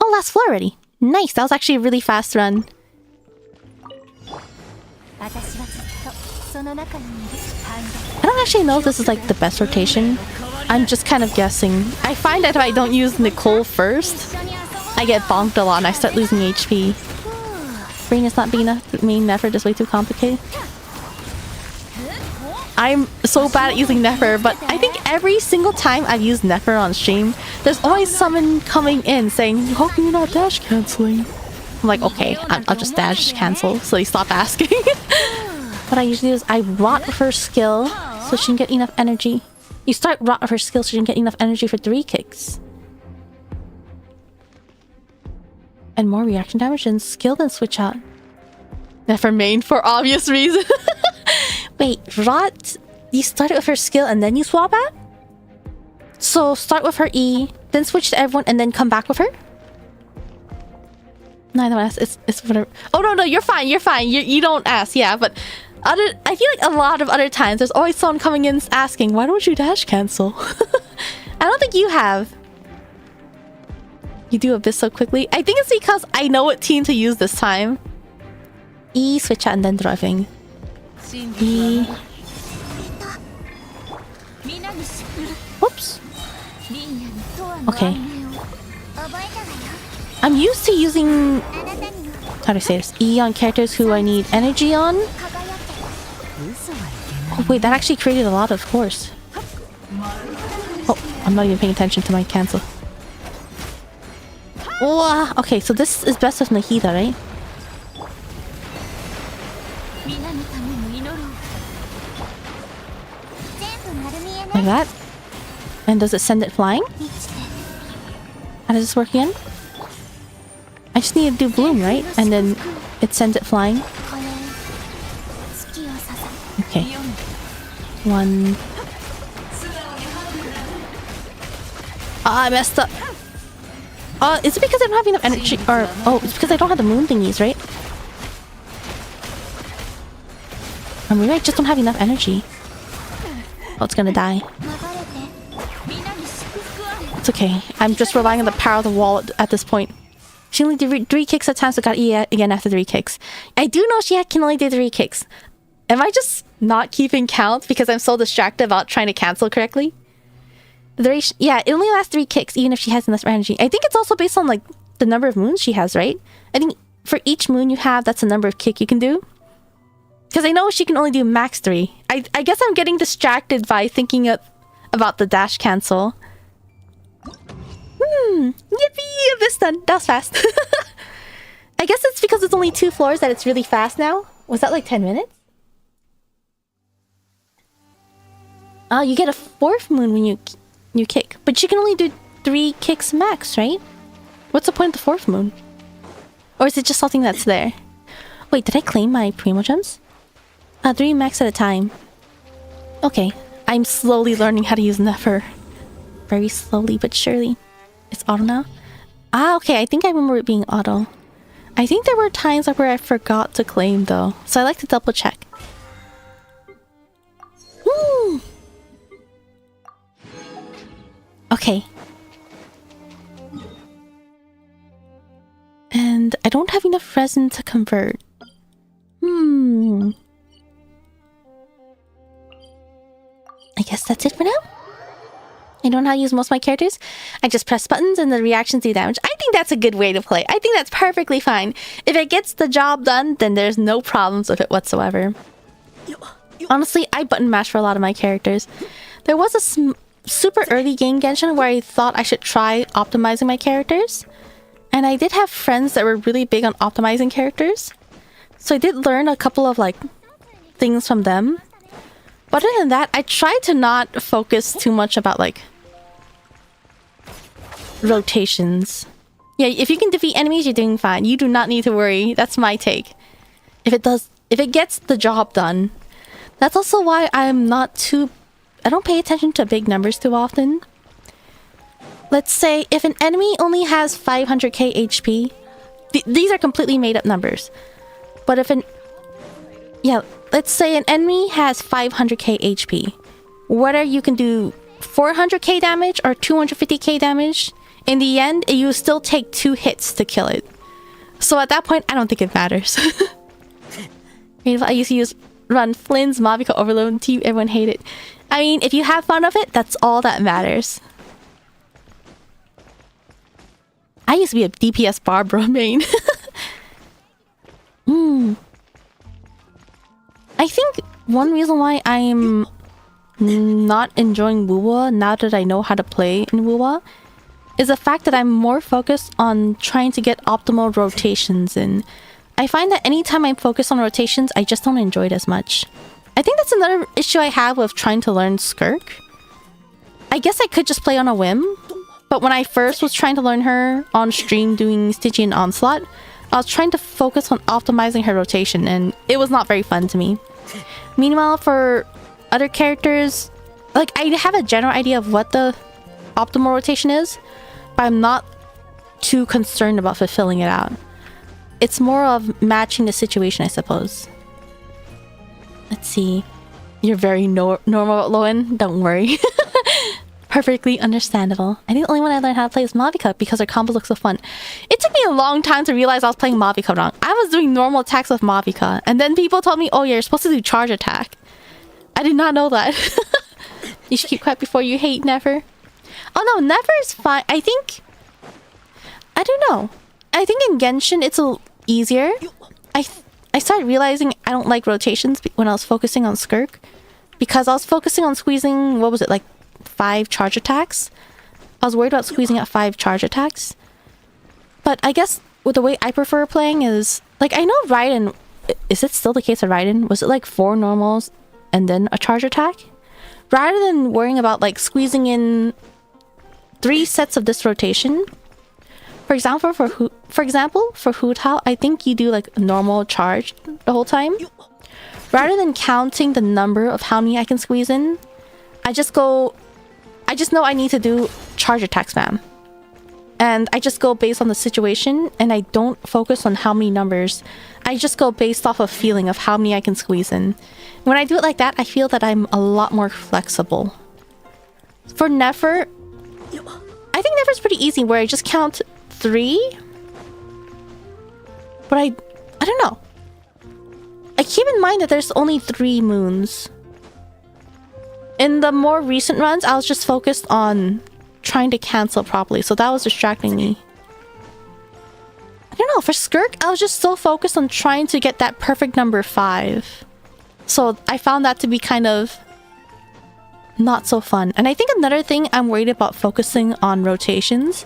Oh, last floor already. Nice. That was actually a really fast run. I don't actually know if this is like the best rotation. I'm just kind of guessing. I find that if I don't use Nicole first, I get bonked a lot and I start losing HP. Brain is not big enough. Main Nefer is way too complicated. I'm so bad at using Nefer, but I think every single time I've used Nefer on stream, there's always someone coming in saying, "How can you not dash canceling?" I'm like, okay, I'll just dash cancel, so they stop asking. What I usually do is I rot with her skill so she can get enough energy. You start rot with her skill so she can get enough energy for 3 kicks. And more reaction damage and skill than switch out. Never main for obvious reason. Wait, rot? You start it with her skill and then you swap out? So start with her E, then switch to everyone and then come back with her? No, I don't ask. It's whatever. Oh no, you're fine. You're fine. You don't ask. Yeah, but I feel like a lot of other times there's always someone coming in asking, "Why don't you dash cancel?" I don't think you have. You do Abyss so quickly. I think it's because I know what team to use this time. E, switch out, and then driving. E. Whoops. Okay. I'm used to using... How do I say this? E on characters who I need energy on. Oh wait, that actually created a lot of force. Oh, I'm not even paying attention to my cancel. Oh, okay, so this is best with Nahida, right? Like that? And does it send it flying? How does this work again? I just need to do bloom, right? And then it sends it flying. Okay. 1. Ah, I messed up. Is it because I don't have enough energy? Or, oh, it's because I don't have the moon thingies, right? Or maybe I just don't have enough energy. Oh, it's gonna die. It's okay. I'm just relying on the power of the wall at this point. She only did 3 kicks at times, so got E again after 3 kicks. I do know she can only do 3 kicks. Am I just not keeping count because I'm so distracted about trying to cancel correctly? The duration, yeah, it only lasts 3 kicks even if she has enough energy. I think it's also based on like the number of moons she has, right? I think for each moon you have, that's the number of kick you can do. Because I know she can only do max 3. I guess I'm getting distracted by thinking about the dash cancel. Yippee! This done. That was fast. I guess it's because it's only 2 floors that it's really fast now. Was that like 10 minutes? You get a 4th moon when you kick. But you can only do 3 kicks max, right? What's the point of the 4th moon? Or is it just something that's there? Wait, did I claim my Primo Gems? 3 max at a time. Okay. I'm slowly learning how to use Never. Very slowly but surely. It's auto now? Okay. I think I remember it being auto. I think there were times where I forgot to claim though. So I like to double check. Woo! Okay. And I don't have enough resin to convert. I guess that's it for now. I don't know how to use most of my characters. I just press buttons and the reactions do damage. I think that's a good way to play. I think that's perfectly fine. If it gets the job done, then there's no problems with it whatsoever. Honestly, I button mash for a lot of my characters. There was a super early game Genshin where I thought I should try optimizing my characters. And I did have friends that were really big on optimizing characters. So I did learn a couple of like things from them. But other than that, I try to not focus too much about like rotations. Yeah, if you can defeat enemies, you're doing fine. You do not need to worry. That's my take. If it gets the job done. That's also why I don't pay attention to big numbers too often. Let's say if an enemy only has 500k HP, these are completely made up numbers. But if let's say an enemy has 500k HP. Whether you can do 400k damage or 250k damage, in the end, you still take 2 hits to kill it. So at that point, I don't think it matters. I used to run Flynn's Mavica Overload team, everyone hated it. I mean, if you have fun of it, that's all that matters. I used to be a DPS Barbara main. I think one reason why I'm not enjoying Wuwa now that I know how to play in Wuwa is the fact that I'm more focused on trying to get optimal rotations in. I find that anytime I'm focused on rotations, I just don't enjoy it as much. I think that's another issue I have with trying to learn Skirk. I guess I could just play on a whim, but when I first was trying to learn her on stream doing Stygian Onslaught, I was trying to focus on optimizing her rotation, and it was not very fun to me. Meanwhile, for other characters, like I have a general idea of what the optimal rotation is, but I'm not too concerned about fulfilling it out. It's more of matching the situation, I suppose. Let's see. You're very normal, Lohen. Don't worry. Perfectly understandable. I think the only one I learned how to play is Mavica because her combos look so fun. It took me a long time to realize I was playing Mavica wrong. I was doing normal attacks with Mavica, and then people told me, oh yeah, you're supposed to do charge attack. I did not know that. You should keep quiet before you hate Never. Oh no, Never is fine. I don't know. I think in Genshin it's a easier. I started realizing I don't like rotations when I was focusing on Skirk, because I was focusing on squeezing, what was it, like 5 charge attacks? I was worried about squeezing out 5 charge attacks. But I guess with the way I prefer playing is, like, I know Raiden, is it still the case of Raiden? Was it like 4 normals and then a charge attack? Rather than worrying about like squeezing in 3 sets of this rotation. For example, for Hu Tao, I think you do like a normal charge the whole time. Rather than counting the number of how many I can squeeze in, I just know I need to do charge attack spam. and I just go based on the situation, and I don't focus on how many numbers. I just go based off of feeling of how many I can squeeze in. When I do it like that, I feel that I'm a lot more flexible. For Nefer, I think Nefer's pretty easy, where I just count 3. But I don't know. I keep in mind that there's only 3 moons. In the more recent runs, I was just focused on trying to cancel properly, so that was distracting me. I don't know, for Skirk, I was just so focused on trying to get that perfect number 5. So I found that to be kind of not so fun. And I think another thing I'm worried about focusing on rotations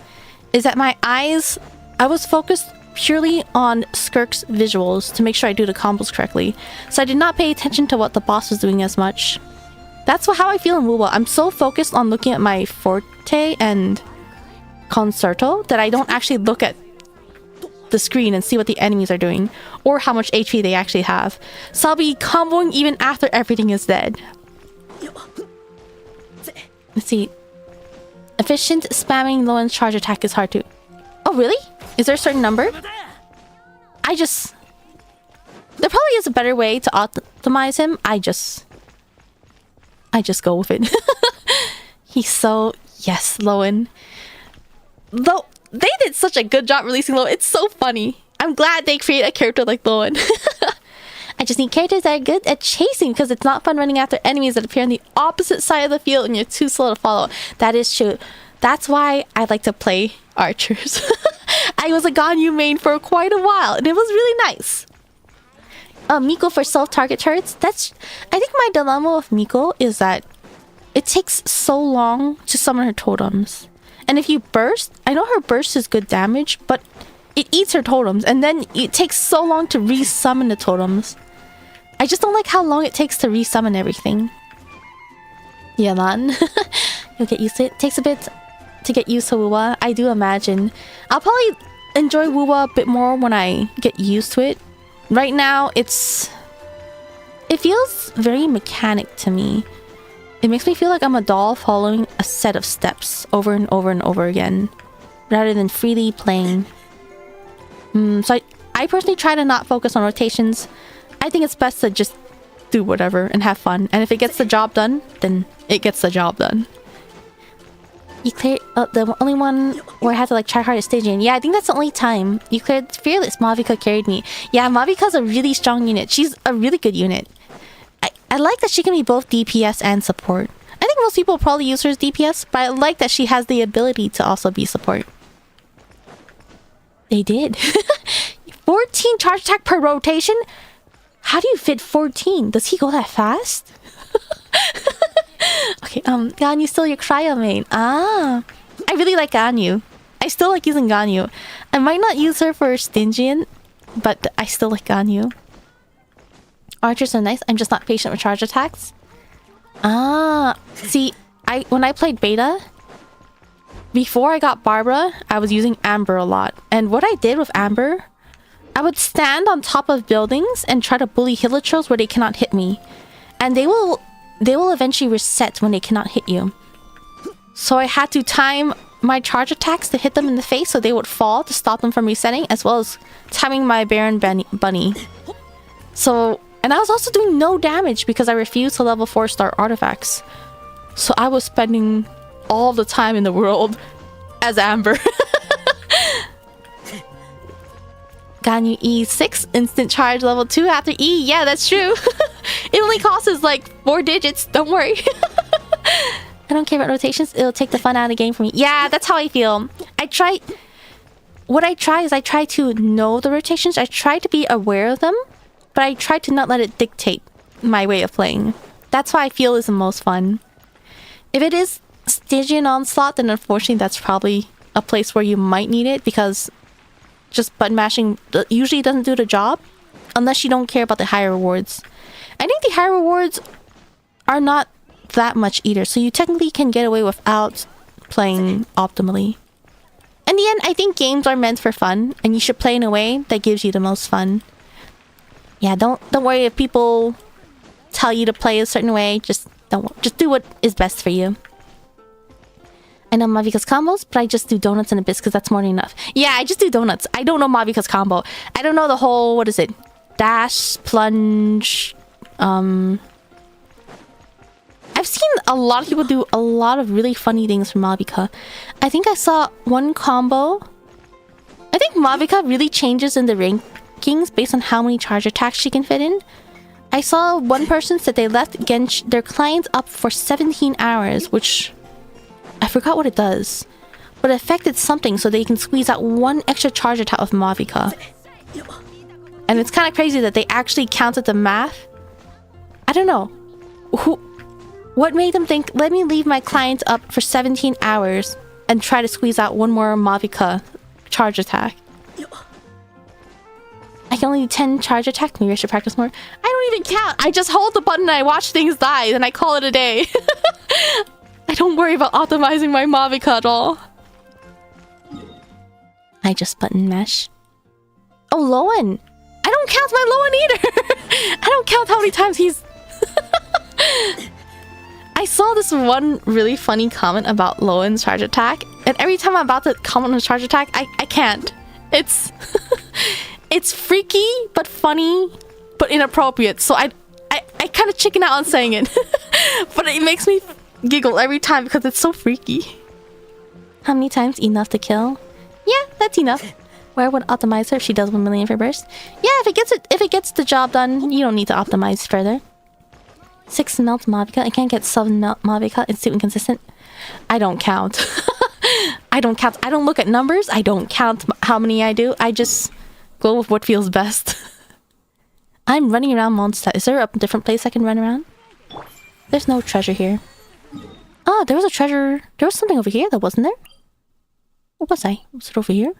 is that my eyes, I was focused purely on Skirk's visuals to make sure I do the combos correctly. So I did not pay attention to what the boss was doing as much. That's how I feel in Wuwa. I'm so focused on looking at my Forte and Concerto that I don't actually look at the screen and see what the enemies are doing or how much HP they actually have. So I'll be comboing even after everything is dead. Let's see. Efficient spamming Lohen's charge attack is hard to... Oh, really? Is there a certain number? There probably is a better way to optimize him. I just go with it. He's so... Yes, Lohen. Though, they did such a good job releasing Lohen. It's so funny. I'm glad they create a character like Lohen. I just need characters that are good at chasing, because it's not fun running after enemies that appear on the opposite side of the field and you're too slow to follow. That is true. That's why I like to play archers. I was a Ganyu main for quite a while, and it was really nice. Miko for self-target turrets. I think my dilemma with Miko is that it takes so long to summon her totems. And if you burst, I know her burst is good damage, but it eats her totems, and then it takes so long to re-summon the totems. I just don't like how long it takes to re-summon everything. Yeah, man. You'll get used to it. It takes a bit to get used to Wuwa, I do imagine. I'll probably enjoy Wuwa a bit more when I get used to it. Right now, it feels very mechanic to me. It makes me feel like I'm a doll following a set of steps over and over and over again, rather than freely playing. So I personally try to not focus on rotations. I think it's best to just do whatever and have fun. And if it gets the job done, then it gets the job done. You cleared the only one where I had to like try hard at staging. Yeah, I think that's the only time. You cleared Fearless. Mavika carried me. Yeah, Mavika's a really strong unit. She's a really good unit. I like that she can be both DPS and support. I think most people probably use her as DPS, but I like that she has the ability to also be support. They did. 14 charge attack per rotation? How do you fit 14? Does he go that fast? Okay, Ganyu still your cryo main. Ah, I really like Ganyu. I still like using Ganyu. I might not use her for Stygian, but I still like Ganyu. Archers are nice. I'm just not patient with charge attacks. Ah, see, when I played beta, before I got Barbara, I was using Amber a lot. And what I did with Amber, I would stand on top of buildings and try to bully Hilichurls where they cannot hit me. And they will eventually reset when they cannot hit you. So I had to time my charge attacks to hit them in the face so they would fall to stop them from resetting, as well as timing my Baron Bunny. So, and I was also doing no damage because I refused to level 4-star artifacts. So I was spending all the time in the world as Amber. Ganyu E6, instant charge level 2 after E. Yeah, that's true. It only costs like 4 digits. Don't worry. I don't care about rotations. It'll take the fun out of the game for me. Yeah, that's how I feel. What I try is I try to know the rotations. I try to be aware of them, but I try to not let it dictate my way of playing. That's how I feel is the most fun. If it is Stygian Onslaught, then unfortunately that's probably a place where you might need it, because just button mashing usually doesn't do the job unless you don't care about the higher rewards. I think the higher rewards are not that much either, so you technically can get away without playing optimally. In the end, I think games are meant for fun, and you should play in a way that gives you the most fun. Yeah, don't worry if people tell you to play a certain way. Just do what is best for you. I know Mavika's combos, but I just do donuts and abyss because that's more than enough. Yeah, I just do donuts. I don't know Mavika's combo. I don't know the whole, what is it? Dash, plunge, I've seen a lot of people do a lot of really funny things from Mavika. I think I saw one combo. I think Mavika really changes in the rankings based on how many charge attacks she can fit in. I saw one person said they left their clients up for 17 hours, which I forgot what it does, but it affected something so they can squeeze out one extra charge attack of Mavika. And it's kind of crazy that they actually counted the math. I don't know. What made them think, let me leave my clients up for 17 hours and try to squeeze out one more Mavika charge attack? I can only do 10 charge attack. Maybe I should practice more. I don't even count. I just hold the button and I watch things die and I call it a day. I don't worry about optimizing my Mavika at all. I just button mesh. Oh, Lohen. I don't count my Lohen either. I don't count how many times he's... I saw this one really funny comment about Lohen's charge attack, and every time I'm about to comment on his charge attack, I can't. It's... it's freaky, but funny, but inappropriate, so I kind of chicken out on saying it. But it makes me giggle every time because it's so freaky. How many times enough to kill? Yeah, that's enough. Where would optimize her if she does 1 million for burst? Yeah, if it gets the job done, you don't need to optimize further. 6 melt Mavika. I can't get 7 melt Mavika. It's too inconsistent. I don't count. I don't count. I don't look at numbers. I don't count how many I do. I just go with what feels best. I'm running around Mondstadt. Is there a different place I can run around? There's no treasure here. Oh, there was a treasure. There was something over here that wasn't there. What was I? Was it over here?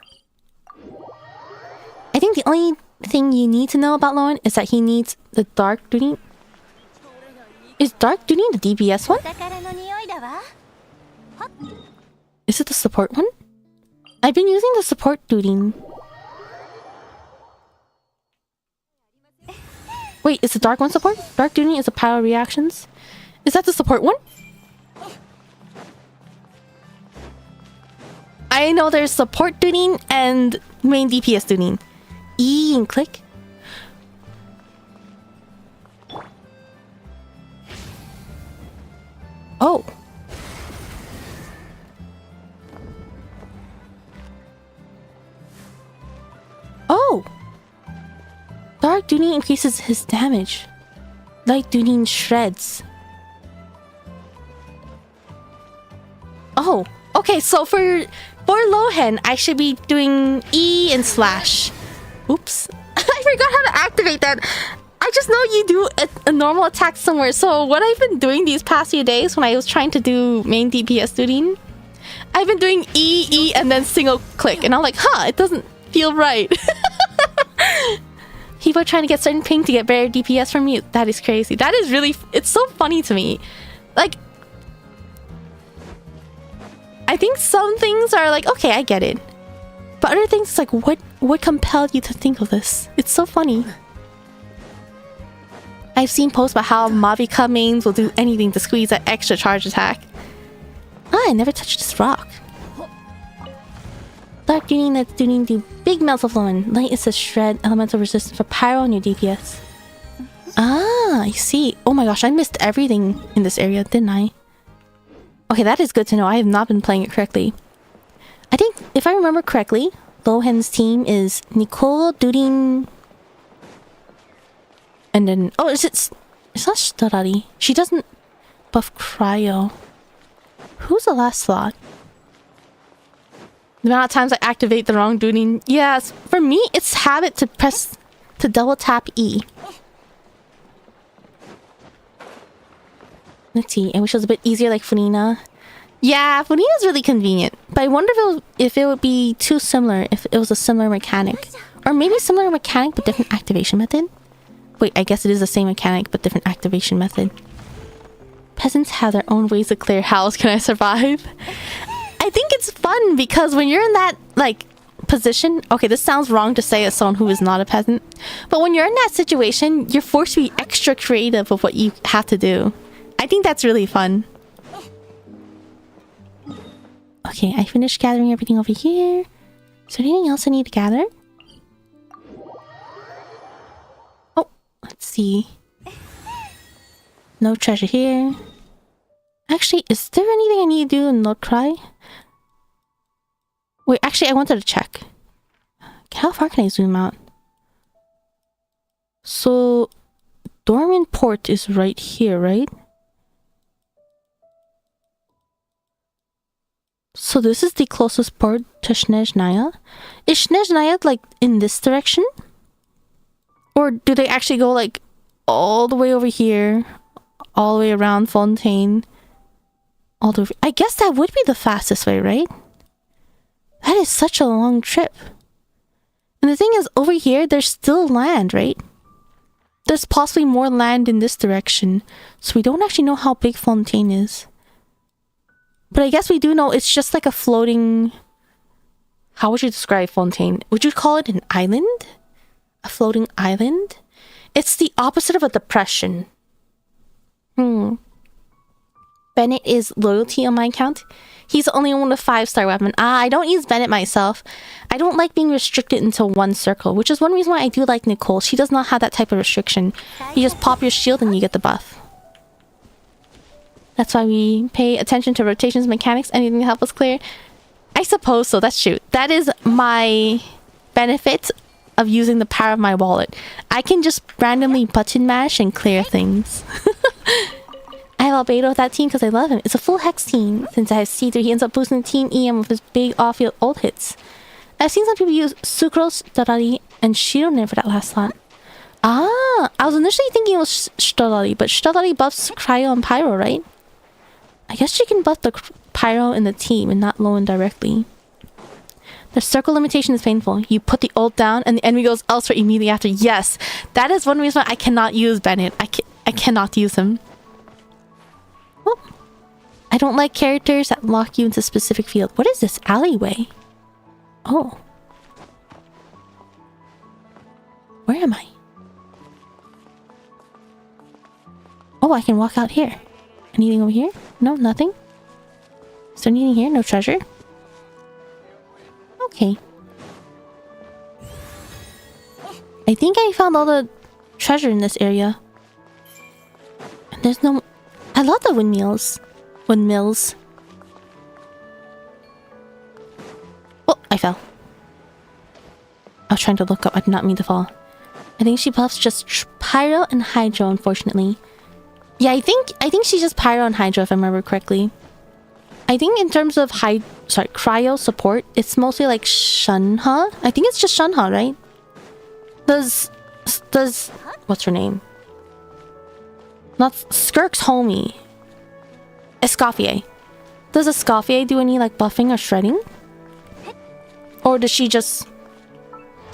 I think the only thing you need to know about Lohen is that he needs the dark duty. Is dark duty the DPS one? Is it the support one? I've been using the support duty. Wait, is the dark one support? Dark duty is the power reactions. Is that the support one? I know there's support duty and main DPS duty. E and click. Oh. Oh. Dark duty increases his damage. Light duty shreds. Oh. Okay, so for Lohen, I should be doing E and slash. Oops. I forgot how to activate that. I just know you do a normal attack somewhere. So what I've been doing these past few days when I was trying to do main DPS duty, I've been doing E, and then single click. And I'm like, it doesn't feel right. People are trying to get certain ping to get better DPS from you. That is crazy. That is really... It's so funny to me. Like... I think some things are like, okay, I get it. But other things, it's like, what compelled you to think of this? It's so funny. I've seen posts about how Mavika mains will do anything to squeeze that extra charge attack. I never touched this rock. Dark duty, that's duty do big melts of Lohen. Light is a shred elemental resistance for pyro on your DPS. I see. Oh my gosh, I missed everything in this area, didn't I? Okay, that is good to know. I have not been playing it correctly. I think, if I remember correctly, Lohen's team is Nicole, Dudin... And then... Oh, it's not Starari. She doesn't buff Cryo. Who's the last slot? The amount of times I activate the wrong Dudin... Yes, for me, it's habit to double tap E. Let's see. I wish it was a bit easier like Funina. Yeah, Funina's really convenient. But I wonder if it would be too similar if it was a similar mechanic. Or maybe similar mechanic but different activation method. Wait, I guess it is the same mechanic but different activation method. Peasants have their own ways to clear house. Can I survive? I think it's fun because when you're in that, like, position... Okay, this sounds wrong to say as someone who is not a peasant. But when you're in that situation, you're forced to be extra creative with what you have to do. I think that's really fun. Okay, I finished gathering everything over here. Is there anything else I need to gather? Oh, let's see. No treasure here. Actually, is there anything I need to do in Lotrai? Wait, actually, I wanted to check. How far can I zoom out? So, Dormant Port is right here, right? So this is the closest port to Snezhnaya. Is Snezhnaya like in this direction? Or do they actually go like all the way over here, all the way around Fontaine, all the way? I guess that would be the fastest way, right? That is such a long trip. And the thing is, over here, there's still land, right? There's possibly more land in this direction. So we don't actually know how big Fontaine is. But I guess we do know it's just like a floating... How would you describe Fontaine? Would you call it an island? A floating island? It's the opposite of a depression. Bennett is loyalty on my account. He's the only one with 5-star weapon. I don't use Bennett myself. I don't like being restricted into one circle, which is one reason why I do like Nicole. She does not have that type of restriction. You just pop your shield and you get the buff. That's why we pay attention to rotations, mechanics, anything to help us clear. I suppose so, that's true. That is my benefit of using the power of my wallet. I can just randomly button mash and clear things. I have Albedo with that team because I love him. It's a full hex team. Since I have C3, he ends up boosting the team EM with his big off-field ult hits. I've seen some people use Sucrose, Dorari, and Shironen for that last slot. Ah, I was initially thinking it was Stolari, but Stolari buffs Cryo and Pyro, right? I guess she can buff the Pyro in the team and not Lohen directly. The circle limitation is painful. You put the ult down and the enemy goes elsewhere immediately after. Yes, that is one reason why I cannot use Bennett. I cannot use him. Oh. I don't like characters that lock you into a specific field. What is this alleyway? Oh. Where am I? Oh, I can walk out here. Anything over here? No, nothing. Is there anything here? No treasure? Okay. I think I found all the treasure in this area. And there's no... I love the windmills. Windmills. Oh, I fell. I was trying to look up. I did not mean to fall. I think she buffs just Pyro and Hydro, unfortunately. Yeah, I think she's just Pyro and Hydro, if I remember correctly. I think in terms of Cryo support, it's mostly like Shunha. I think it's just Shunha, right? Does what's her name? Not Skirk's homie. Escoffier. Does Escoffier do any like buffing or shredding? Or does she just...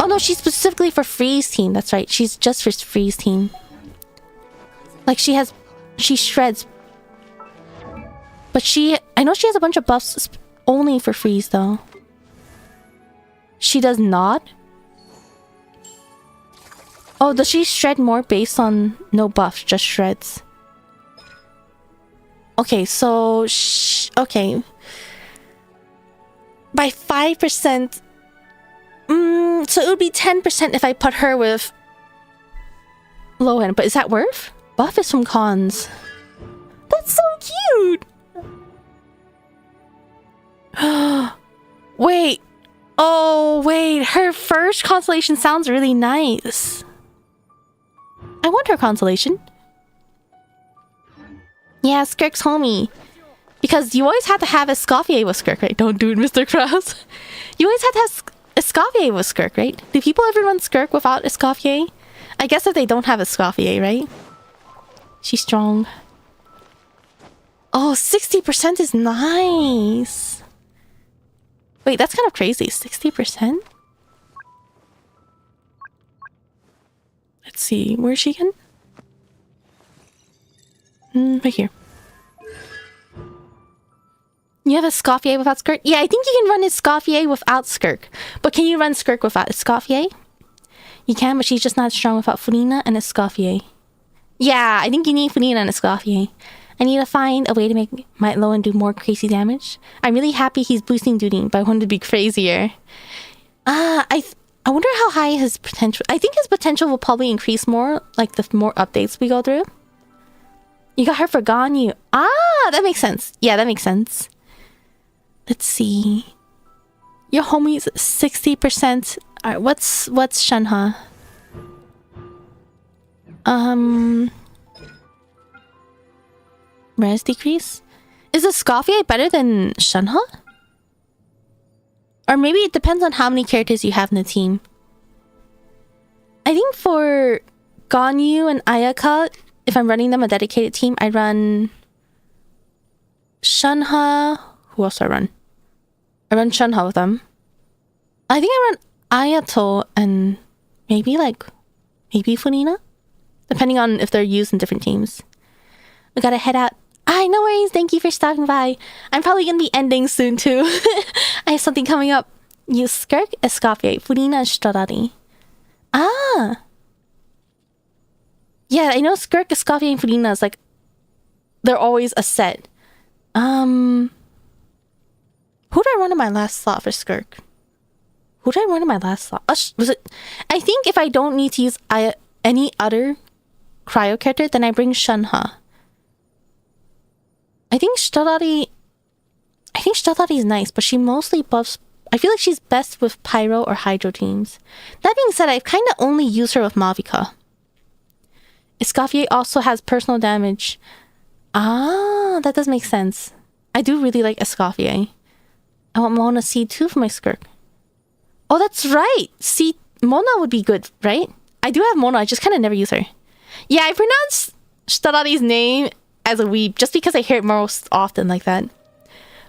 Oh no, she's specifically for Freeze team. That's right. She's just for Freeze team. Like she shreds. But I know she has a bunch of buffs only for Freeze though. She does not? Oh, does she shred more based on no buffs, just shreds? Okay, so... okay. By 5%... so it would be 10% if I put her with... Lohen, but is that worth? Buff is from cons. That's so cute! Wait. Oh, wait. Her first constellation sounds really nice. I want her constellation. Yeah, Skirk's homie. Because you always have to have Escoffier with Skirk, right? Don't do it, Mr. Krause. You always have to have Escoffier with Skirk, right? Do people ever run Skirk without Escoffier? I guess if they don't have Escoffier, right? She's strong. Oh, 60% is nice. Wait, that's kind of crazy. 60%? Let's see. Where is she again? Right here. You have a Escoffier without Skirk? Yeah, I think you can run Escoffier without Skirk. But can you run Skirk without Escoffier? You can, but she's just not strong without Furina and Escoffier. Yeah, I think you need Furina and Escoffier. I need to find a way to make my Lohen do more crazy damage. I'm really happy he's boosting duty, but I want him to be crazier. I wonder how high his potential... I think his potential will probably increase more, like the more updates we go through. You got her for Ganyu. Ah, that makes sense. Yeah, that makes sense. Let's see. Your homie's 60%. Alright, what's Shenhe? Res decrease? Is the Scofier better than Shenhe? Or maybe it depends on how many characters you have in the team. I think for Ganyu and Ayaka, if I'm running them a dedicated team, I run Shenhe. Who else do I run? I run Shenhe with them. I think I run Ayato and maybe Funina? Depending on if they're used in different teams. We gotta head out. No worries. Thank you for stopping by. I'm probably gonna be ending soon too. I have something coming up. Use Skirk, Escoffier, Funina, and Strarari. Ah! Yeah, I know Skirk, Escoffier, and Funina is like... They're always a set. Who did I run in my last slot for Skirk? Who did I run in my last slot? Was it... I think if I don't need to use any other cryo character, then I bring Shenhe. I think Strarari is nice, but she mostly buffs... I feel like she's best with Pyro or Hydro teams. That being said, I've kind of only used her with Mavica. Escoffier also has personal damage. Ah, that does make sense. I do really like Escoffier. I want Mona C2 for my Skirk. Oh, that's right! Mona would be good, right? I do have Mona, I just kind of never use her. Yeah, I pronounce Strarari's name as a weeb just because I hear it most often like that.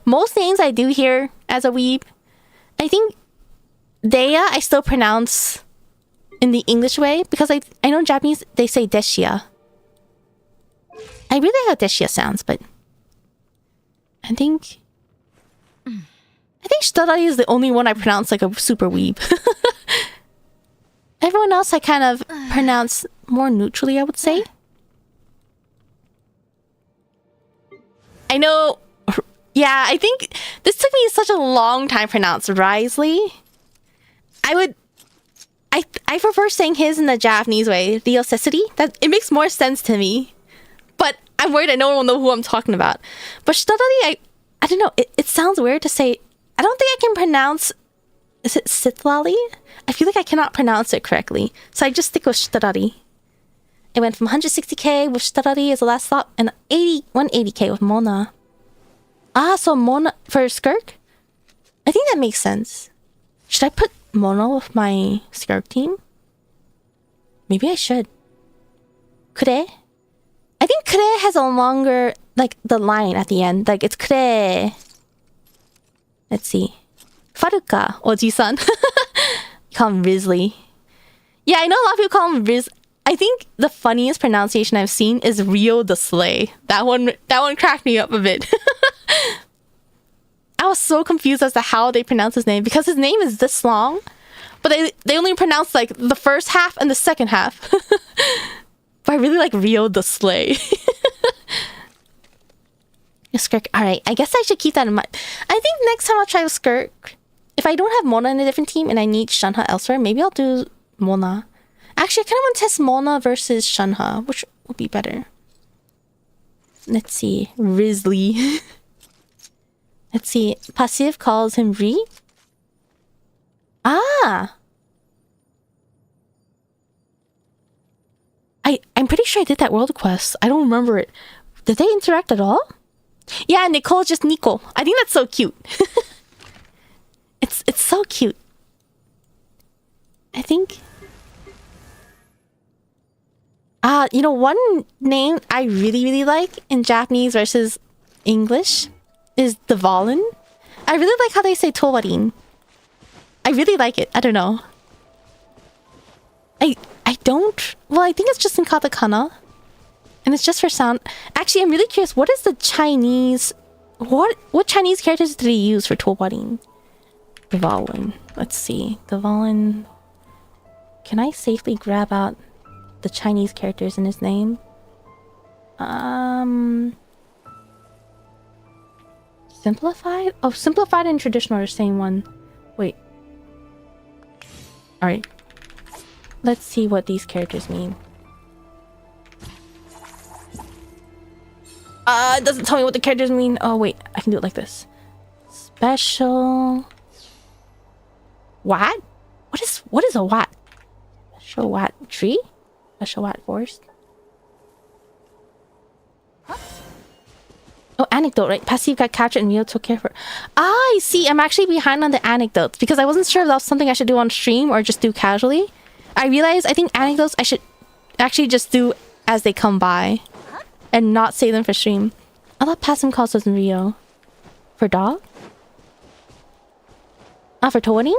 Most names I do hear as a weeb. I think Dea I still pronounce in the English way because I know in Japanese they say Deshia. I really like how Deshia sounds, but I think Strarari is the only one I pronounce like a super weeb. Everyone else I kind of pronounce more neutrally, I would say. I know... Yeah, I think this took me such a long time to pronounce Risley. I prefer saying his in the Japanese way, Theocecity. That it makes more sense to me. But I'm worried that no one will know who I'm talking about. But Strarari, I don't know, it sounds weird to say. I don't think I can pronounce... Is it Sitlali? I feel like I cannot pronounce it correctly. So I just stick with Strarari. It went from 160k with Strarari as the last slot and 180k with Mona. Ah, so Mona for Skirk? I think that makes sense. Should I put Mona with my Skirk team? Maybe I should. Kure? I think Kure has a longer, like, the line at the end. Like, it's Kure. Let's see. Faruka, Oji-san. You call him Risley. Yeah, I know a lot of people call him Riz. I think the funniest pronunciation I've seen is Rio the Slay. That one cracked me up a bit. I was so confused as to how they pronounce his name because his name is this long, but they only pronounce like the first half and the second half. But I really like Rio the Slay. Skirk. Alright, I guess I should keep that in mind. I think next time I'll try with Skirk. If I don't have Mona in a different team and I need Shenhe elsewhere, maybe I'll do Mona. Actually, I kind of want to test Mona versus Shenhe, which would be better. Let's see. Risley. Let's see. Passive calls him Ri. Ah! I'm pretty sure I did that world quest. I don't remember it. Did they interact at all? Yeah, Nicole's just Nico. I think that's so cute. It's so cute. I think... you know, one name I really like in Japanese versus English is the Valen. I really like how they say Towarin. I really like it. I don't know. I don't... Well, I think it's just in katakana. And it's just for sound. Actually, I'm really curious. What is the Chinese... What Chinese characters did he use for Towarin? The Valen. Let's see. The Valen... Can I safely grab out the Chinese characters in his name? Simplified? Oh, simplified and traditional are the same one. Wait. Alright. Let's see what these characters mean. It doesn't tell me what the characters mean. Oh, wait. I can do it like this. Special... Wat? What is a wat? Special wat tree? Special wat forest? Oh, anecdote, right? Passive got captured and Mio took care of her. I see. I'm actually behind on the anecdotes because I wasn't sure if that was something I should do on stream or just do casually. I realized I think anecdotes I should actually just do as they come by and not save them for stream. I thought passive calls was in Rio. For dog? For Toadine?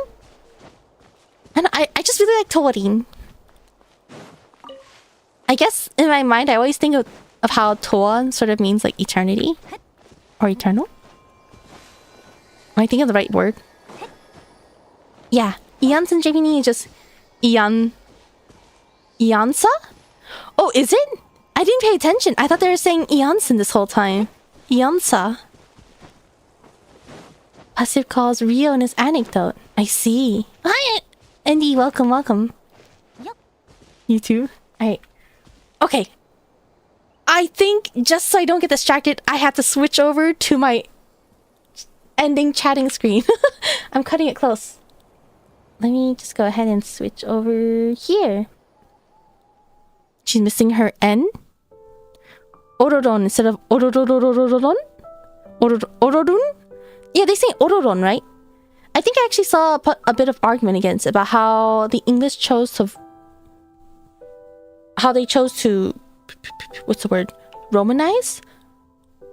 And I just really like Toadine. I guess in my mind I always think of how Toa sort of means like eternity or eternal. Am I thinking of the right word? Yeah, Eons in Japanese is just Eon. Eonsa? Oh, is it? I didn't pay attention. I thought they were saying Eonson this whole time. Eonsa. Passive calls Rio in his anecdote. I see. Hi, Andy. Welcome, welcome. Yep. You too? Alright. Okay. I think, just so I don't get distracted, I have to switch over to my ending chatting screen. I'm cutting it close. Let me just go ahead and switch over here. She's missing her N. Ororon instead of orororon? Ororun? Yeah, they say ororon, right? I think I actually saw a bit of argument against about how the English chose to... How they chose to... What's the word? Romanize?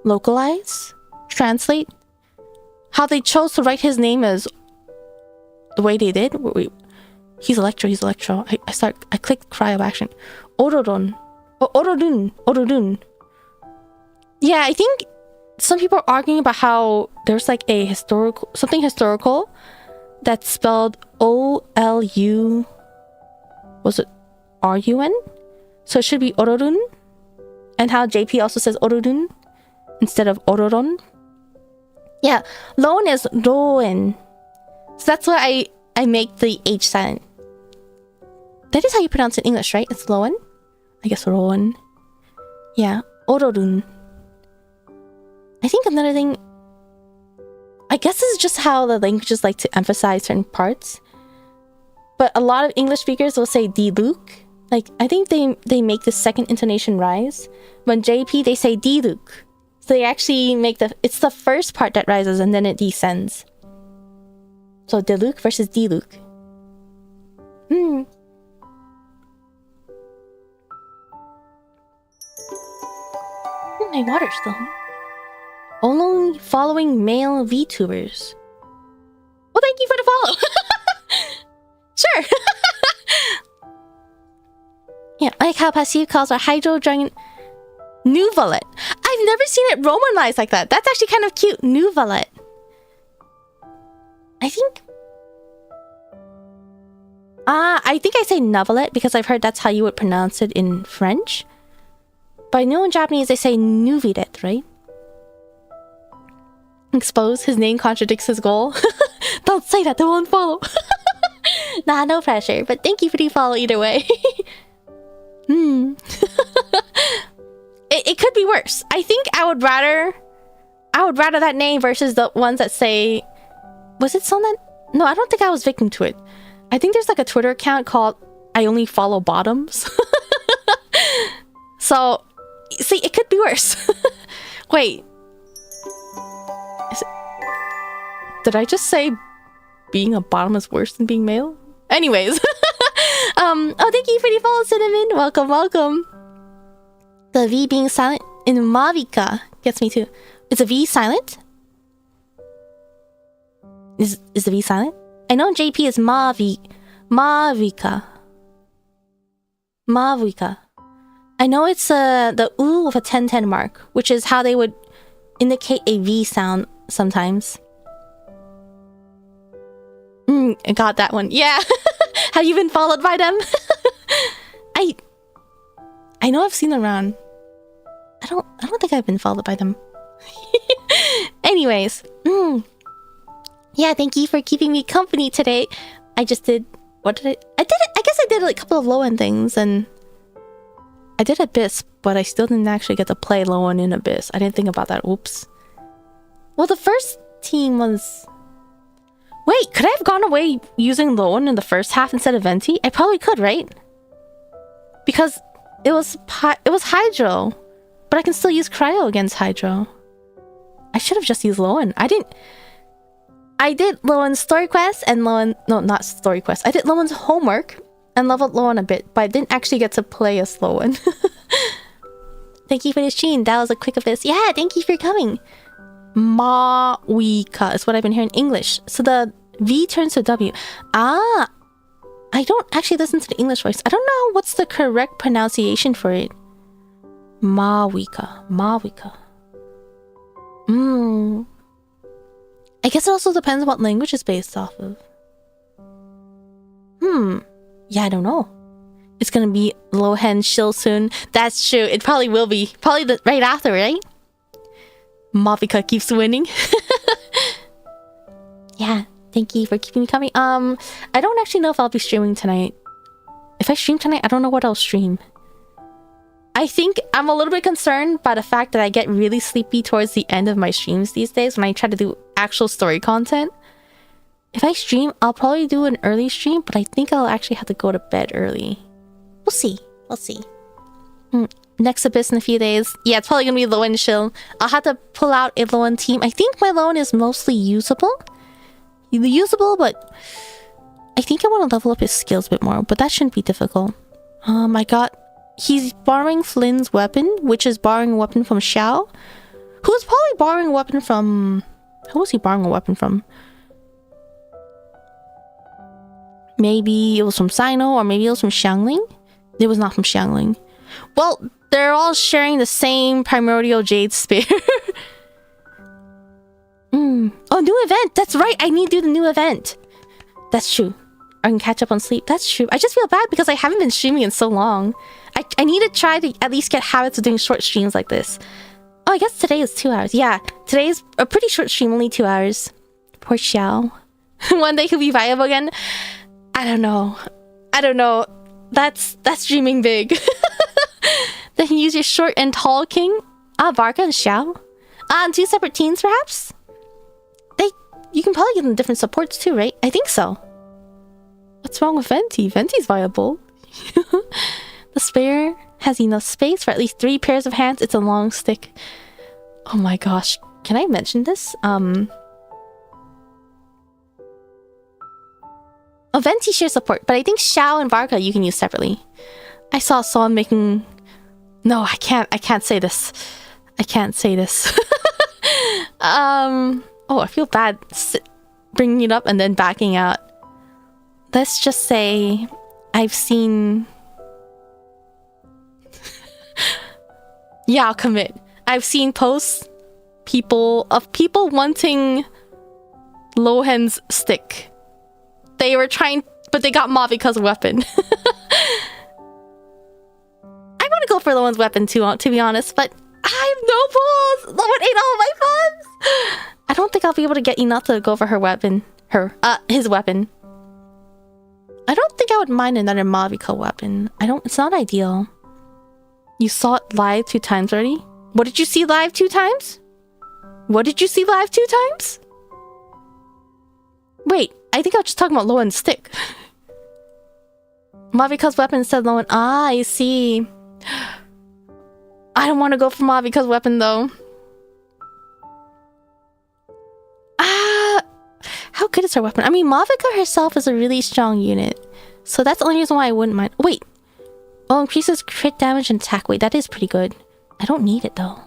Localize? Translate? How they chose to write his name as the way they did? Wait. He's Electro, he's Electro. I clicked cryo action. Ororon. Ororun. Yeah, I think some people are arguing about how there's like a something historical that's spelled O-L-U... Was it R-U-N? So it should be Ororun. And how JP also says Ororun instead of Ororon. Yeah, Lohen is Lohen. So that's why I make the H silent. That is how you pronounce it in English, right? It's Lohen? I guess Lohen. Yeah, Ororun. I think another thing... I guess this is just how the languages like to emphasize certain parts. But a lot of English speakers will say D-Luke. Like, I think they make the second intonation rise. When JP, they say D-Luke. So they actually make it's the first part that rises and then it descends. So D-Luke versus D-Luke. My water's still... Only following male VTubers. Well, thank you for the follow. Sure. Yeah, I like how passive calls are Hydro Dragon Nuvalet. I've never seen it romanized like that. That's actually kind of cute. Nuvalet. I think I say Nuvalet because I've heard that's how you would pronounce it in French. But I know in Japanese they say Nuvidet, right? Expose his name contradicts his goal. Don't say that, they won't follow. Nah, no pressure. But thank you for the follow either way. It could be worse. I think I would rather that name versus the ones that say... Was it someone that... No, I don't think I was victim to it. I think there's like a Twitter account called I Only Follow Bottoms. So, see, it could be worse. Wait. Did I just say being a bottom is worse than being male? Anyways. Oh, thank you for the follow, Cinnamon. Welcome, welcome. The V being silent in Mavika gets me too. Is a V silent? Is the V silent? I know JP is Mavika. I know it's the U with a 10-10 mark, which is how they would indicate a V sound sometimes. I got that one. Yeah. Have you been followed by them? I know I've seen them around. I don't think I've been followed by them. Hey Anyways, yeah, thank you for keeping me company today. I just did... What did I guess I did like a couple of Lohen things, and... I did Abyss, but I still didn't actually get to play Lohen in Abyss. I didn't think about that. Oops. Well, the first team was... Wait, could I have gone away using Lohen in the first half instead of Venti? I probably could, right? Because it was Hydro. But I can still use Cryo against Hydro. I should have just used Lohen. I did Lohen's story quest and Lohen... No, not story quest. I did Lohen's homework and leveled Lohen a bit, but I didn't actually get to play as Lohen. Thank you for the stream. That was a quick Abyss. Yeah, thank you for coming. Mawika is what I've been hearing in English. So the V turns to W. Ah, I don't actually listen to the English voice. I don't know what's the correct pronunciation for it. Mawika. I guess it also depends on what language it's based off of. Yeah, I don't know. It's gonna be Lohen Shill soon. That's true. It probably will be. Probably right after, right? Mavika keeps winning. Yeah, thank you for keeping me coming. I don't actually know if I'll be streaming tonight. If I stream tonight, I don't know what I'll stream. I think I'm a little bit concerned by the fact that I get really sleepy towards the end of my streams these days when I try to do actual story content. If I stream, I'll probably do an early stream, but I think I'll actually have to go to bed early. We'll see. Next Abyss in a few days. Yeah, it's probably gonna be Lohen Shill. I'll have to pull out a Lohen team. I think my Lohen is mostly usable, but I think I want to level up his skills a bit more, but that shouldn't be difficult. He's borrowing Flynn's weapon, which is borrowing a weapon from Xiao, who's probably borrowing a weapon from... Who was he borrowing a weapon from? Maybe it was from Sino, or maybe it was from Xiangling? It was not from Xiangling. Well, they're all sharing the same primordial jade spear. Oh, new event! That's right! I need to do the new event! That's true. I can catch up on sleep. That's true. I just feel bad because I haven't been streaming in so long. I need to try to at least get habits of doing short streams like this. Oh, I guess today is 2 hours. Yeah, today's a pretty short stream, only 2 hours. Poor Xiao. One day he'll be viable again. I don't know. That's dreaming big. Then you use your short and tall king. Barca and Xiao. And 2 separate teams, perhaps? You can probably give them different supports too, right? I think so. What's wrong with Venti? Venti's viable. The spear has enough space for at least 3 pairs of hands. It's a long stick. Oh my gosh. Can I mention this? Venti shares support, but I think Xiao and Barca you can use separately. I saw someone making... No, I can't say this. Oh, I feel bad bringing it up and then backing out. Let's just say I've seen... Yeah, I'll commit. I've seen posts of people wanting Lohen's stick. They were trying, but they got Mavika's weapon. I want to go for Lohen's weapon too, to be honest, but I have no balls. Lohen ate all of my funds. I don't think I'll be able to get enough to go for her weapon. His weapon. I don't think I would mind another Mavika weapon. It's not ideal. You saw it live 2 times already? What did you see live 2 times? Wait, I think I was just talking about Lohen's stick. Mavika's weapon said Lohen. Ah, I see. I don't want to go for Mavika's weapon though. How good is her weapon? I mean, Mavika herself is a really strong unit. So that's the only reason why I wouldn't mind. Wait. Oh, increases crit damage and attack weight. That is pretty good. I don't need it though.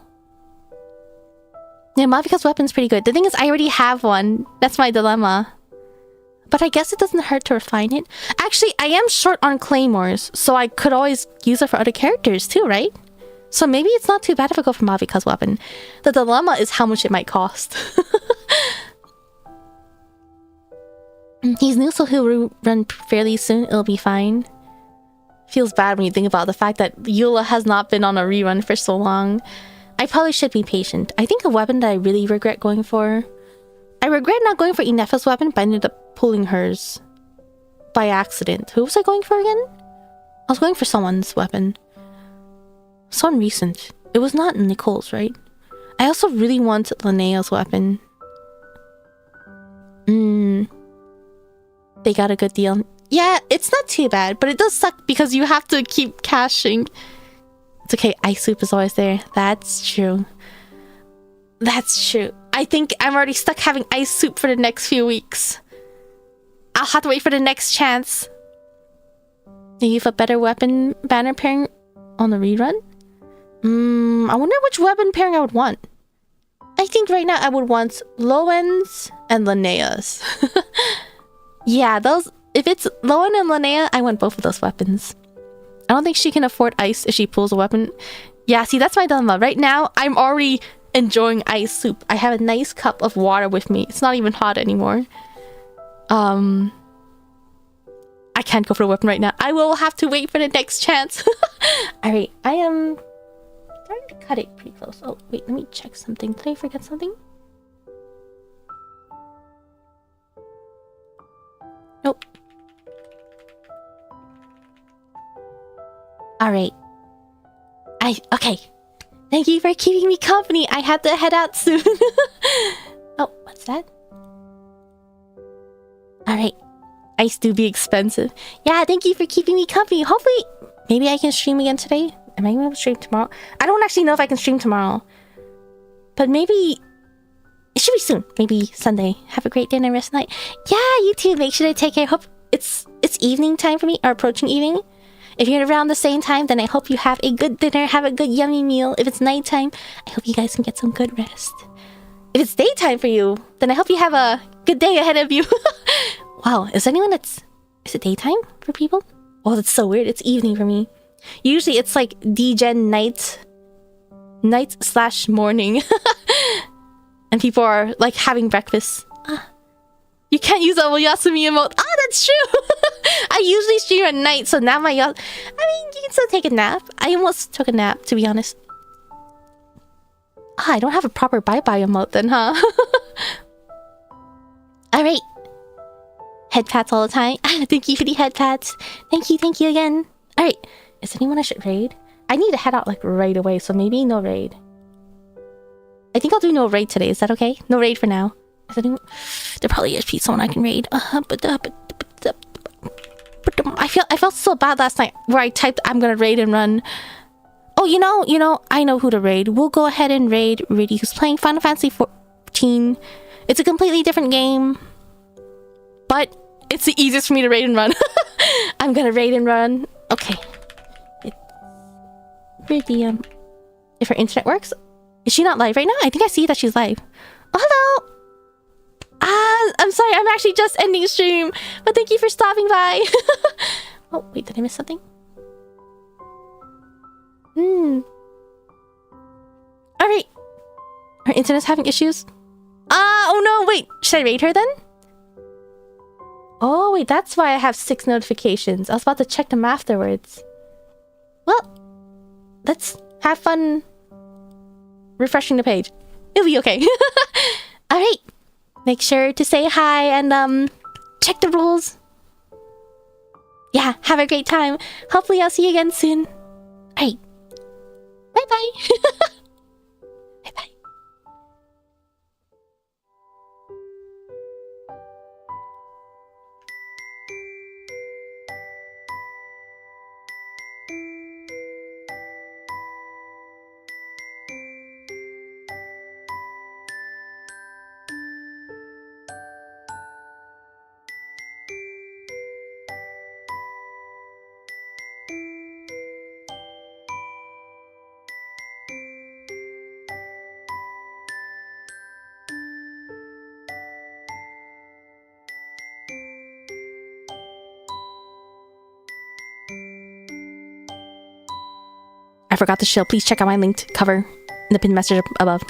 Yeah, Mavika's weapon's pretty good. The thing is, I already have one. That's my dilemma. But I guess it doesn't hurt to refine it. Actually, I am short on claymores, so I could always use it for other characters too, right? So maybe it's not too bad if I go for Mavika's weapon. The dilemma is how much it might cost. He's new, so he'll run fairly soon. It'll be fine. Feels bad when you think about the fact that Eula has not been on a rerun for so long. I probably should be patient. I think a weapon that I really regret going for... I regret not going for Inefa's weapon, but I ended up pulling hers by accident. Who was I going for again? I was going for someone's weapon. Someone recent. It was not Nicole's, right? I also really want Linnea's weapon. They got a good deal. Yeah, it's not too bad, but it does suck because you have to keep cashing. It's okay, ice soup is always there. That's true. That's true. I think I'm already stuck having ice soup for the next few weeks. I'll have to wait for the next chance. Do you have a better weapon banner pairing on the rerun? I wonder which weapon pairing I would want. I think right now I would want Lohen's and Linnea's. Yeah, those... If it's Lohen and Linnea, I want both of those weapons. I don't think she can afford ice if she pulls a weapon. Yeah, see, that's my dilemma. Right now, I'm already enjoying ice soup. I have a nice cup of water with me. It's not even hot anymore. I can't go for a weapon right now. I will have to wait for the next chance. Alright, I am starting to cut it pretty close. Oh, wait, let me check something. Did I forget something? Nope. Alright. Okay. Thank you for keeping me company. I have to head out soon. Oh, what's that? Alright. Ice do be expensive. Yeah, thank you for keeping me company. Hopefully, maybe I can stream again today. Am I going to stream tomorrow? I don't actually know if I can stream tomorrow. But maybe... It should be soon. Maybe Sunday. Have a great dinner rest night. Yeah, you too. Make sure to take care. Hope it's evening time for me, or approaching evening. If you're around the same time, then I hope you have a good dinner, have a good yummy meal. If it's nighttime, I hope you guys can get some good rest. If it's daytime for you, then I hope you have a good day ahead of you. Wow, is anyone that's... Is it daytime for people? Oh, that's so weird. It's evening for me. Usually it's like D-Gen night / morning. And people are like having breakfast. You can't use a Yasumi emote. That's true. I usually stream at night, so now my I mean, you can still take a nap. I almost took a nap, to be honest. I don't have a proper bye-bye emote then, huh? Alright. Head pats all the time. Thank you for the head pats. Thank you again. Alright. Is there anyone I should raid? I need to head out like right away, so maybe no raid. I think I'll do no raid today. Is that okay? No raid for now. Is anyone... There probably is someone I can raid. I felt so bad last night where I typed I'm gonna raid and run. Oh, you know, I know who to raid. We'll go ahead and raid Riddy, who's playing Final Fantasy 14. It's a completely different game, but it's the easiest for me to raid and run. I'm gonna raid and run. Okay. Riddy, if her internet works. Is she not live right now? I think I see that she's live. Oh, hello! I'm sorry, I'm actually just ending stream, but thank you for stopping by. Oh, wait, did I miss something? Alright. Her internet's having issues? Oh no, wait, should I raid her then? Oh, wait, that's why I have 6 notifications. I was about to check them afterwards. Well, let's have fun refreshing the page. It'll be okay. Alright. Make sure to say hi and check the rules. Yeah, have a great time. Hopefully I'll see you again soon. Alright. Bye-bye. Bye-bye. I forgot to show. Please check out my linked cover in the pinned message above.